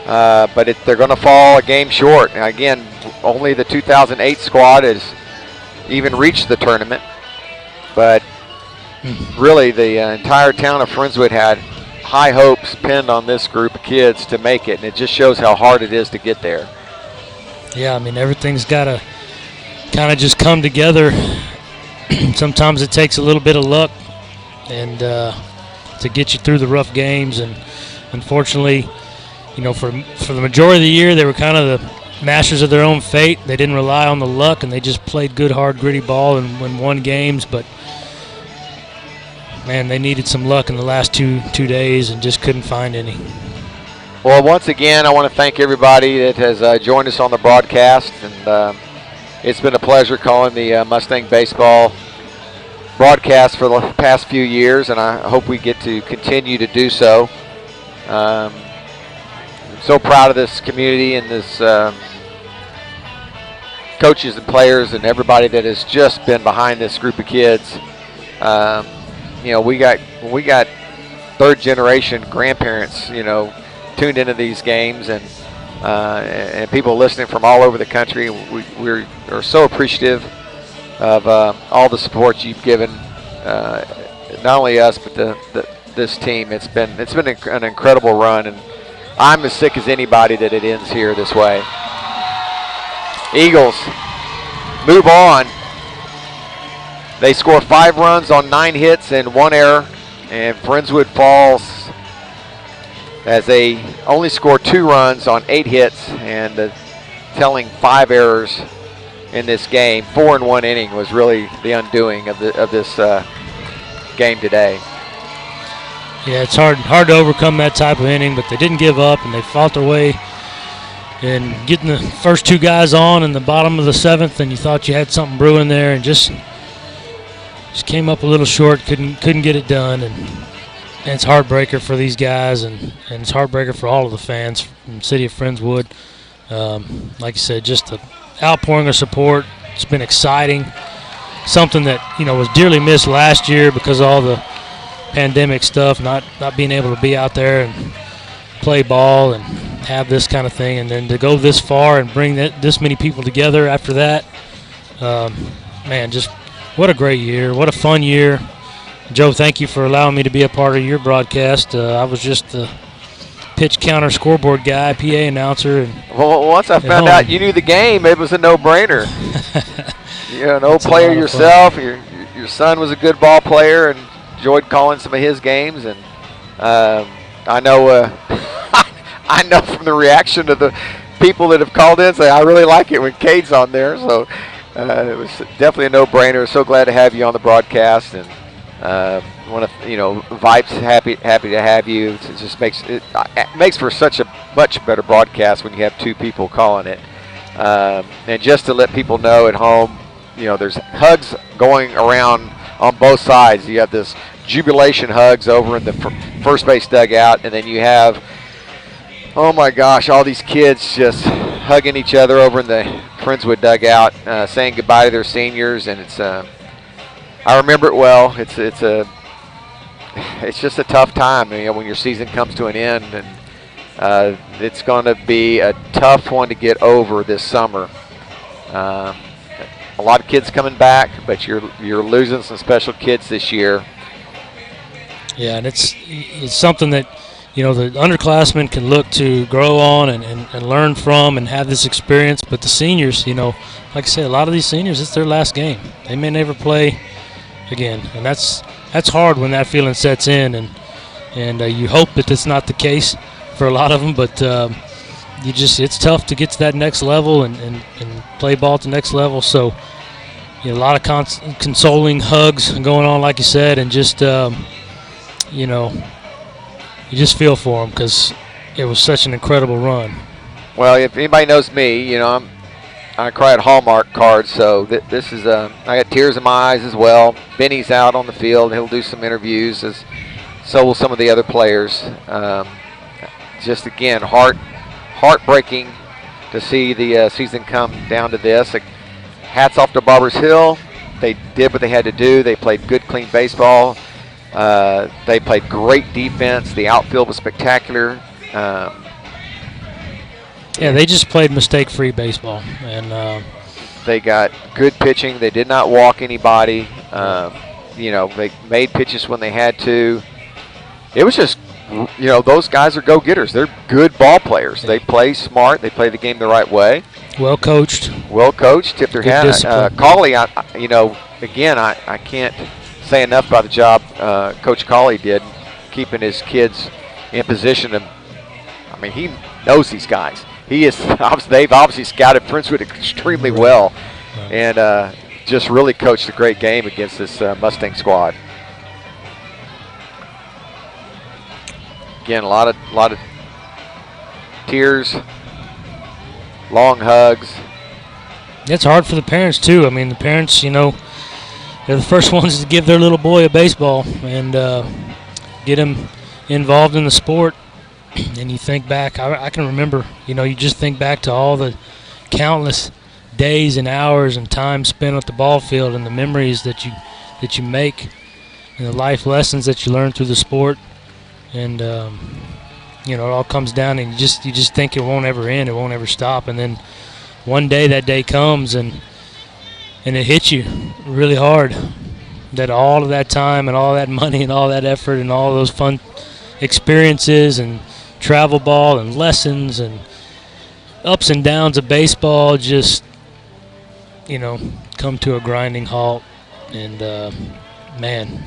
but they're going to fall a game short. Now, again, only the 2008 squad has even reached the tournament, but really the entire town of Friendswood had high hopes pinned on this group of kids to make it, and it just shows how hard it is to get there. Yeah, I mean, everything's got to kind of just come together. Sometimes it takes a little bit of luck and to get you through the rough games, and unfortunately, for the majority of the year, they were kind of the masters of their own fate. They didn't rely on the luck, and they just played good, hard, gritty ball and won games, but man, they needed some luck in the last two days and just couldn't find any. Well, once again, I want to thank everybody that has joined us on the broadcast, and it's been a pleasure calling the Mustang baseball broadcast for the past few years, and I hope we get to continue to do so. I'm so proud of this community and this coaches and players and everybody that has just been behind this group of kids. We got third generation grandparents, tuned into these games, and people listening from all over the country. We are so appreciative of all the support you've given, not only us but this team. It's been an incredible run, and I'm as sick as anybody that it ends here this way. Eagles move on. They score 5 runs on 9 hits and 1 error, and Friendswood falls as they only score 2 runs on 8 hits and telling 5 errors in this game. 4 in 1 inning was really the undoing of this game today. Yeah, it's hard to overcome that type of inning, but they didn't give up, and they fought their way in getting the first 2 guys on in the bottom of the 7th, and you thought you had something brewing there, and just came up a little short, couldn't get it done, and it's heartbreaker for these guys, and it's heartbreaker for all of the fans from the city of Friendswood. Like I said, just the outpouring of support. It's been exciting, something that was dearly missed last year because of all the pandemic stuff, not being able to be out there and play ball and have this kind of thing, and then to go this far and bring this many people together after that, man, just what a great year, what a fun year. Joe, thank you for allowing me to be a part of your broadcast. I was just the pitch counter scoreboard guy, PA announcer. And well, once I found out you knew the game, it was a no-brainer. You're an old player yourself. Your son was a good ball player and enjoyed calling some of his games. And I know I know from the reaction of the people that have called in, say, I really like it when Cade's on there. So it was definitely a no-brainer. So glad to have you on the broadcast, and want to, Vype's happy to have you. It just makes for such a much better broadcast when you have 2 people calling it. And just to let people know at home, there's hugs going around on both sides. You have this jubilation hugs over in the first base dugout, and then you have, oh my gosh, all these kids just hugging each other over in the Friendswood dugout, saying goodbye to their seniors, and it's I remember it well. It's just a tough time, when your season comes to an end, and it's going to be a tough one to get over this summer. A lot of kids coming back, but you're losing some special kids this year. Yeah, and it's something that the underclassmen can look to grow on and learn from and have this experience. But the seniors, like I said, a lot of these seniors, it's their last game. They may never play again, and that's hard when that feeling sets in, and you hope that it's not the case for a lot of them, but it's tough to get to that next level and play ball at the next level. So, a lot of consoling hugs going on, like you said, and just, you just feel for them because it was such an incredible run. Well, if anybody knows me, I cry at Hallmark cards, so this is I got tears in my eyes as well. Benny's out on the field; he'll do some interviews, so will some of the other players. Just again, heartbreaking to see the season come down to this. Hats off to Barber's Hill; they did what they had to do. They played good, clean baseball. They played great defense. The outfield was spectacular. Yeah, they just played mistake-free baseball, and they got good pitching. They did not walk anybody. They made pitches when they had to. It was just, those guys are go-getters. They're good ball players. They play smart. They play the game the right way. Well coached. Tip their hat. Cauley, again, I can't say enough about the job Coach Cauley did, keeping his kids in position. He knows these guys. They've obviously scouted Friendswood extremely well, and just really coached a great game against this Mustang squad. Again, a lot of tears, long hugs. It's hard for the parents too. The parents, they're the first ones to give their little boy a baseball and get him involved in the sport. And you think back, I can remember, you just think back to all the countless days and hours and time spent at the ball field and the memories that you make and the life lessons that you learn through the sport. And, it all comes down and you just think it won't ever end, it won't ever stop. And then one day that day comes and it hits you really hard that all of that time and all that money and all that effort and all those fun experiences and travel ball and lessons and ups and downs of baseball just, come to a grinding halt. And, man,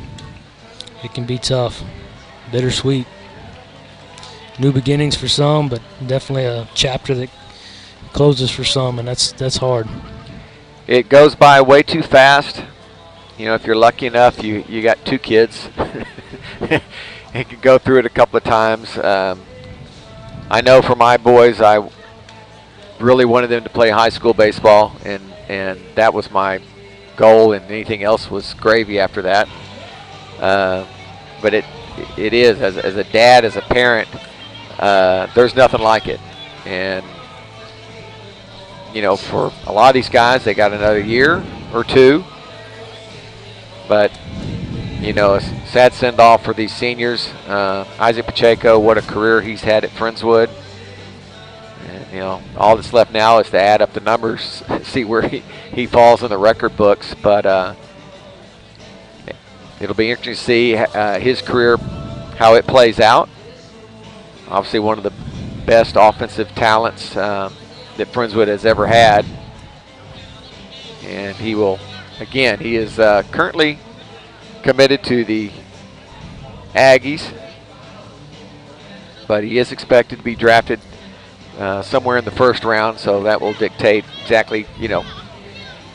it can be tough, bittersweet. New beginnings for some, but definitely a chapter that closes for some, and that's hard. It goes by way too fast. If you're lucky enough, you got 2 kids. You can go through it a couple of times. I know for my boys, I really wanted them to play high school baseball, and that was my goal, and anything else was gravy after that. But it is, as a dad, as a parent, there's nothing like it. And, for a lot of these guys, they got another year or 2. But, a sad send-off for these seniors. Isaac Pacheco, what a career he's had at Friendswood. And, all that's left now is to add up the numbers, see where he falls in the record books. But it'll be interesting to see his career, how it plays out. Obviously one of the best offensive talents that Friendswood has ever had. And he will, again, he is currently committed to the Aggies, but he is expected to be drafted somewhere in the first round, so that will dictate exactly,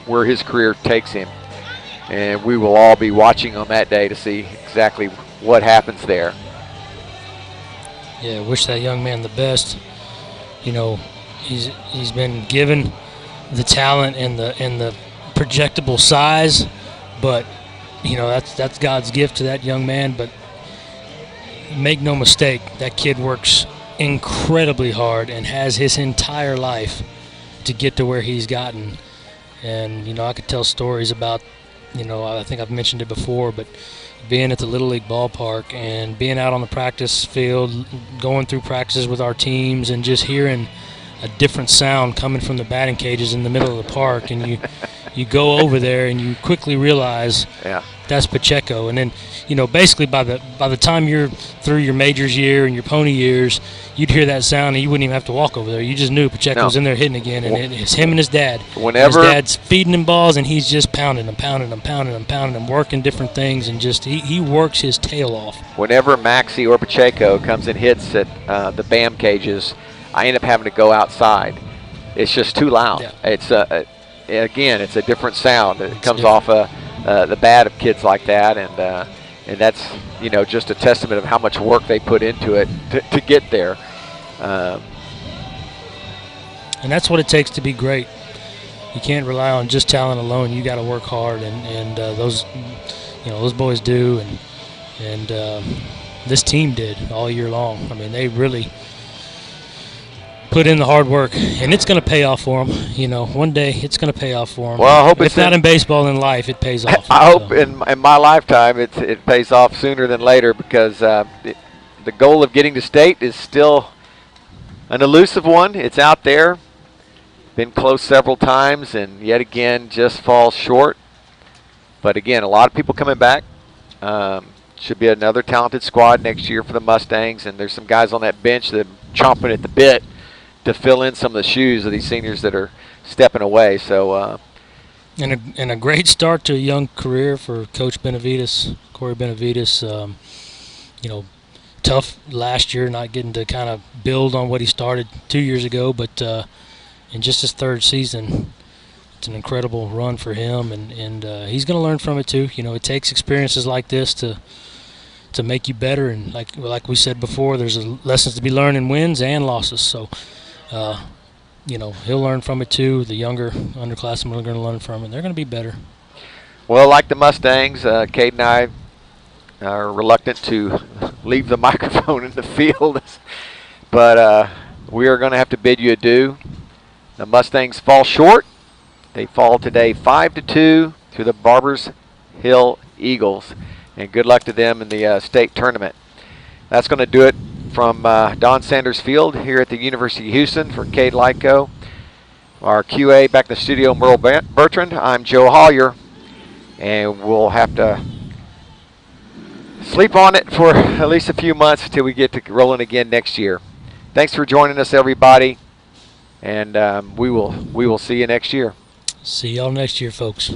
where his career takes him. And we will all be watching on that day to see exactly what happens there. Yeah, wish that young man the best. He's been given the talent and the projectable size, but that's God's gift to that young man. But make no mistake, that kid works incredibly hard and has his entire life to get to where he's gotten. And I could tell stories about, I think I've mentioned it before, but being at the Little League ballpark and being out on the practice field, going through practices with our teams and just hearing a different sound coming from the batting cages in the middle of the park, and you go over there and you quickly realize that's Pacheco. And then basically by the time you're through your majors year and your pony years, you'd hear that sound and you wouldn't even have to walk over there. You just knew Pacheco was in there hitting again, and it's him and his dad. His dad's feeding him balls and he's just pounding them, working different things, and just he works his tail off. Whenever Maxie or Pacheco comes and hits at the BAM cages, I end up having to go outside. It's just too loud. Yeah. It's again, it's a different sound. It comes off the bat of kids like that, and that's, you know, just a testament of how much work they put into it to get there. And that's what it takes to be great. You can't rely on just talent alone. You got to work hard, and those, you know, those boys do, and this team did all year long. I mean, they really put in the hard work, and it's going to pay off for them. You know, one day it's going to pay off for them. Well, I hope if not in baseball, in life, it pays off. I hope in my lifetime it pays off sooner than later, because the goal of getting to state is still an elusive one. It's out there. Been close several times, and yet again just falls short. But again, a lot of people coming back. Should be another talented squad next year for the Mustangs, and there's some guys on that bench that are chomping at the bit to fill in some of the shoes of these seniors that are stepping away. So, and a great start to a young career for Coach Benavides, Corey Benavides. You know, tough last year, not getting to kind of build on what he started 2 years ago, but in just his third season, it's an incredible run for him, and he's going to learn from it too. You know, it takes experiences like this to make you better, and like we said before, there's lessons to be learned in wins and losses. So, you know, he'll learn from it too. The younger underclassmen are going to learn from it. They're going to be better. Well, like the Mustangs, Cade and I are reluctant to leave the microphone in the field, but we are going to have to bid you adieu. The Mustangs fall short. They fall today 5-2 to the Barbers Hill Eagles, and good luck to them in the state tournament. That's going to do it from Don Sanders Field here at the University of Houston. For Cade Lightgo, our QA back in the studio, Merle Bertrand, I'm Joe Hollier, and we'll have to sleep on it for at least a few months until we get to rolling again next year. Thanks for joining us, everybody, and we will see you next year. See y'all next year, folks.